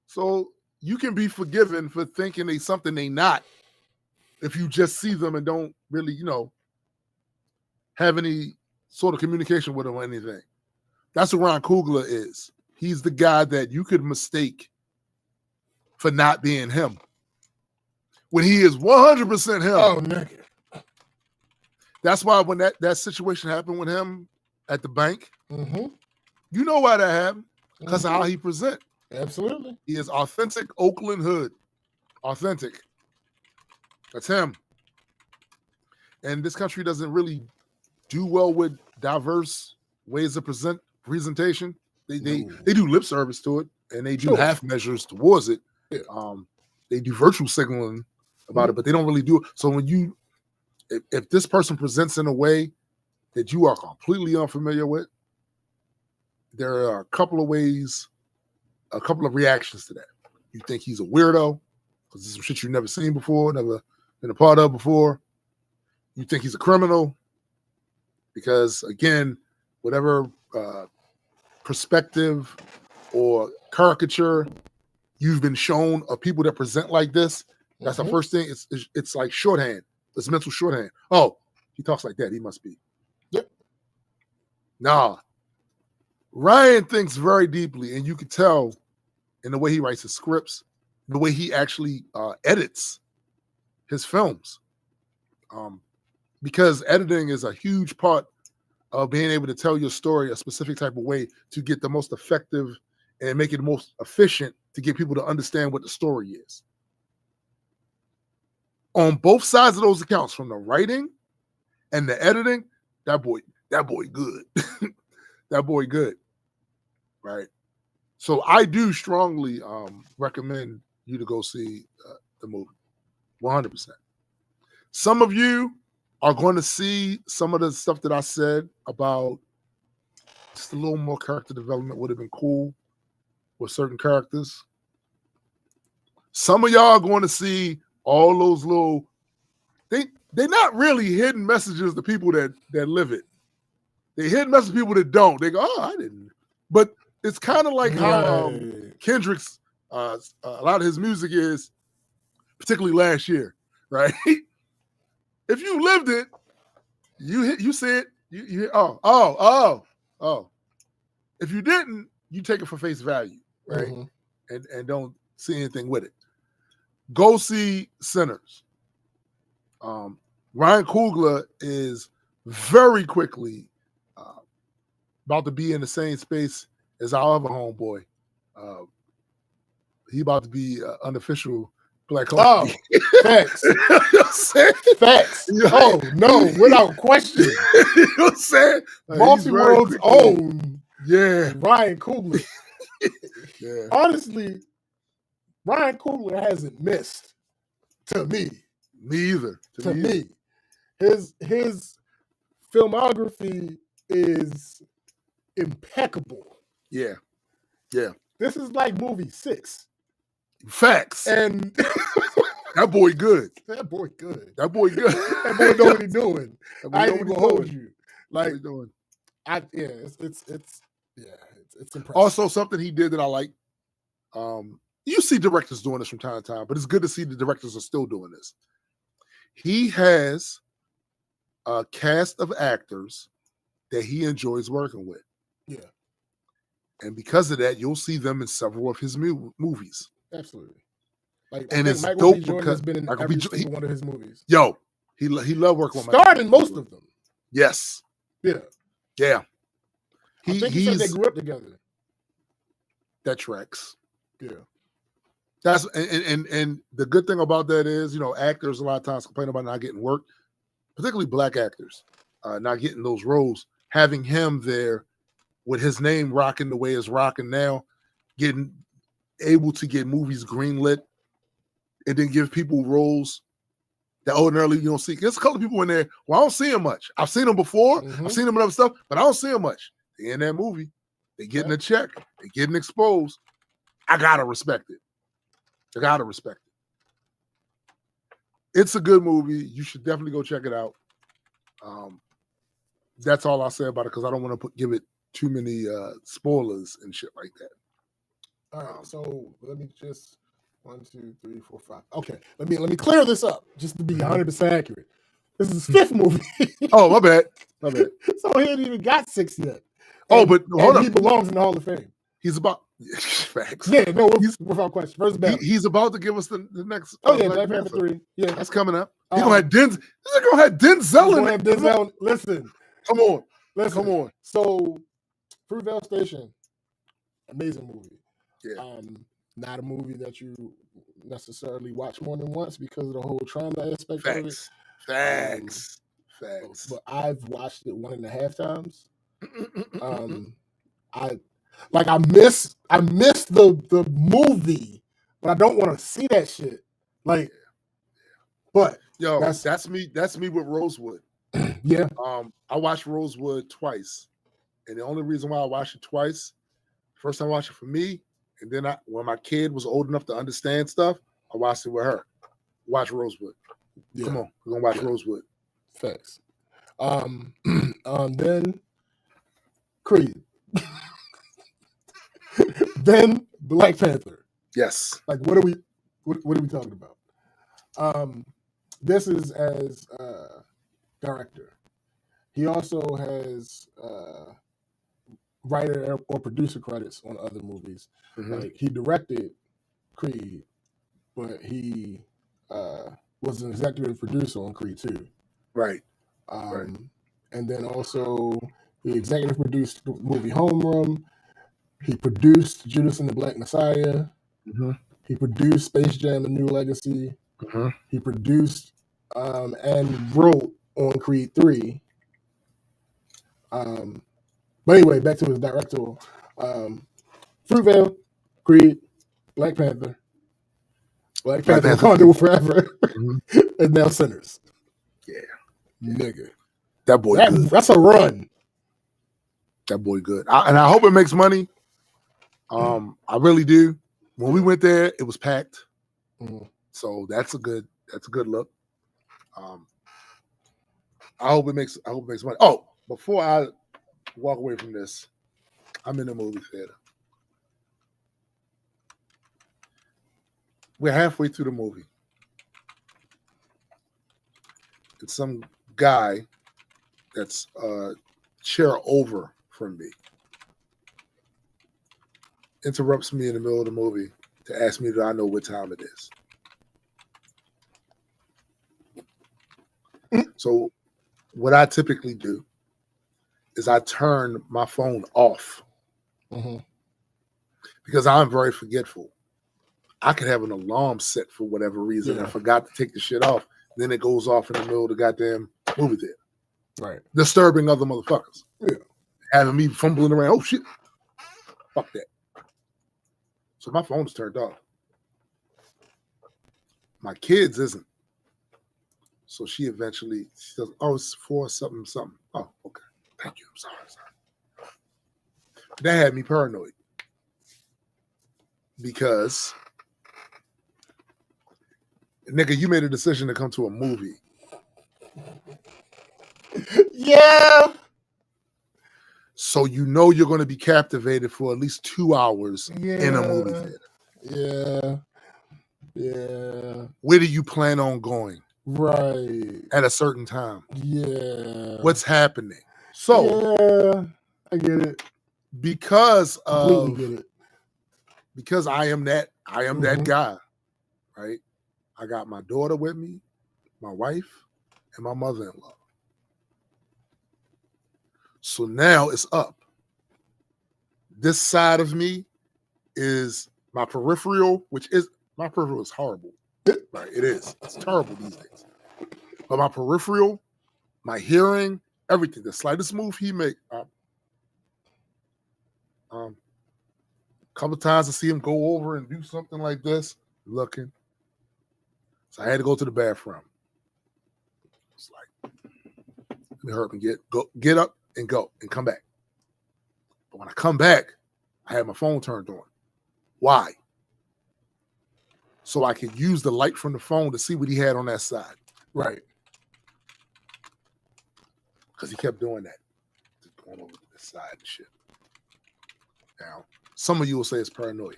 So you can be forgiven for thinking they something they not if you just see them and don't really, have any sort of communication with them or anything. That's what Ryan Coogler is. He's the guy that you could mistake for not being him when he is 100% him. Oh, nigga. That's why when that situation happened with him at the bank, you know why that happened? Because of how he present. Absolutely. He is authentic Oakland hood. Authentic. That's him. And this country doesn't really do well with diverse ways of presentation. They No. do lip service to it, and they do Sure. half measures towards it. Yeah. They do virtual signaling about Mhm. it, but they don't really do it. So when if this person presents in a way that you are completely unfamiliar with, there are a couple of ways, a couple of reactions to that. You think he's a weirdo because it's some shit you've never seen before, never been a part of before. You think he's a criminal because, again, whatever perspective or caricature you've been shown of people that present like this, that's the first thing. It's like shorthand. It's mental shorthand. Oh, he talks like that. He must be. Yep. Nah. Ryan thinks very deeply, and you can tell in the way he writes his scripts, the way he actually edits his films. Because editing is a huge part of being able to tell your story a specific type of way to get the most effective and make it most efficient to get people to understand what the story is. On both sides of those accounts, from the writing and the editing, that boy good. That boy good. Right. So I do strongly recommend you to go see the movie. 100%. Some of you are going to see some of the stuff that I said about just a little more character development would have been cool with certain characters. Some of y'all are going to see all those little, they're not really hidden messages to people that live it. They hidden messages to people that don't. They go, oh, I didn't. But it's kind of like how Kendrick's, a lot of his music is, particularly last year, right? If you lived it, you see it, you oh. If you didn't, you take it for face value, right? And don't see anything with it. Go see Sinners. Ryan Coogler is very quickly about to be in the same space as our other homeboy. He about to be unofficial Black Homie. Oh, facts. You know what I'm saying? Facts. Oh, no, without question. You know what I'm saying? Like, Multi-World's own Yeah. Ryan Coogler. Yeah. Honestly, Ryan Coogler hasn't missed to me. Me either. To me. His filmography is impeccable. Yeah. Yeah. This is like movie 6. Facts. And that boy good. That boy good. That boy good. That boy know what he's doing. I ain't even gonna hold you. Like, it's impressive. Also, something he did that I like. You see directors doing this from time to time, but it's good to see the directors are still doing this. He has a cast of actors that he enjoys working with. Yeah. And because of that, you'll see them in several of his movies. Absolutely. Like, and it's Michael dope B. Jordan has been in every single one of his movies. Yo, he loved working with Starred in most of them. Yes. Yeah. Yeah. I think he said they grew up together. That tracks. Yeah. That's and the good thing about that is, you know, actors a lot of times complain about not getting work, particularly black actors, not getting those roles. Having him there with his name rocking the way it's rocking now, getting able to get movies greenlit and then give people roles that ordinarily you don't see. There's a couple of people in there, well, I don't see them much. I've seen them before. I've seen them in other stuff, but I don't see them much. They're in that movie. They're getting a check. They're getting exposed. I got to respect it. I got to respect it. It's a good movie. You should definitely go check it out. That's all I'll say about it because I don't want to give it too many spoilers and shit like that. All right, so let me just 1, 2, 3, 4, 5. Okay, let me clear this up just to be 100% accurate. This is his 5th movie. Oh, my bad. My bad. So he ain't even got 6 yet. But hold on. He belongs in the Hall of Fame. He's about facts. Yeah, no, without question. First battle. He's about to give us the next. Oh yeah, Black Panther 3. Yeah, that's coming up. He's gonna have Denzel. He's gonna have Denzel in it. Denzel. Listen, come on, listen. Come on. So, Fruitvale Station, amazing movie. Yeah. Not a movie that you necessarily watch more than once because of the whole trauma aspect of it. Facts. But I've watched it 1.5 times. I miss the movie, but I don't want to see that shit. Like, but Yo, that's that's me. That's me with Rosewood. yeah. I watched Rosewood twice, and the only reason why I watched it twice, first time I watched it for me, and then when my kid was old enough to understand stuff, I watched it with her. Watch Rosewood. Yeah. Come on, we're gonna watch Rosewood. Facts. Then Creed. Then Black Panther. Yes. Like, what are we talking about? This is as director. He also has writer or producer credits on other movies. Mhm. Like, he directed Creed, but he was an executive producer on Creed 2. Right. And then also he executive produced the movie Homeroom. He produced Judas and the Black Messiah. Mhm. He produced Space Jam: A New Legacy. Mhm. He produced and wrote on Creed 3. But anyway, back to his directorial. Fruitvale, Creed, Black Panther, Wakanda Forever, Mhm. and now Sinners. Yeah. Nigga. That boy good. That's a run. That boy good. And I hope it makes money. I really do. When we went there, it was packed. Mhm. So that's a good look. I hope it makes money. Oh, before I walk away from this, I'm in the movie theater. We're halfway through the movie. And some guy that's chair over from me interrupts me in the middle of the movie to ask me, do I know what time it is? So what I typically do is I turn my phone off because I'm very forgetful. I could have an alarm set for whatever reason. I forgot to take the shit off. Then it goes off in the middle of the goddamn movie theater. Right. Disturbing other motherfuckers. Yeah. Having me fumbling around. Oh, shit. Fuck that. So my phone's turned off. My kids isn't. So she says, oh, it's for something. Oh, okay. Thank you. I'm sorry. That had me paranoid. Because, nigga, you made a decision to come to a movie. Yeah. So you know you're going to be captivated for at least 2 hours in a movie theater. Yeah. Where do you plan on going? Right. At a certain time. Yeah. What's happening? So yeah, I get it. Because Completely get it. Because I am that guy, right? I got my daughter with me, my wife, and my mother-in-law. So now it's up. This side of me is my peripheral, my peripheral is horrible. Right? It is. It's terrible these days. But my peripheral, my hearing, everything, the slightest move he make, couple times I see him go over and do something like this, looking. So I had to go to the bathroom. It's like, let me hurry up and get up and go and come back. But when I come back, I had my phone turned on. Why? So I could use the light from the phone to see what he had on that side. Right. Because he kept doing that. Just going over to this side and shit. Now, some of you will say it's paranoia.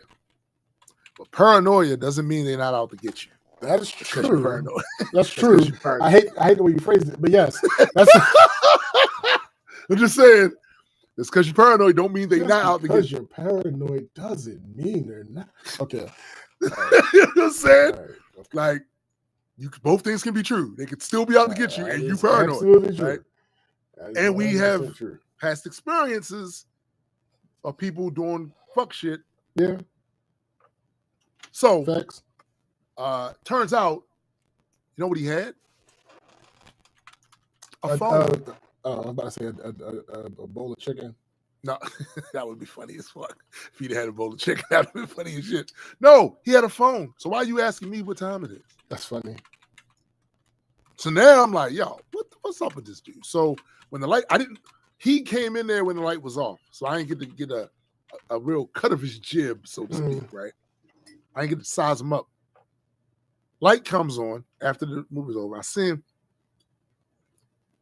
But paranoia doesn't mean they're not out to get you. That is true. That's That's true. I hate the way you phrased it, but yes, that's. I'm just saying, it's because you're paranoid. Don't mean they're not out to get you. Because you're paranoid doesn't mean they're not. Okay. Right. You know what I'm saying? Right. Okay. Like, both things can be true. They could still be out to get you, and you paranoid. Absolutely true. Right? And we have past experiences of people doing fuck shit. Yeah. So, facts. Turns out, you know what he had? A phone. I was about to say a bowl of chicken. No, that would be funny as fuck. If he'd had a bowl of chicken, that would be funny as shit. No, he had a phone. So why are you asking me what time it is? That's funny. So now I'm like, yo, what's up with this dude? So when the light, he came in there when the light was off. So I didn't get to get a real cut of his jib, so to speak, right? I didn't get to size him up. Light comes on after the movie's over. I see him.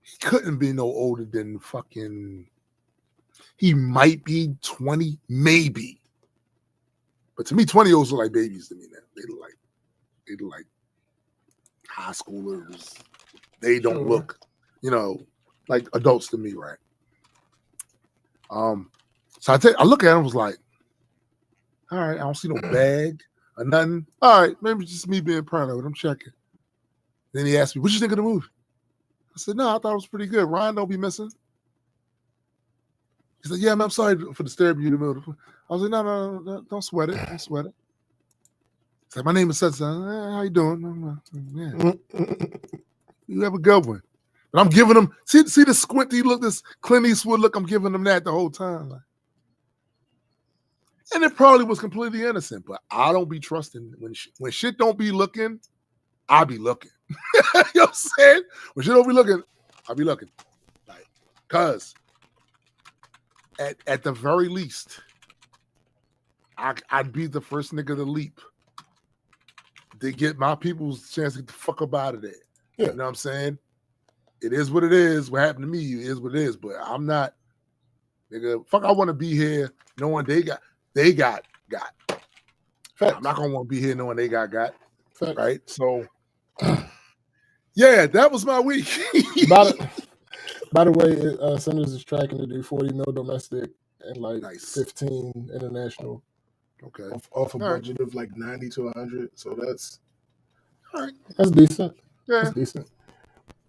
He couldn't be no older than fucking, he might be 20, maybe. But to me, 20-year-olds look like babies to me now. They look like high schoolers. They don't look, like adults to me, right? So I look at him, was like, all right, I don't see no bag or nothing. All right, maybe it's just me being proud of it. I'm checking. Then he asked me, what you think of the movie? I said, no, I thought it was pretty good. Ryan don't be missing. He said, yeah, man, I'm sorry for disturbing you. I was like, no, don't sweat it. Don't sweat it. He's like, my name is such. How you doing? Yeah. You have a good one. But I'm giving him, see the squinty look, this Clint Eastwood look, I'm giving him that the whole time. And it probably was completely innocent, but I don't be trusting. When shit don't be looking, I be looking. You know what I'm saying? When shit don't be looking, I be looking. Like, cause at the very least, I'd be the first nigga to leap to get my people's chance to get the fuck up out of there. Yeah. You know what I'm saying? It is what it is. What happened to me is what it is. But I'm not, nigga. Fuck, I want to be here knowing they got. Facts. I'm not gonna want to be here knowing they got. Facts. Right. So, yeah, that was my week. By the way, Sanders is tracking to do 40 mil domestic and like Nice. 15 international. Okay. Off a budget of like 90 to 100. So that's all right. That's decent. Yeah. That's decent.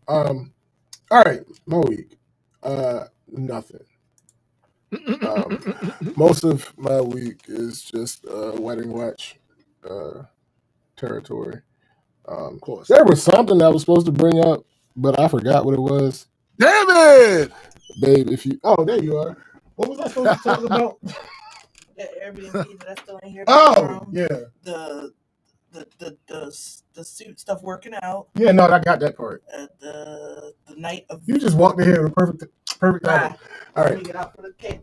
All right, my week. Nothing. Most of my week is just wedding watch territory. Of course. There was something I was supposed to bring up, but I forgot what it was. Damn it, babe! There you are. What was I supposed to talk about? That Airbnb that I still ain't hear from. Yeah. The suit stuff working out. Yeah, no, I got that part. The night of you just walked in here with perfect timing. All right. Get out for the cake.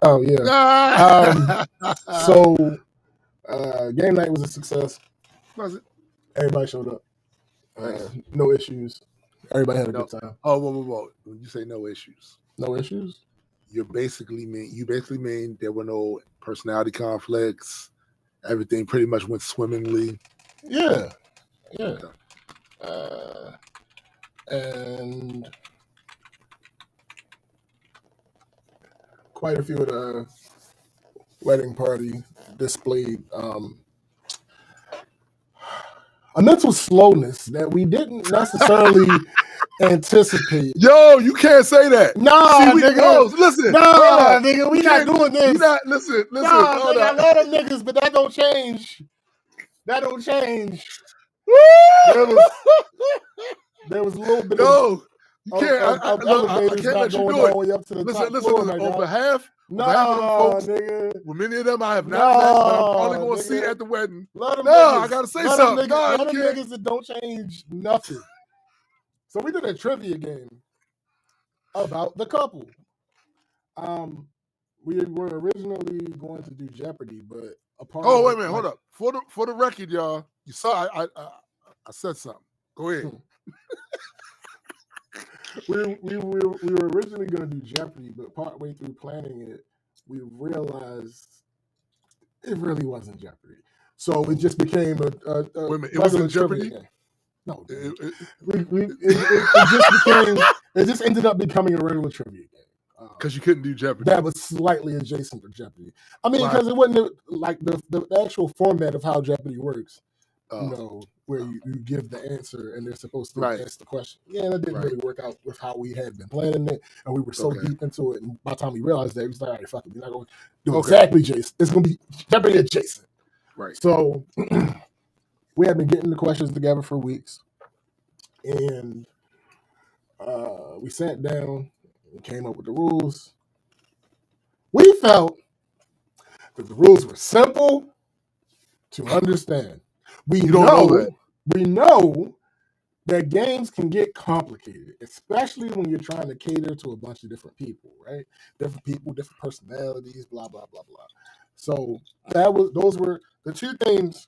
Oh yeah. So game night was a success. Was it? Everybody showed up. No issues. Everybody had a good time. Oh, whoa. When you say no issues. No issues? You basically mean there were no personality conflicts. Everything pretty much went swimmingly. Yeah. And quite a few of the wedding party displayed a mental slowness that we didn't necessarily anticipate. Yo, you can't say that. Nah, nigga. Listen. Nah, nigga, we not doing this. We not, listen. Nah, nigga, I love them niggas, but that don't change. That don't change. There was a little bit of elevators not going all the way up to the top floor. Listen, over half of them folks, nigga. Well, many of them I have not met, but I'm probably going to see at the wedding. I got to say something. None of niggas that don't change nothing. So we did a trivia game about the couple. We were originally going to do Jeopardy, but wait a minute, hold up. For the record, y'all, you saw I said something. Go ahead. we were originally going to do Jeopardy, but partway through planning it, we realized it really wasn't Jeopardy. So it just became a wait a minute, it wasn't Jeopardy? Game. No, it just ended up becoming a regular trivia game. Because you couldn't do Jeopardy. That was slightly adjacent to Jeopardy. I mean, because it wasn't like the actual format of how Jeopardy works. Where you give the answer and they're supposed to ask the question. Yeah, that didn't really work out with how we had been planning it, and we were so deep into it. And by the time we realized that, we was like, all right, fuck it, we're not going to do exactly Jason. It's going to be Jeopardy adjacent. Right. So we had been getting the questions together for weeks, and we sat down and came up with the rules. We felt that the rules were simple to understand. We You don't know that. We know that games can get complicated, especially when you're trying to cater to a bunch of different people, right? Different people, different personalities, blah blah blah blah. So those were the two things.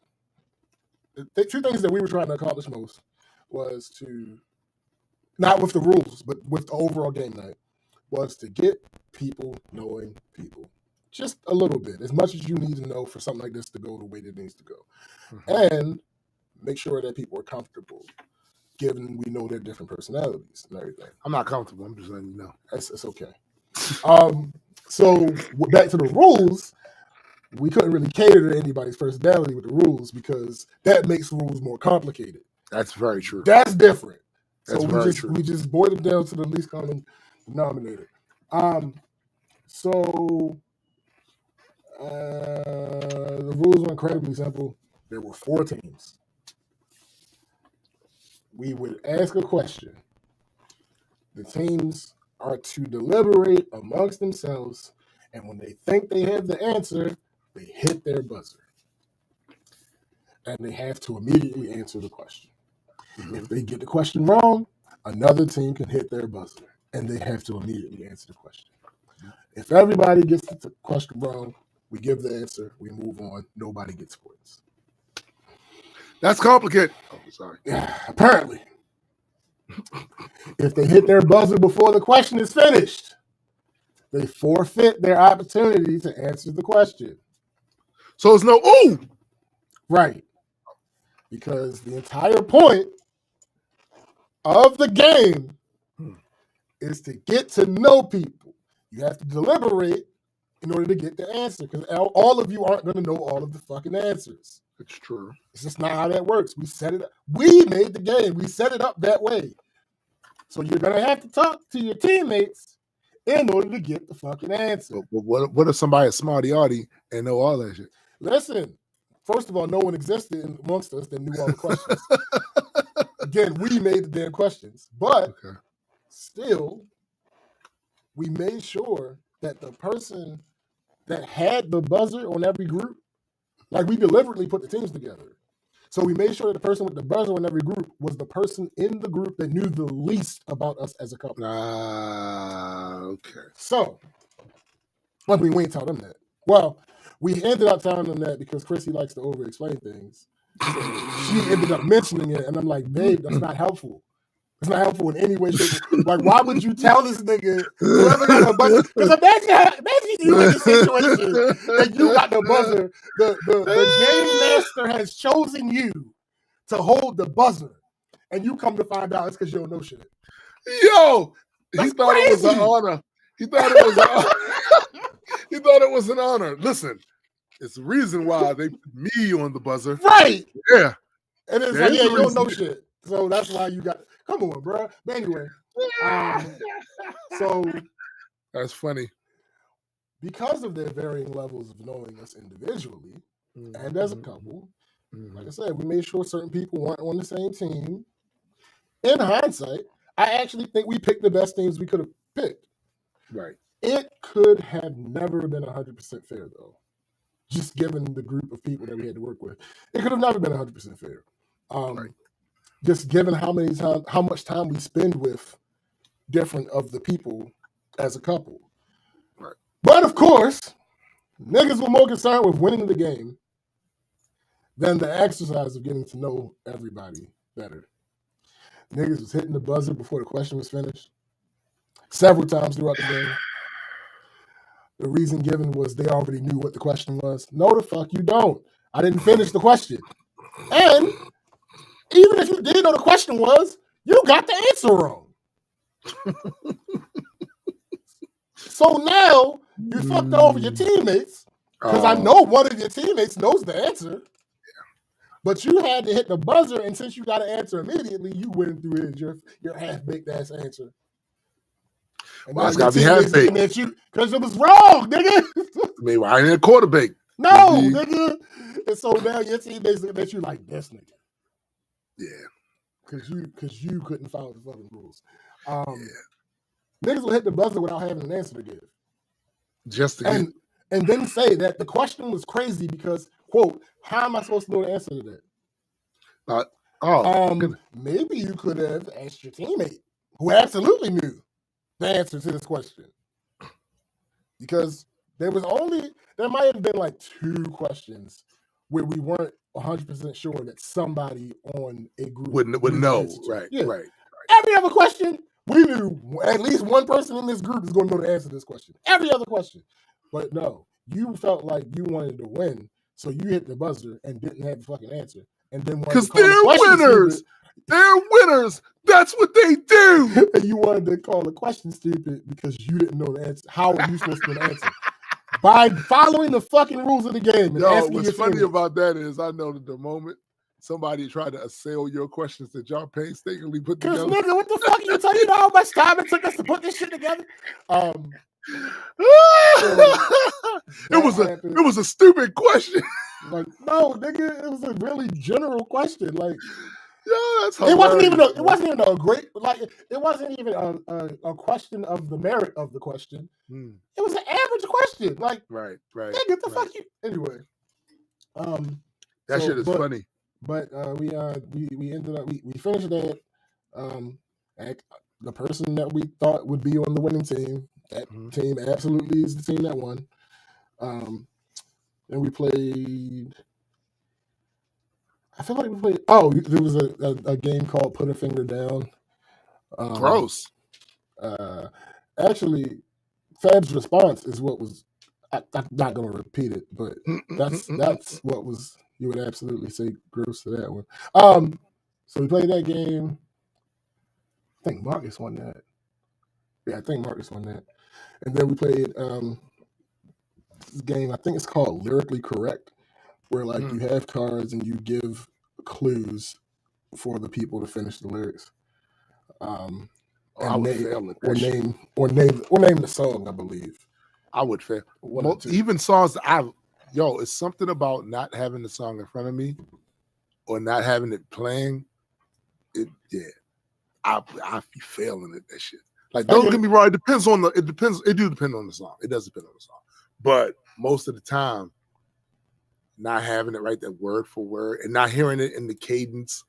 The two things that we were trying to accomplish most was to, not with the rules, but with the overall game night, was to get people knowing people just a little bit, as much as you need to know for something like this to go the way that it needs to go, and make sure that people are comfortable, given we know their different personalities and everything. I'm not comfortable. I'm just letting you know. It's okay. So back to the rules. We couldn't really cater to anybody's personality with the rules because that makes rules more complicated. That's very true. That's different. That's so very true. We just boiled it down to the least common denominator. So the rules were incredibly simple. There were 4 teams. We would ask a question. The teams are to deliberate amongst themselves, and when they think they have the answer, they hit their buzzer. And they have to immediately answer the question. If they get the question wrong, another team can hit their buzzer, and they have to immediately answer the question. If everybody gets the question wrong, we give the answer, we move on, nobody gets points. That's complicated. Oh, sorry. Apparently. If they hit their buzzer before the question is finished, they forfeit their opportunity to answer the question. So it's no, ooh! Right. Because the entire point of the game is to get to know people. You have to deliberate in order to get the answer, because all of you aren't going to know all of the fucking answers. It's true. It's just not how that works. We set it up. We made the game. We set it up that way. So you're going to have to talk to your teammates in order to get the fucking answer. But what if somebody is smarty-arty and know all that shit? Listen, first of all, no one existed amongst us that knew all the questions. Again, we made the damn questions. But still, we made sure that the person that had the buzzer on every group, like we deliberately put the teams together. So we made sure that the person with the buzzer in every group was the person in the group that knew the least about us as a couple. Okay. So, I mean, we ain't tell them that. Well, we ended up telling them that because Chrissy likes to over-explain things. So she ended up mentioning it, and I'm like, babe, that's not helpful. It's not helpful in any way, shape, like, why would you tell this nigga whoever got the buzzer? Because imagine you in the situation that you got the buzzer. The game master has chosen you to hold the buzzer, and you come to find out it's because you don't know shit. Yo, That's he thought crazy. It was an honor. He thought it was an honor. He thought it was an honor. Listen, it's the reason why they put me on the buzzer. Right. Yeah. And it's like, yeah, you don't know shit. So that's why you got, come on, bro. But anyway, so that's funny. Because of their varying levels of knowing us individually and as a couple, like I said, we made sure certain people weren't on the same team. In hindsight, I actually think we picked the best teams we could have picked. Right. It could have never been 100% fair, though. Just given the group of people that we had to work with, it could have never been 100% fair. Right. Just given how much time we spend with different of the people as a couple. Right. But of course, niggas were more concerned with winning the game than the exercise of getting to know everybody better. Niggas was hitting the buzzer before the question was finished several times throughout the game. The reason given was they already knew what the question was. No, the fuck you don't. I didn't finish the question. And even if you did know the question was, you got the answer wrong. So now you fucked over your teammates because I know one of your teammates knows the answer. But you had to hit the buzzer, and since you got an answer immediately, you went through it your half-baked ass answer. And well, it's got to be half-baked. Because it was wrong, nigga. I mean, I ain't a quarterback. No, nigga. And so now your teammates look at you like this nigga. Yeah. Because you couldn't follow the fucking rules. Niggas will hit the buzzer without having an answer to give. Just to get, And then say that the question was crazy because, quote, how am I supposed to know the answer to that? Maybe you could have asked your teammate who absolutely knew the answer to this question. Because there might have been like 2 questions where we weren't 100% sure that somebody on a group would knew the know. answer to. Right, Yeah. right. Every other question, we knew at least one person in this group is going to know the answer to this question. Every other question. But no, you felt like you wanted to win, so you hit the buzzer and didn't have the fucking answer. And then because they're winners. They're winners. That's what they do. And you wanted to call the question stupid because you didn't know the answer. How are you supposed to know the answer? By following the fucking rules of the game. And Yo, what's funny about that is I know that the moment somebody tried to assail your questions that y'all painstakingly put together. Because nigga, what the fuck you tell you know how much time it took us to put this shit together? It was a stupid question. Like, no, nigga, it was a really general question. Like, yeah, that's it wasn't even a great, like, it wasn't even a question of the merit of the question. It was an average question. Like, right. Nigga, the fuck you. Anyway, that shit is funny. But we ended up we finished that. The person that we thought would be on the winning team, that team absolutely is the team that won. And we played. I feel like we played. Oh, there was a game called Put a Finger Down. Gross. Actually, Fab's response is what was. I'm not going to repeat it, but that's what was. You would absolutely say gross to that one. So we played that game. I think Marcus won that. Yeah, I think Marcus won that. And then we played this game. I think it's called Lyrically Correct, where like you have cards and you give clues for the people to finish the lyrics. I would fail at that or name the song. I believe I would fail. Even songs it's something about not having the song in front of me or not having it playing. I'll be failing at that shit. Like, don't get me wrong, it do depend on the song. It does depend on the song. But most of the time, not having it right there word for word and not hearing it in the cadence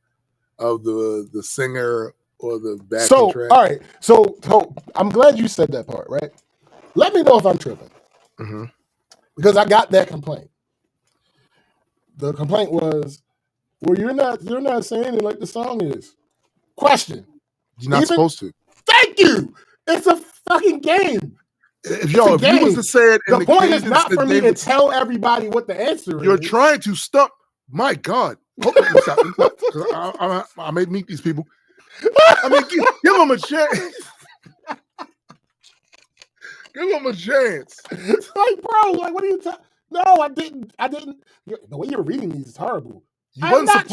of the singer or the backing track. All right. So I'm glad you said that part, right? Let me know if I'm tripping. Because I got that complaint. The complaint was, well, you're not saying it like the song is. Question. You're not supposed to. Thank you. It's a fucking game. If you was to say it, the point is not for me to tell everybody what the answer is. You're trying to stump. My God. I may meet these people. I mean, give them a chance. Give them a chance. It's like, bro, like, what are you talking? No, I didn't. The way you're reading these is horrible. You wasn't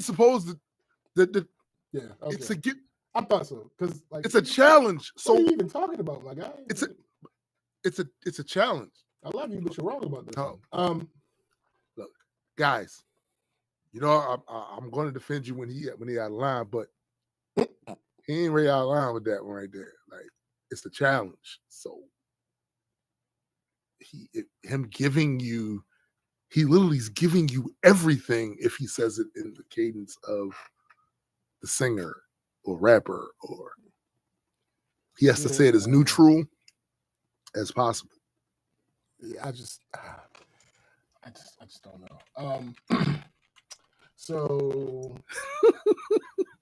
supposed to. Yeah, okay. It's a get. I thought so because like it's a challenge. So what are you even talking about, my guy? It's a challenge. I love you, but you're wrong about this. Look, guys, you know I'm going to defend you when he out of line, but he ain't really out of line with that one right there. Like, it's the challenge. So him giving you, he literally is giving you everything if he says it in the cadence of the singer or rapper, or he has to say it as neutral as possible. Yeah, I just don't know. So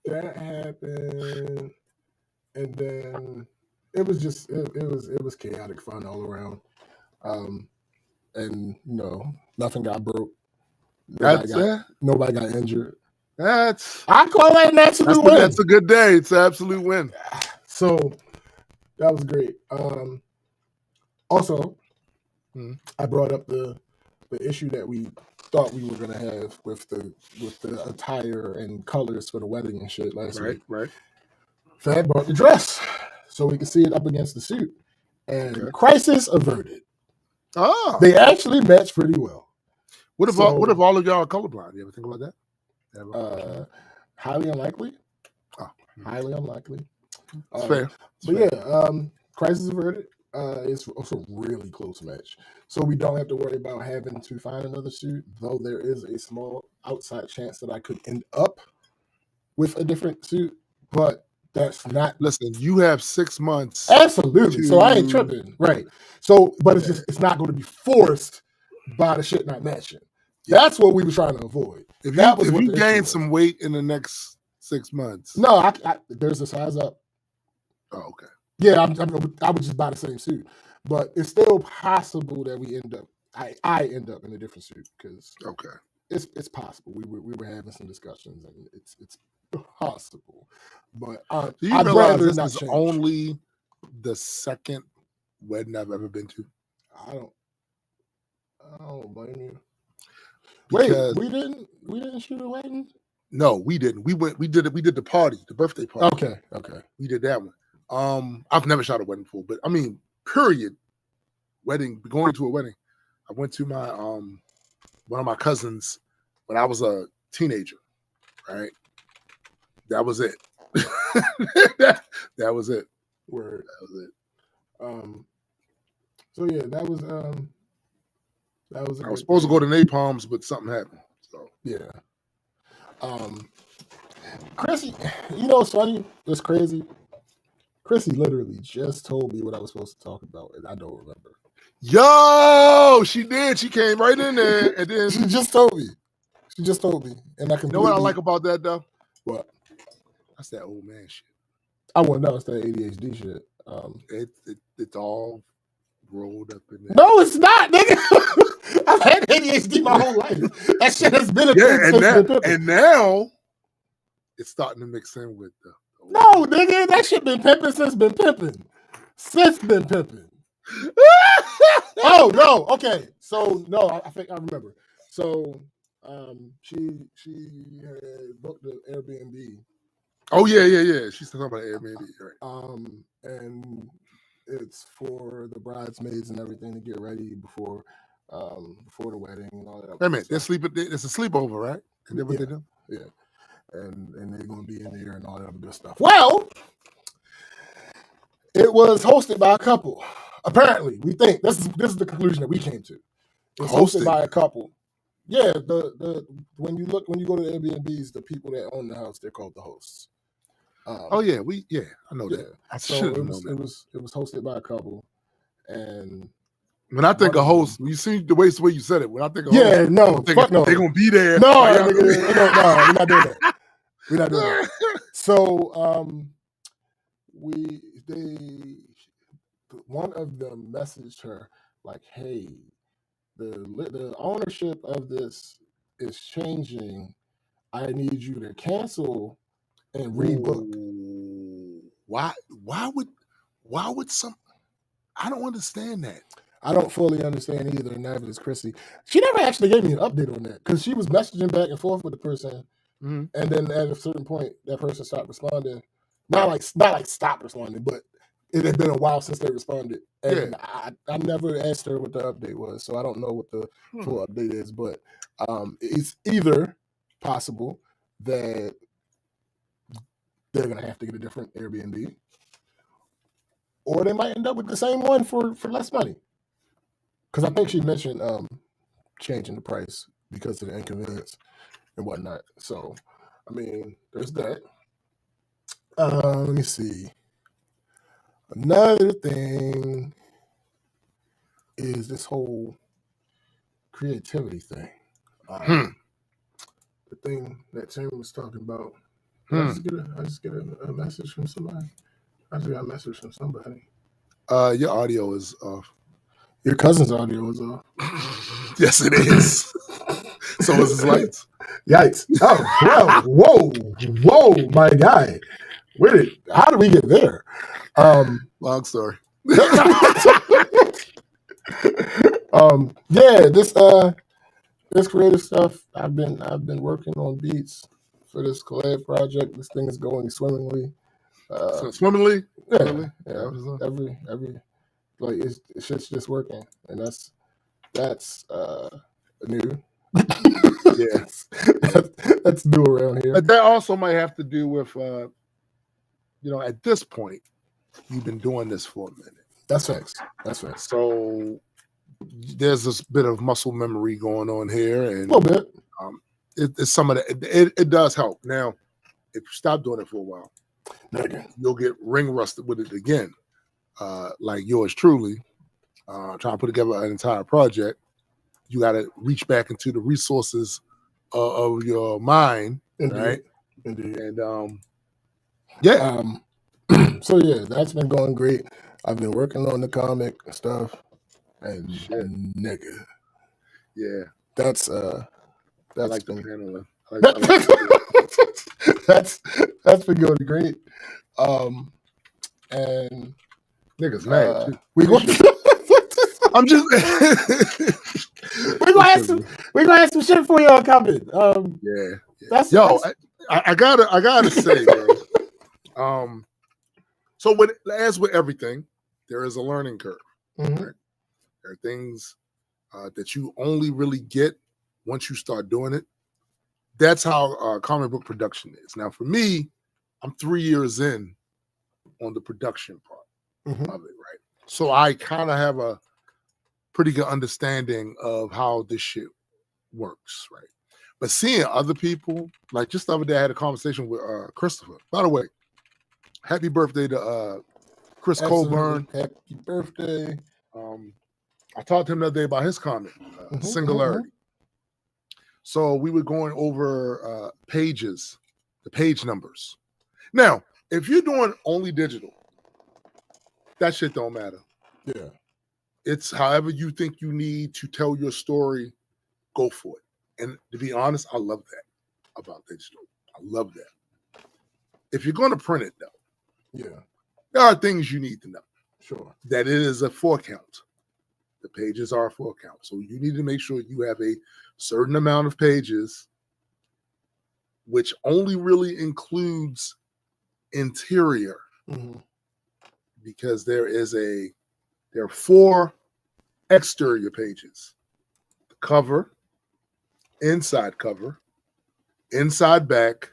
that happened, and then it was just it was chaotic fun all around. And nothing got broke. Nobody got injured. I call that an absolute win. That's a good day. It's an absolute win. So that was great. Also, I brought up the issue that we thought we were gonna have with the attire and colors for the wedding and shit last week. Right. Fab brought the dress so we could see it up against the suit, and crisis averted. Oh, they actually match pretty well. What if all of y'all are colorblind? You ever think about that? Highly unlikely. Highly unlikely. It's fair. But yeah, crisis averted. It's also a really close match, so we don't have to worry about having to find another suit. Though there is a small outside chance that I could end up with a different suit, but that's not. Listen, you have 6 months. Absolutely. So I ain't tripping, right? So, but it's not going to be forced by the shit not matching. That's what we were trying to avoid. If That was you, what if you the issue gain was. some weight in the next 6 months. No, there's a size up. Oh, okay. Yeah, I would just buy the same suit, but it's still possible that we end up. I end up in a different suit because Okay. it's possible. We were having some discussions and it's possible, but Do you I'd realize rather this not is change. only the second wedding I've ever been to? I don't blame you. Because Wait, we didn't shoot a wedding? no, we didn't. We did the party, the birthday party. Okay. We did that one. I've never shot a wedding before, but I mean, period. Going to a wedding. I went to my one of my cousins when I was a teenager, right? That was it. that was it. Word. That was it. So yeah, that was I was supposed to go to Napalm's, but something happened. So yeah. Chrissy, you know what's funny? It's crazy. Chrissy literally just told me what I was supposed to talk about, and I don't remember. Yo, she did. She came right in there, and then She just told me. And I can. You know what I like about that though? What? That's that old man shit. I wouldn't know. It's that ADHD shit. It's all rolled up in there. No, it's not, nigga. I've had ADHD my whole life. That shit has been a thing and now it's starting to mix in with the. No, nigga, that shit been pimping since been pimping. Oh no, okay. So no, I think I remember. So she had booked the Airbnb. Oh yeah. She's talking about Airbnb, right? And it's for the bridesmaids and everything to get ready before the wedding and all that. Wait a minute, they're sleeping. It's a sleepover, right? Is that what they do? Yeah. And they're gonna be in there and all that other good stuff. Well, it was hosted by a couple. Apparently, we think this is the conclusion that we came to. It's hosted by a couple. Yeah, the when you go to the Airbnbs, the people that own the house, they're called the hosts. I know that. I should have known that. It was hosted by a couple, and when I think of host, you see the way you said it. When I think of host, no, fuck no, they're gonna be there. No, nigga, we're not doing that. We're not doing that. So, one of them messaged her like, "Hey, the ownership of this is changing. I need you to cancel and rebook." Why would some? I don't understand that. I don't fully understand either, and neither does Chrissy. She never actually gave me an update on that because she was messaging back and forth with the person, and then at a certain point, that person stopped responding. Not like stopped responding, but it had been a while since they responded, and I never asked her what the update was, so I don't know what the full update is. But it's either possible that they're gonna have to get a different Airbnb, or they might end up with the same one for less money. Because I think she mentioned changing the price because of the inconvenience and whatnot. So, I mean, there's that. Let me see. Another thing is this whole creativity thing. The thing that Tim was talking about. I just get a message from somebody. I just got a message from somebody. Your audio is off. Your cousin's audio is off. Yes, it is. So is his lights. Yikes. Oh, whoa, my guy. How did we get there? Long story. This creative stuff, I've been working on beats for this collab project. This thing is going swimmingly. Swimmingly? Yeah. Every like it's just working, and that's new. That's new around here. But that also might have to do with at this point, you've been doing this for a minute. That's facts. That's facts. So there's this bit of muscle memory going on here, A and little bit. it's some of that. It does help. Now, if you stop doing it for a while, you'll get ring rusted with it again. Like yours truly, trying to put together an entire project. You got to reach back into the resources of your mind, Indeed. right? Indeed. And yeah. So yeah, that's been going great. I've been working on the comic stuff, and nigga, yeah, that's I like been, the paneling. that's been going great. And niggas mad too. We going. I'm just. We're gonna have some shit for y'all coming. Yeah. That's I gotta say, bro. So as with everything, there is a learning curve. Mm-hmm. Right? There are things that you only really get once you start doing it. That's how comic book production is. Now, for me, I'm 3 years in on the production part of it, right? So I kind of have a pretty good understanding of how this shit works, right? But seeing other people, like just the other day, I had a conversation with Christopher. By the way, happy birthday to Chris Colburn. Happy birthday. I talked to him the other day about his comic, Singularity. So we were going over pages, the page numbers. Now, if you're doing only digital, that shit don't matter. Yeah. It's however you think you need to tell your story, go for it. And to be honest, I love that about digital. I love that. If you're going to print it, though, there are things you need to know. Sure. That it is a 4 count. The pages are a 4 count. So you need to make sure you have a certain amount of pages, which only really includes interior, because there are 4 exterior pages: the cover, inside back,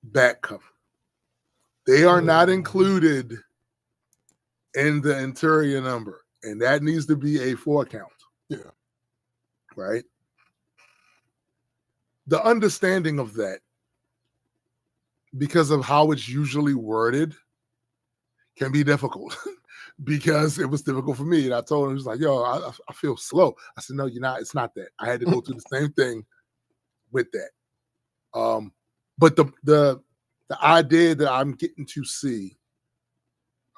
back cover. They are not included in the interior number, and that needs to be a 4 count. Yeah. Right? The understanding of that, because of how it's usually worded, can be difficult. Because it was difficult for me. And I told him, he was like, yo, I feel slow. I said, no, you're not. It's not that. I had to go through the same thing with that. But the idea that I'm getting to see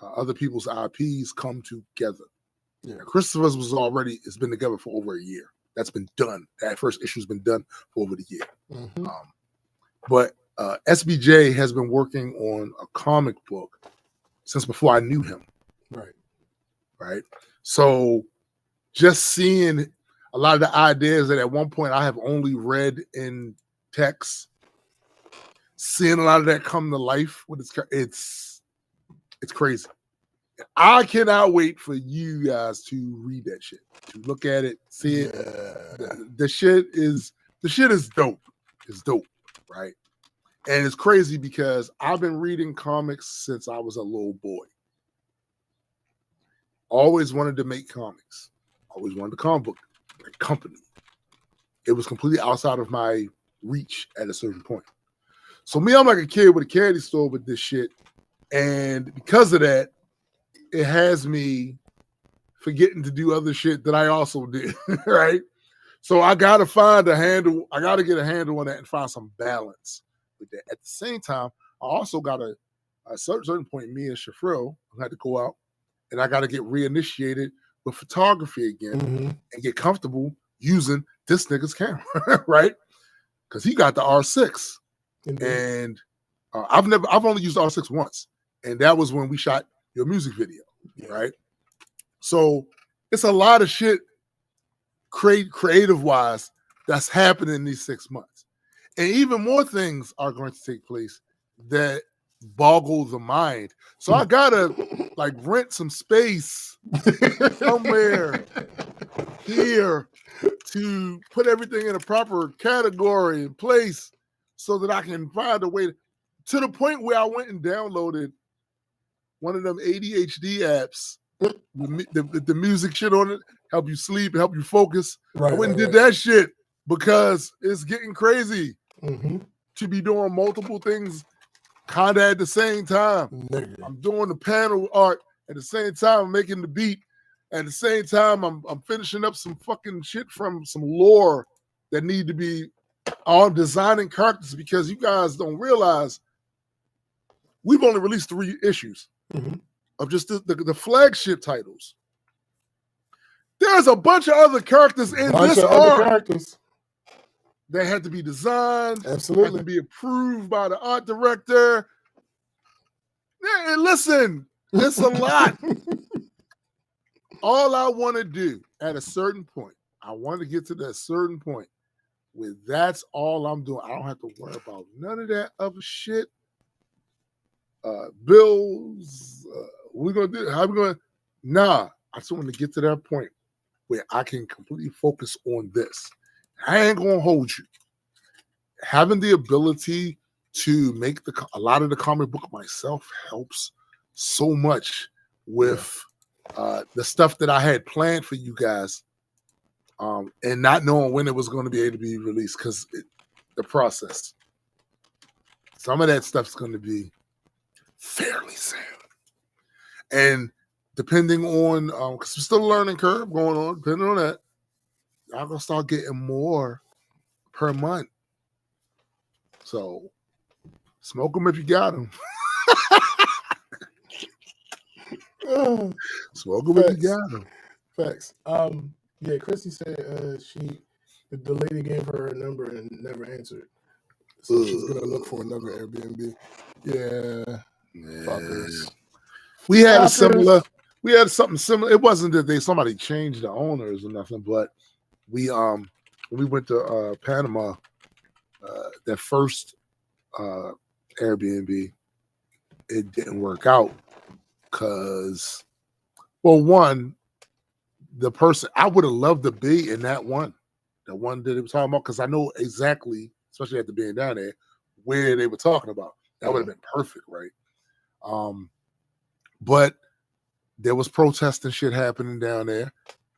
other people's IPs come together. Yeah. Christopher's it's been together for over a year. That's been done. That first issue's been done for over the year. But SBJ has been working on a comic book since before I knew him. Right. So just seeing a lot of the ideas that at one point I have only read in text, seeing a lot of that come to life with it's crazy. I cannot wait for you guys to read that shit, to look at it, see it. The shit is dope. It's dope, right? And it's crazy because I've been reading comics since I was a little boy. Always wanted to make comics. Always wanted a comic book company. It was completely outside of my reach at a certain point. So me, I'm like a kid with a candy store with this shit. And because of that, it has me forgetting to do other shit that I also did, right? So I got to find a handle. I got to get a handle on that and find some balance with that. At the same time, I also got to, at a certain point, me and Shafril had to go out and I got to get reinitiated with photography again and get comfortable using this nigga's camera, right? Because he got the R6. And I've only used R6 once. And that was when we shot your music video, right? So it's a lot of shit creative-wise that's happening in these 6 months. And even more things are going to take place that boggle the mind. So I gotta like rent some space somewhere here to put everything in a proper category and place so that I can find a way to the point where I went and downloaded one of them ADHD apps with the music shit on it, help you sleep, help you focus. Right, I went and right, did that shit because it's getting crazy Mm-hmm. to be doing multiple things kind of at the same time. Nigga. I'm doing the panel art at the same time, I'm making the beat. At the same time, I'm finishing up some fucking shit from some lore that need to be on designing characters, because you guys don't realize we've only released 3 issues of just the flagship titles. There's a bunch of other characters in this art characters. that had to be designed, had Absolutely. to be approved by the art director. Yeah, and listen, it's a lot. All I want to do at a certain point, I want to get to that certain point where that's all I'm doing. I don't have to worry about none of that other shit. Bills, we're gonna do. How we gonna? Nah, I just want to get to that point where I can completely focus on this. I ain't gonna hold you. Having the ability to make a lot of the comic book myself helps so much with the stuff that I had planned for you guys, and not knowing when it was going to be able to be released, because the process. Some of that stuff's going to be fairly soon. And depending on, because we're still a learning curve going on, depending on that, I'm going to start getting more per month. So smoke them if you got them. Smoke them if you got them. Facts. Yeah, Chrissy said the lady gave her a number and never answered. So she's gonna look for another Airbnb. Yeah. Fuckers. We had something similar. It wasn't that somebody changed the owners or nothing, but we when we went to Panama, that first Airbnb, it didn't work out because, well, one, the person I would have loved to be in that one, the one that they were talking about, because I know exactly, especially after being down there, where they were talking about. That would have been perfect, right? But there was protesting shit happening down there,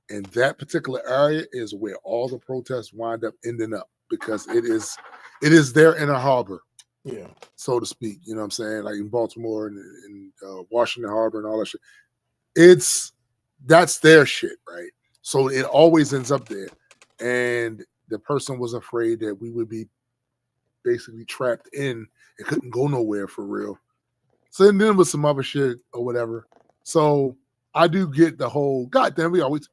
and that particular area is where all the protests wind up ending up, because it is there in a harbor, yeah, so to speak. You know what I'm saying? Like in Baltimore and Washington Harbor and all that shit. That's their shit, right? So it always ends up there. And the person was afraid that we would be basically trapped in and couldn't go nowhere for real. So then there was some other shit or whatever. So I do get the whole, goddamn, we always,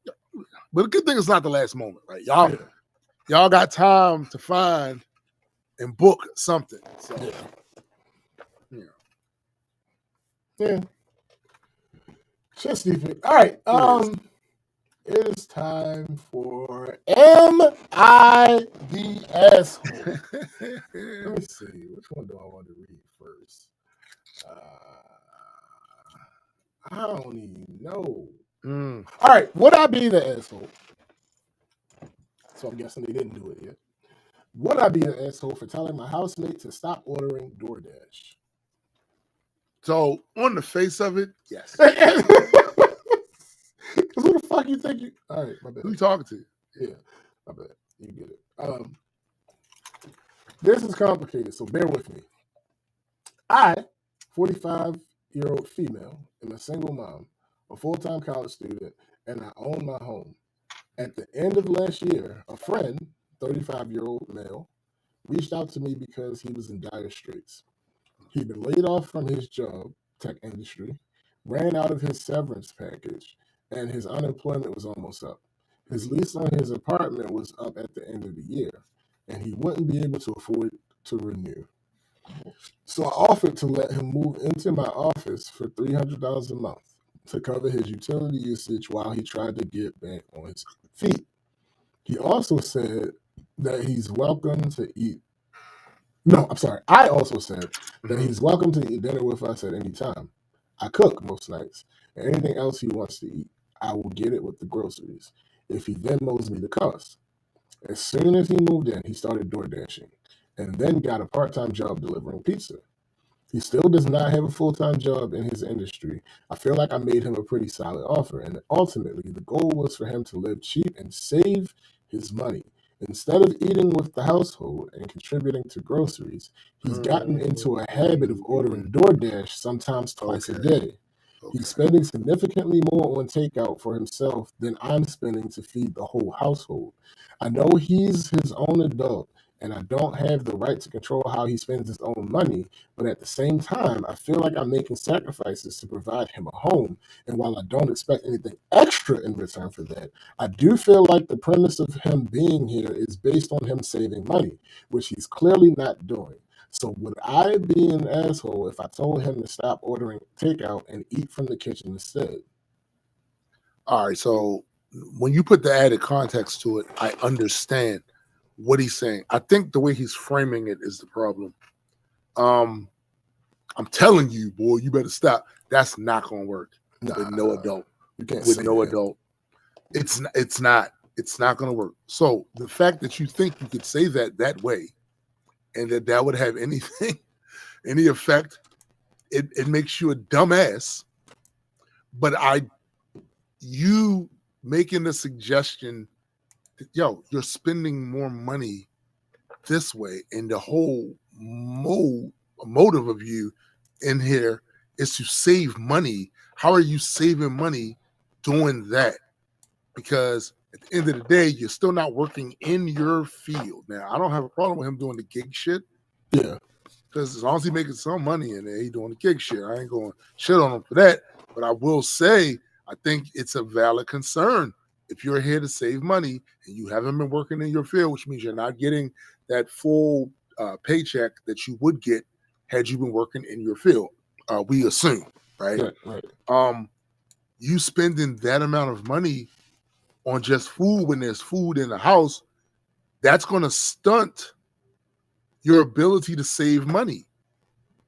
but the good thing is not the last moment, right? Y'all got time to find and book something. So yeah. Shit's stupid. All right. It is time for Am I the Asshole? Let me see. Which one do I want to read first? I don't even know. All right. Would I be the asshole? So I'm guessing they didn't do it yet. Would I be the asshole for telling my housemate to stop ordering DoorDash? So on the face of it, yes. Because who the fuck you think you? All right, my bad. Who you talking to? Yeah, my bad. You get it. This is complicated, so bear with me. I, 45-year-old female, am a single mom, a full-time college student, and I own my home. At the end of last year, a friend, 35-year-old male, reached out to me because he was in dire straits. He'd been laid off from his job, tech industry, ran out of his severance package, and his unemployment was almost up. His lease on his apartment was up at the end of the year, and he wouldn't be able to afford to renew. So I offered to let him move into my office for $300 a month to cover his utility usage while he tried to get back on his feet. He also said that he's welcome to eat. No, I'm sorry. I also said that he's welcome to eat dinner with us at any time. I cook most nights, and anything else he wants to eat, I will get it with the groceries if he Venmos me the cost. As soon as he moved in, he started door dashing and then got a part-time job delivering pizza. He still does not have a full-time job in his industry. I feel like I made him a pretty solid offer, and ultimately the goal was for him to live cheap and save his money. Instead of eating with the household and contributing to groceries, he's gotten into a habit of ordering DoorDash sometimes twice a day. He's spending significantly more on takeout for himself than I'm spending to feed the whole household. I know he's his own adult, and I don't have the right to control how he spends his own money, but at the same time, I feel like I'm making sacrifices to provide him a home, and while I don't expect anything extra in return for that, I do feel like the premise of him being here is based on him saving money, which he's clearly not doing. So would I be an asshole if I told him to stop ordering takeout and eat from the kitchen instead? All right, so when you put the added context to it, I understand what he's saying. I think the way he's framing it is the problem. I'm telling you, boy, you better stop. That's not gonna work with no adult. You can't With say no that. adult, it's not gonna work. So the fact that you think you could say that way, and that would have anything, any effect, it makes you a dumbass. But you making the suggestion that, yo, you're spending more money this way, and the whole motive of you in here is to save money. How are you saving money doing that? Because at the end of the day, you're still not working in your field. Now, I don't have a problem with him doing the gig shit. Yeah. Because as long as he's making some money in there, he's doing the gig shit. I ain't going to shit on him for that. But I will say, I think it's a valid concern. If you're here to save money and you haven't been working in your field, which means you're not getting that full paycheck that you would get had you been working in your field, we assume, right? Right. You spending that amount of money on just food when there's food in the house, that's going to stunt your ability to save money.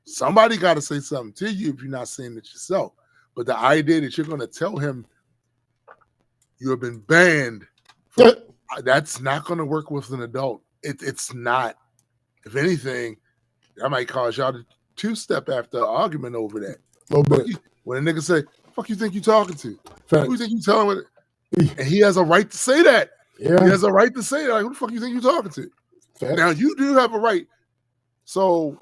Somebody got to say something to you if you're not saying it yourself. But the idea that you're going to tell him you have been banned, that's not going to work with an adult. It's not. If anything, that might cause y'all to two-step after an argument over that. A little bit. When a nigga say, fuck you think you talking to? Facts. Who you think you telling with it? And he has a right to say that. Yeah. He has a right to say that. Like, who the fuck you think you talking to? Facts. Now, you do have a right. So,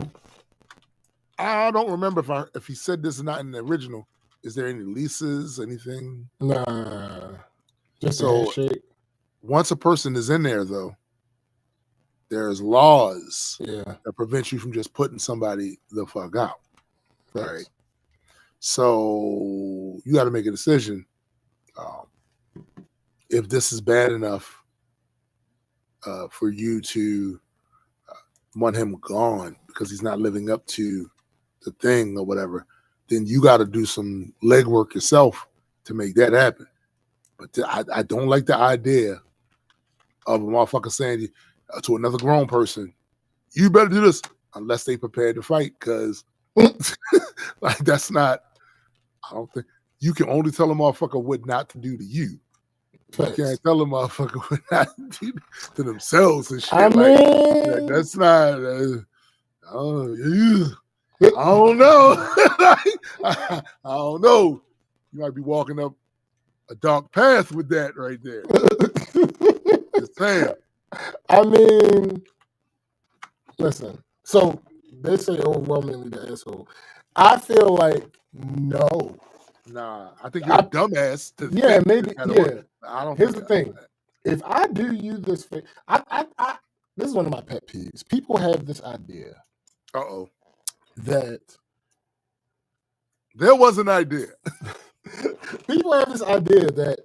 I don't remember if he said this or not in the original. Is there any leases, anything? Nah. Just a So, handshake. once a person is in there, though, there's laws Yeah. that prevent you from just putting somebody the fuck out. Facts. Right? So, you got to make a decision. If this is bad enough for you to want him gone because he's not living up to the thing or whatever, then you got to do some legwork yourself to make that happen. But I don't like the idea of a motherfucker saying to another grown person, you better do this unless they prepared to fight, because like that's not, I don't think, you can only tell a motherfucker what not to do to you. You can't tell a motherfucker what not to do to themselves and shit. I mean, like that's not, I don't know. I don't know. You might be walking up a dark path with that right there. Just saying. I mean, listen. So they say overwhelmingly the asshole. I feel like no. Nah, I think you're a dumbass. Yeah, maybe. Yeah. I don't. Here's the thing: if I do you this favor, this is one of my pet peeves. People have this idea. That there was an idea. People have this idea that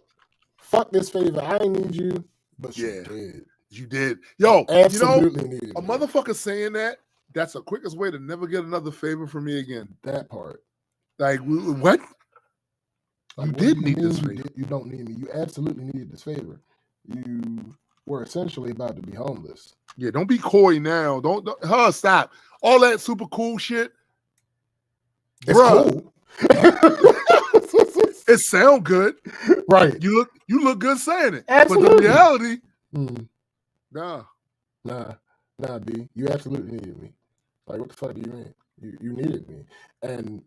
fuck this favor, I ain't need you, but yeah, you did. You did. Yo, absolutely needed a motherfucker saying that, that's the quickest way to never get another favor from me again. That part. Like, what? Like, you did need this favor. You don't need me. You absolutely needed this favor. You were essentially about to be homeless. Yeah, don't be coy now. Don't stop. All that super cool shit. It's cool. It sound good. Right. You look good saying it. Absolutely. But the reality, Nah, B. You absolutely needed me. Like, what the fuck do you mean? You needed me, and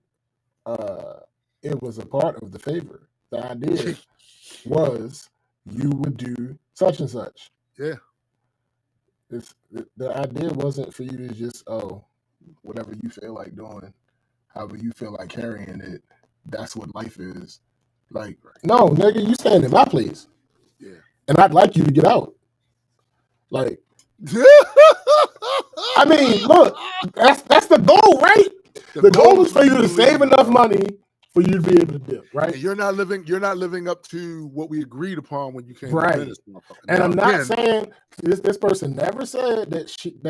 it was a part of the favor. The idea was you would do such and such. Yeah. The idea wasn't for you to just whatever you feel like doing, however you feel like carrying it. That's what life is. Like, no, nigga, you stand in my place, Yeah. and I'd like you to get out. Like, I mean, look, that's the goal, right? The goal is for you to save enough money for you to be able to dip, right? And you're not living up to what we agreed upon when you came Right. to this motherfucker. And Now, I'm not again, saying this person never said that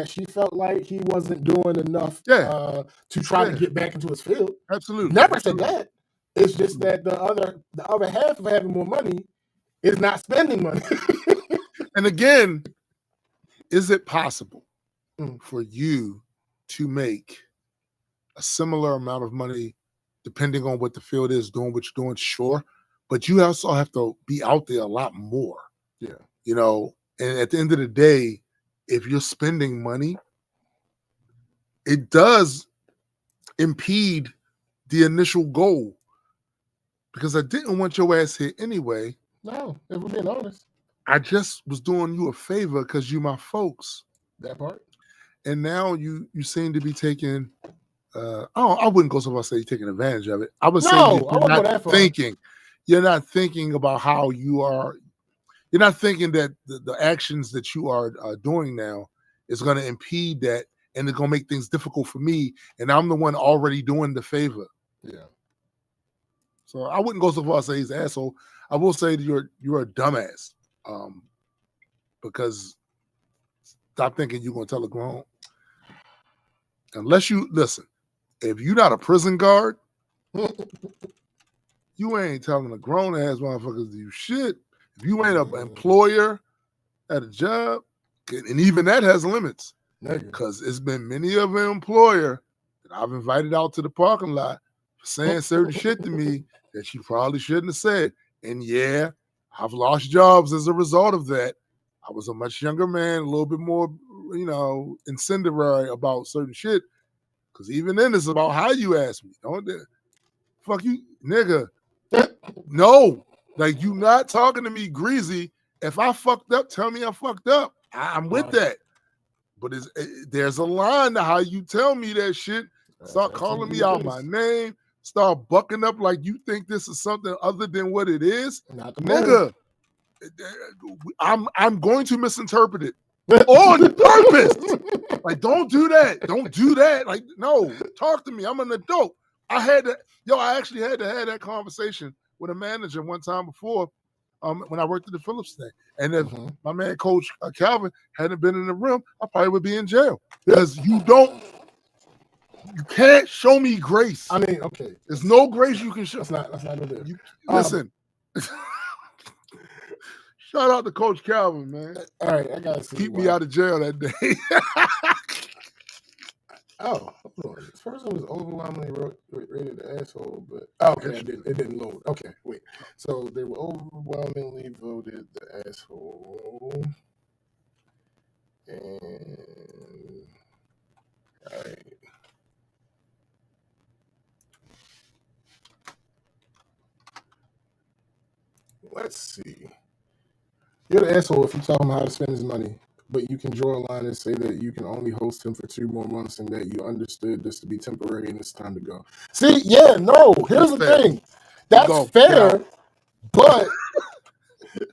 she felt like he wasn't doing enough Yeah. to try Yeah. to get back into his field. Absolutely. Never said that. It's just that the other half of having more money is not spending money. And again, is it possible Mm. for you to make a similar amount of money depending on what the field is, doing what you're doing? Sure. But you also have to be out there a lot more. Yeah. You know, and at the end of the day, if you're spending money, it does impede the initial goal. Because I didn't want your ass here anyway. No, if we're being honest. I just was doing you a favor because you my folks. That part. And now you seem to be taking I wouldn't go so far as say you're taking advantage of it. I was saying you're not thinking. You're not thinking about how you are. You're not thinking that the actions that you are doing now is going to impede that, and it's going to make things difficult for me. And I'm the one already doing the favor. Yeah. So I wouldn't go so far as say he's an asshole. I will say that you're a dumbass. Because stop thinking you're going to tell a grown. Unless you listen, if you're not a prison guard, you ain't telling a grown ass motherfuckers to do shit. If you ain't an employer at a job, and even that has limits, because it's been many of an employer that I've invited out to the parking lot for saying certain shit to me that she probably shouldn't have said. And yeah, I've lost jobs as a result of that. I was a much younger man, a little bit more, incendiary about certain shit. Because even then, it's about how you ask me. Don't fuck you, nigga. No, like you not talking to me greasy. If I fucked up, tell me I fucked up. I'm with that. But there's a line to how you tell me that shit. Start calling me out my name. Start bucking up like you think this is something other than what it is. Nigga, I'm going to misinterpret it on purpose. Like, don't do that. Don't do that. Like, no, talk to me. I'm an adult. I actually had to have that conversation with a manager one time before when I worked at the Phillips thing. And if my man, Coach Calvin, hadn't been in the room, I probably would be in jail. Because you can't show me grace. I mean, okay. There's no grace you can show. That's not it. Listen. Shout out to Coach Calvin, man. All right, I gotta see. Keep me out of jail that day. Oh, this person was overwhelmingly rated an asshole, but okay, it didn't load. Okay, wait. So they were overwhelmingly voted the asshole, and all right. Let's see. You're the asshole if you tell him how to spend his money, but you can draw a line and say that you can only host him for 2 more months and that you understood this to be temporary and it's time to go. See, yeah, no, here's the thing. That's fair, but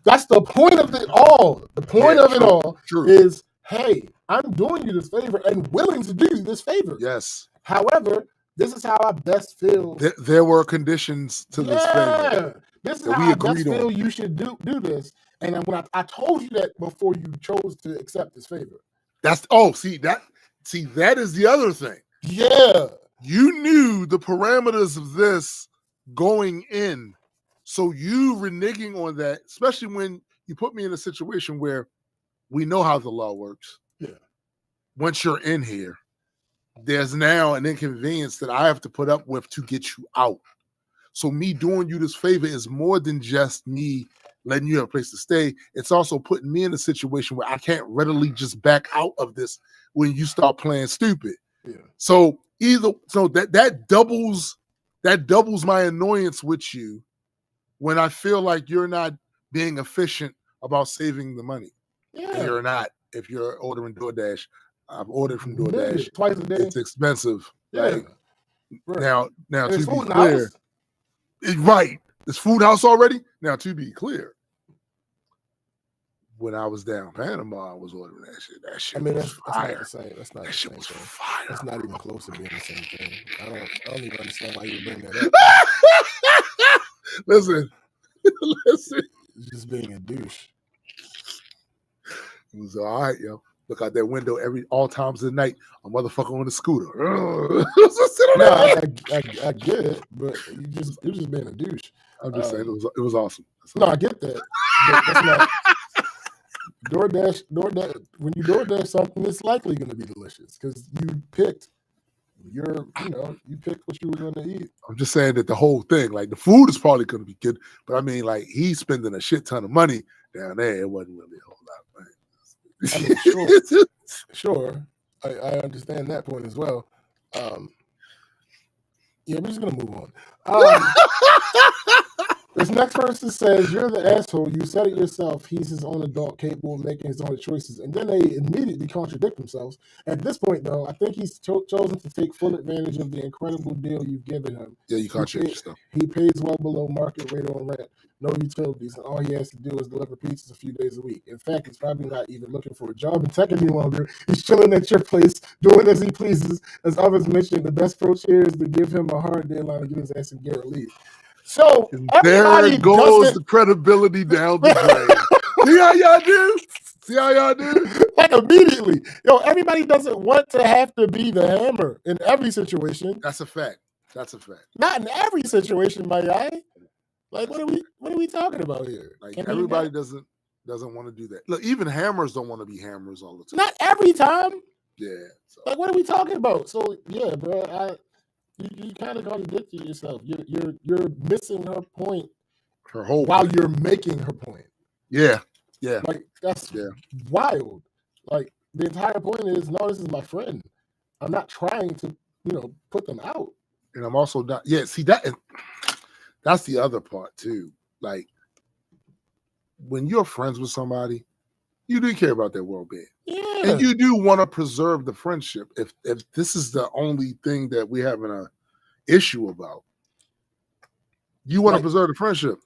that's the point of it all. The point of it all is, hey, I'm doing you this favor and willing to do this favor. Yes. However, this is how I best feel. There were conditions to this favor. This is how I best feel you should do this. And when I told you that before you chose to accept this favor. That is the other thing. Yeah. You knew the parameters of this going in. So you reneging on that, especially when you put me in a situation where we know how the law works. Yeah. Once you're in here, there's now an inconvenience that I have to put up with to get you out. So me doing you this favor is more than just me letting you have a place to stay. It's also putting me in a situation where I can't readily just back out of this when you start playing stupid. Yeah. So that doubles my annoyance with you when I feel like you're not being efficient about saving the money. And Yeah. you're not. If you're ordering DoorDash, I've ordered from DoorDash. Twice a day. It's expensive. Yeah. Like Right. now And to it's be food in the clear, house? right. This food house already. Now to be clear, when I was down Panama, I was ordering that shit. That shit was that's not fire. the same. That's not That the shit same was thing. fire. That's not even close to being the same thing. I don't even understand why you would bring that up. Listen. It's just being a douche. It was all right, yo. Look out that window all times of the night. A motherfucker on the scooter. I get it, but you're just being a douche. I'm just saying it was awesome. No, I get that. But that's not DoorDash. When you DoorDash something, it's likely going to be delicious because you picked what you were going to eat. I'm just saying that the whole thing, like the food is probably going to be good, but I mean, like he's spending a shit ton of money down there. It wasn't really a whole lot, man. I mean, sure. I understand that point as well. Yeah, we're just gonna move on. This next person says, "You're the asshole. You said it yourself. He's his own adult, capable of making his own choices." And then they immediately contradict themselves. At this point, though, I think he's chosen to take full advantage of the incredible deal you've given him. Yeah, you contradict yourself. He pays well below market rate on rent, no utilities, and all he has to do is deliver pizzas a few days a week. In fact, he's probably not even looking for a job in tech any longer. He's chilling at your place, doing as he pleases. As others mentioned, the best approach here is to give him a hard deadline and get his ass in Garrett leave. So there goes the credibility down the drain. See how y'all do? Like immediately. Yo, everybody doesn't want to have to be the hammer in every situation. That's a fact. Not in every situation, my guy. Like, what are we talking about here? Like everybody doesn't want to do that. Look, even hammers don't want to be hammers all the time. Not every time. Yeah. So. Like, what are we talking about? So yeah, bro, you kind of contradicted yourself. You're missing her point. Her whole while point. You're making her point. Yeah. Like that's wild. Like the entire point is, no, this is my friend. I'm not trying to, put them out. And I'm also not. Yeah. See that's the other part too. Like when you're friends with somebody, you do care about their well-being. Yeah. And you do want to preserve the friendship. If this is the only thing that we're having an issue about, you want to preserve the friendship.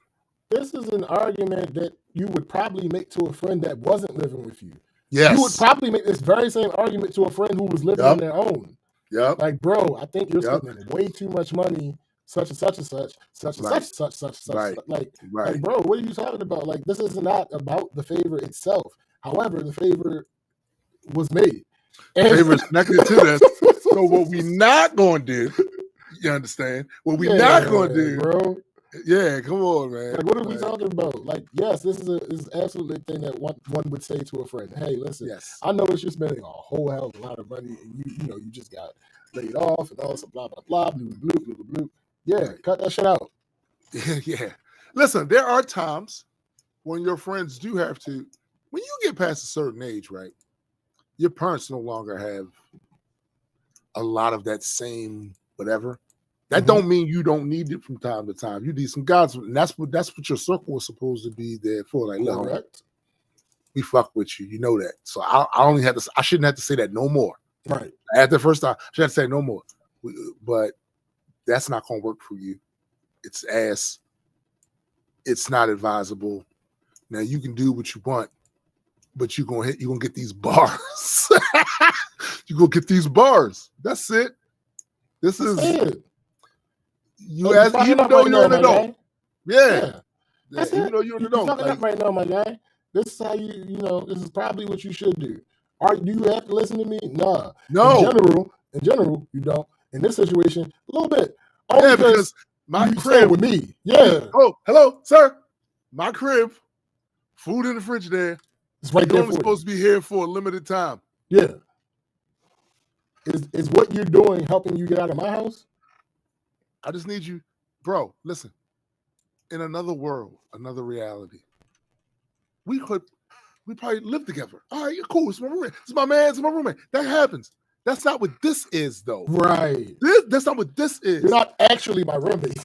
This is an argument that you would probably make to a friend that wasn't living with you. Yes. You would probably make this very same argument to a friend who was living on their own. Yep. Like, bro, I think you're spending way too much money, such and such and such, such and such. Like, bro, what are you talking about? Like, this is not about the favor itself. However, the favor was made. The favor is connected to this. So what we not going to do, you understand? What we not going to do, bro. Yeah, come on, man. Like, what are we talking about? Like, yes, this is absolutely a thing that one would say to a friend. Hey, listen, I notice you're spending a whole hell of a lot of money, and you just got laid off and all this blah blah blah, blue blue blue blue. Yeah, cut that shit out. Yeah. Listen, there are times when your friends do have to. When you get past a certain age, right? Your parents no longer have a lot of that same whatever. That don't mean you don't need it from time to time. You need some guys, and that's what your circle is supposed to be there for. Like, look, we fuck with you, you know that. So I shouldn't have to say that no more. Right. At the first time, I should have to say no more. But that's not gonna work for you. It's ass. It's not advisable. Now you can do what you want, but you're gonna get these bars. You're gonna get these bars. That's it. This is it. You ask, even though you're an adult. Yeah. Even though you're an adult. Fucking up right now, my guy. This is how this is probably what you should do. Do you have to listen to me? Nah. No. In general, you don't. In this situation, a little bit. Yeah, because my crib with me. Yeah. Oh, hello, sir. My crib, food in the fridge there. It's right there. You're only supposed to be here for a limited time. Yeah. Is what you're doing helping you get out of my house? I just need you, bro. Listen, in another world, another reality, we probably live together. All right, cool. It's my roommate. It's my man. It's my roommate. That happens. That's not what this is, though. Right. That's not what this is. You're not actually my roommate.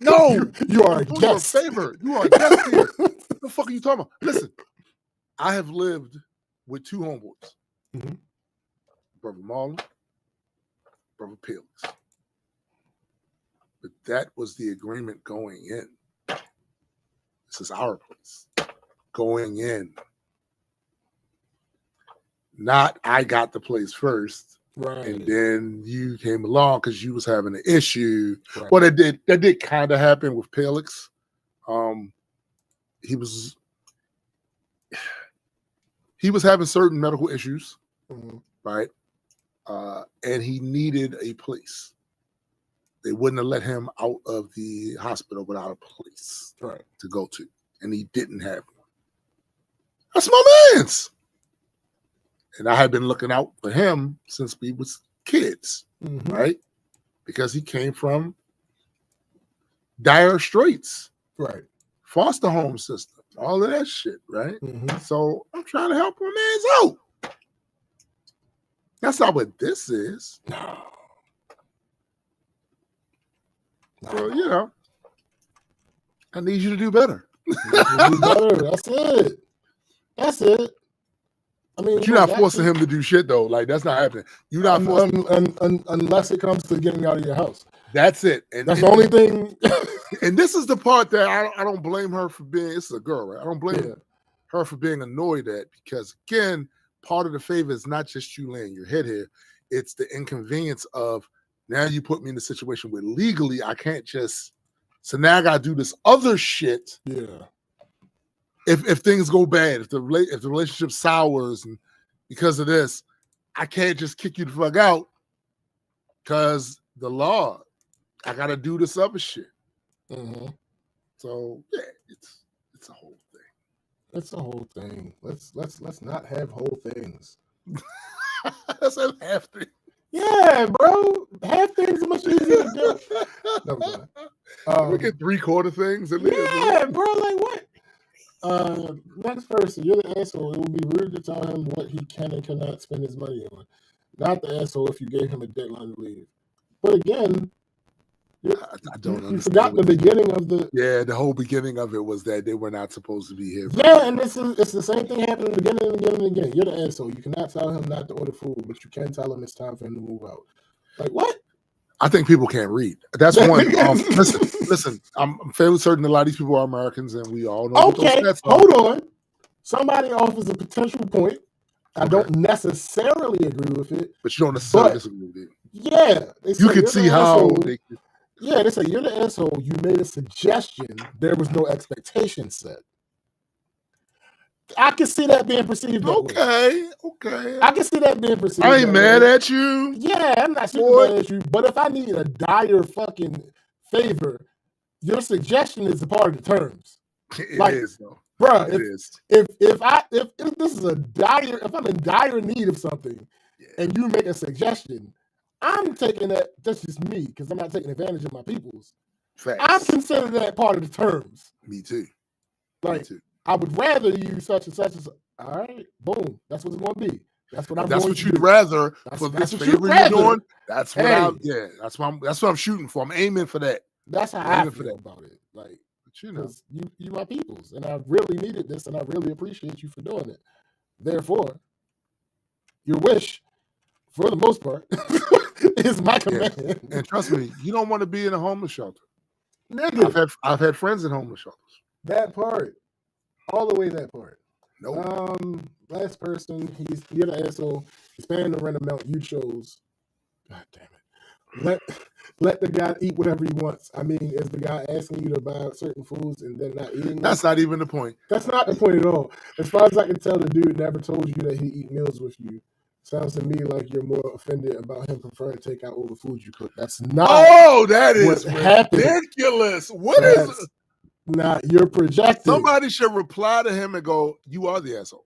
No, you are a I'm doing guest. you a favor. You are a guest here. What the fuck are you talking about? Listen, I have lived with two homeboys, Mhm. Brother Marlon, Brother Peerless. But that was the agreement going in. This is our place. Going in. Not I got the place first, Right. and then you came along because you was having an issue. Right. Well, that did kind of happen with Felix. He was having certain medical issues, Mhm. right? And he needed a place. They wouldn't have let him out of the hospital without a place Right. to go to, and he didn't have one. That's my man's. And I had been looking out for him since we was kids, Mhm. right? Because he came from dire straits, Right. foster home system, all of that shit, right? Mhm. So I'm trying to help my man's out. That's not what this is. No. So, you know, I need you to do better. You do better. That's it. That's it. I mean, But you're not forcing him to do shit, though. Like, that's not happening. You're not forcing unless it comes to getting out of your house. That's it. And That's the only thing. And this is the part that I don't blame her for being. This is a girl, right? I don't blame her for being annoyed at, because, again, part of the favor is not just you laying your head here. It's the inconvenience of, now you put me in a situation where legally I can't just. So now I got to do this other shit. Yeah. If things go bad, if the relationship sours, and because of this, I can't just kick you the fuck out because the law. I got to do this other shit. Mm-hmm. So yeah, it's a whole thing. It's a whole thing. Let's not have whole things. Let's have half things. Yeah, bro. Half things are much easier to do. No, we get 3/4 things. Yeah, bro. Like what? Next person, you're the asshole. It would be rude to tell him what he can and cannot spend his money on. Not the asshole if you gave him a deadline to leave. But again, I don't understand. You forgot the beginning of the. Yeah, the whole beginning of it was that they were not supposed to be here. Yeah, and it's the same thing happened in the beginning and again and again. You're the asshole. You cannot tell him not to order food, but you can tell him it's time for him to move out. Like what? I think people can't read. That's one. Listen. I'm fairly certain a lot of these people are Americans, and we all know. Okay, hold on. Somebody offers a potential point. I don't necessarily agree with it, but you don't necessarily disagree with it. Yeah, you can see how they. Yeah, they say you're the asshole. You made a suggestion. There was no expectation set. I can see that being perceived that way. Okay. I can see that being perceived. I ain't mad at you. Yeah, I'm not super mad at you. But if I need a dire fucking favor, your suggestion is a part of the terms. It is, though. Bruh, it is. If this is if I'm in dire need of something, and you make a suggestion, I'm taking that. That's just me, because I'm not taking advantage of my people's. Facts. I'm considering that part of the terms. Me too. Like, Me too. I would rather use such and such as. All right, boom. That's what it's going to be. That's what I'm. That's going what to you'd do. rather for this favor you're doing. That's what I'm. Yeah, that's what I'm shooting for. I'm aiming for that. That's how I feel about it. Like, you know, you my peoples, and I really needed this, and I really appreciate you for doing it. Therefore, your wish, for the most part, is my command. Yeah. And trust me, you don't want to be in a homeless shelter. Nigga. I've had friends in homeless shelters. That part, all the way that part. Nope. Last person, you're the asshole. He's paying the rent amount you chose. God damn it. Let the guy eat whatever he wants. I mean, is the guy asking you to buy certain foods and then not eating them? That's not even the point. That's not the point at all. As far as I can tell, the dude never told you that he eat meals with you. Sounds to me like you're more offended about him preferring takeout over food you cook. That's not. Oh, that is ridiculous. What is it? Nah, you're projecting. Somebody should reply to him and go, "You are the asshole."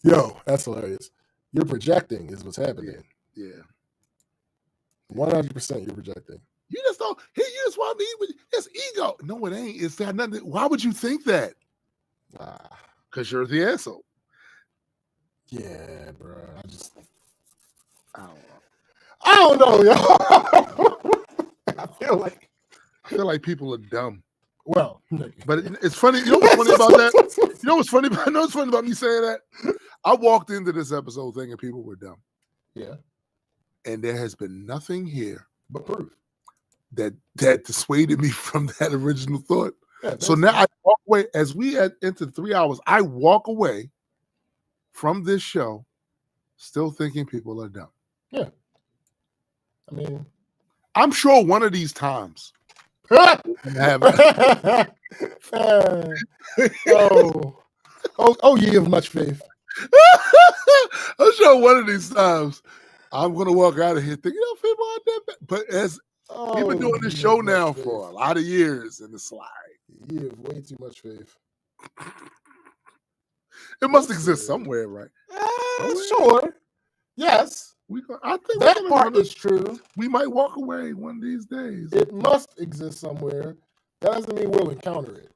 Yo, that's hilarious. You're projecting is what's happening. Yeah. 100% you're projecting. You just don't. You just want to eat with his ego. No, it ain't. It's got nothing. Why would you think that? Because you're the asshole. Yeah, bro. I don't know. I don't know, y'all. I feel like people are dumb. well, But it's funny. You know what's funny about that? You know what's funny about? You know what's funny about me saying that? I walked into this episode thinking people were dumb. Yeah. And there has been nothing here but proof that dissuaded me from that original thought. Yeah, so now I walk away as we enter 3 hours. I walk away from this show still thinking people are dumb. Yeah. I mean, I'm sure one of these times have oh, ye of much faith. I'm sure one of these times I'm gonna walk out of here thinking, people aren't that bad. But as we've been doing this show now for a lot of years in the slide. You have way too much faith. It must exist somewhere, right? Sure. Yes. I think that part is true. We might walk away one of these days. It must exist somewhere. That doesn't mean we'll encounter it.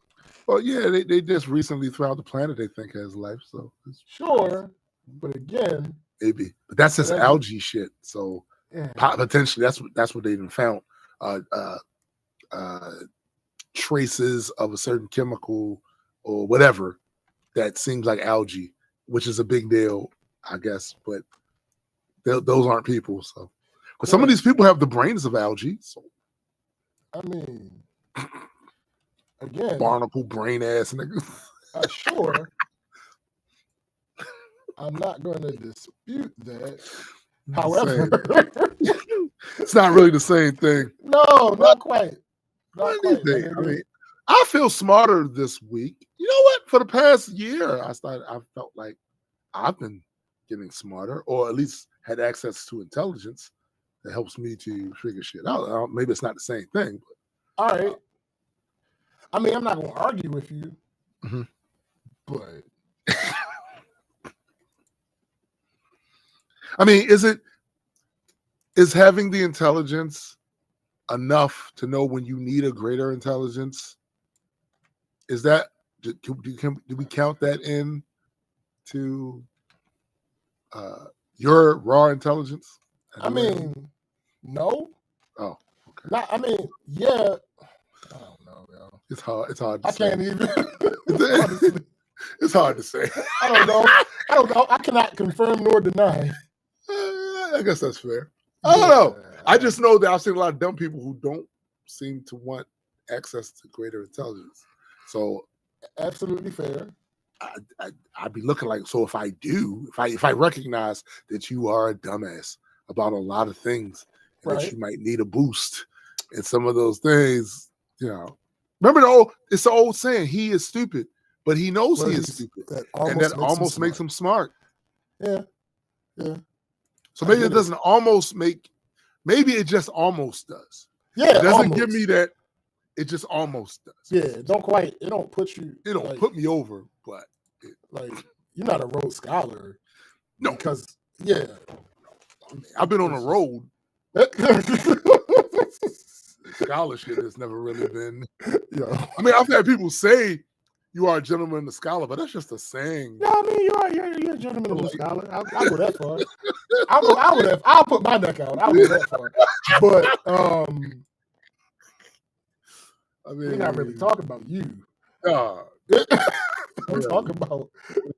Well, yeah, they just recently throughout the planet they think has life. So sure, but again, maybe. But that's just algae shit. So potentially that's what they even found. Traces of a certain chemical or whatever that seems like algae, which is a big deal, I guess. But those aren't people. So, but some of these people have the brains of algae. So, I mean, again, barnacle brain ass nigga. Sure. I'm not going to dispute that. However, it's not really the same thing. No, not quite. Not quite. I mean, I feel smarter this week. You know what? For the past year, I felt like I've been getting smarter, or at least had access to intelligence that helps me to figure shit out. Maybe it's not the same thing. But, all right. I mean, I'm not going to argue with you, but I mean, is having the intelligence enough to know when you need a greater intelligence? Is that do we count that in to your raw intelligence? I mean, no. Oh, okay. Not, I mean, yeah. I don't know, yo. It's hard to I say. can't even. It's hard to say. I don't know. I cannot confirm nor deny. I guess that's fair. I don't know. I just know that I've seen a lot of dumb people who don't seem to want access to greater intelligence. So, absolutely fair. I'd be looking like, so if I do, if I recognize that you are a dumbass about a lot of things, and that you might need a boost in some of those things, you know. Remember it's the old saying, he is stupid, but he knows he is stupid. And that almost makes him smart. Yeah. Yeah. So maybe it doesn't almost make, maybe it just almost does. Yeah. It doesn't give me that, it just almost does. Yeah, it don't put you. It don't put me over, but. You're not a Rhodes Scholar. No. Because, yeah. I've been on the road. Scholarship has never really been. Yeah. I mean, I've had people say you are a gentleman and a scholar, but that's just a saying. No, I mean, you're a gentleman and a scholar. I'll go that far. I'll put my neck out. I'll go that far. But I mean, we're not really talking about you. We're talking about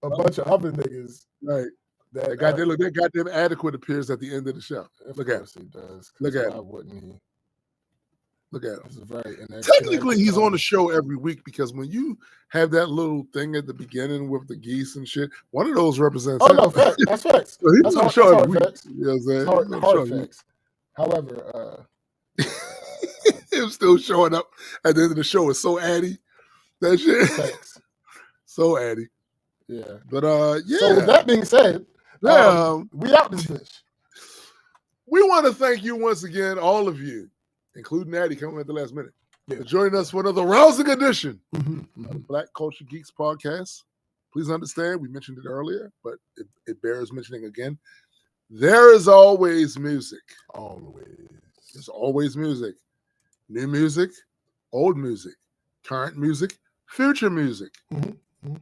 a bunch of other niggas. Right. That goddamn adequate appears at the end of the show. Look at him. He does. Look at him. Why wouldn't he? Look at him. This is very Technically, he's on the show every week because when you have that little thing at the beginning with the geese and shit, one of those represents. Oh, no, facts. That's facts. So he's on the show every week. Facts. You know what I'm saying? Hard facts. However, him still showing up at the end of the show is so addy. That shit. Facts. So addy. Yeah. But yeah. So with that being said, we out this bitch. We want to thank you once again, all of you, including Addy coming at the last minute, for joining us for another rousing edition of the Black Culture Geeks podcast. Please understand, we mentioned it earlier, but it bears mentioning again. There is always music. Always. There's always music. New music, old music, current music, future music.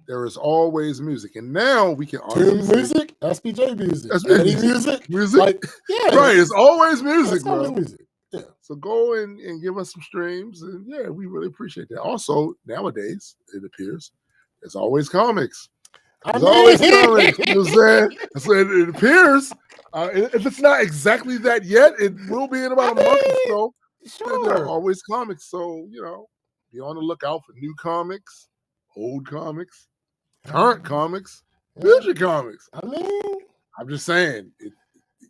There is always music, and now we can Tune honestly say music, SPJ music, SPJ Eddie music. music. Like, yeah, right. It's always music, it's always bro. music. Yeah. So go and give us some streams, and yeah, we really appreciate that. Also, nowadays it appears there's always comics. There's always comics. You know what I'm saying? So it appears. If it's not exactly that yet, it will be in about a month or so. There are always comics, so be on the lookout for new comics, old comics, current comics, future comics. I mean, I'm just saying,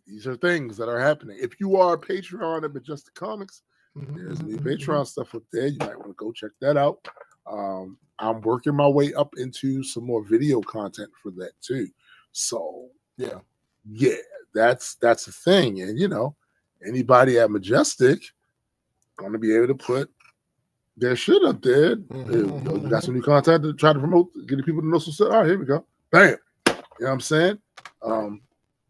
these are things that are happening. If you are a Patreon of Majestic Comics, there's new Patreon stuff up there. You might want to go check that out. I'm working my way up into some more video content for that too. So yeah, that's a thing. And anybody at Majestic gonna be able to put their shit up there. You got some new content to try to promote, getting people to know some stuff. All right, here we go. Bam. You know what I'm saying?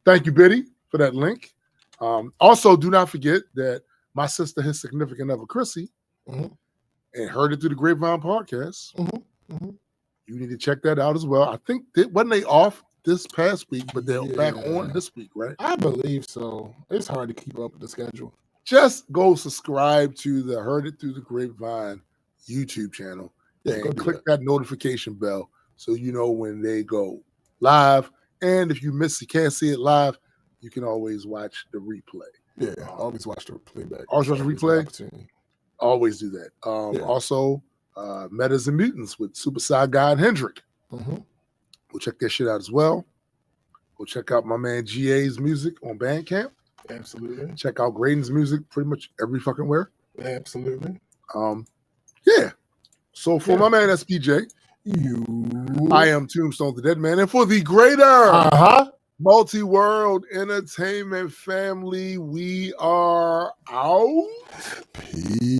Thank you, Biddy, for that link. Also, do not forget that my sister, his significant other, Chrissy, and Heard It Through the Grapevine podcast. You need to check that out as well. I think wasn't they off this past week, but they're back on this week, right? I believe so. It's hard to keep up with the schedule. Just go subscribe to the Heard It Through the Grapevine YouTube channel and click that notification bell so you know when they go live. And if you can't see it live, you can always watch the replay. Yeah, always watch the playback. Always watch the replay. Always do that. Also, Metas and Mutants with Super Side Guy and Hendrick. Go check that shit out as well. Go check out my man GA's music on Bandcamp. Absolutely. Check out Graydon's music pretty much every fucking where. Absolutely. Yeah. So for my man SPJ, I am Tombstone the Dead Man, and for the greater multi-world entertainment family, we are out. Peace.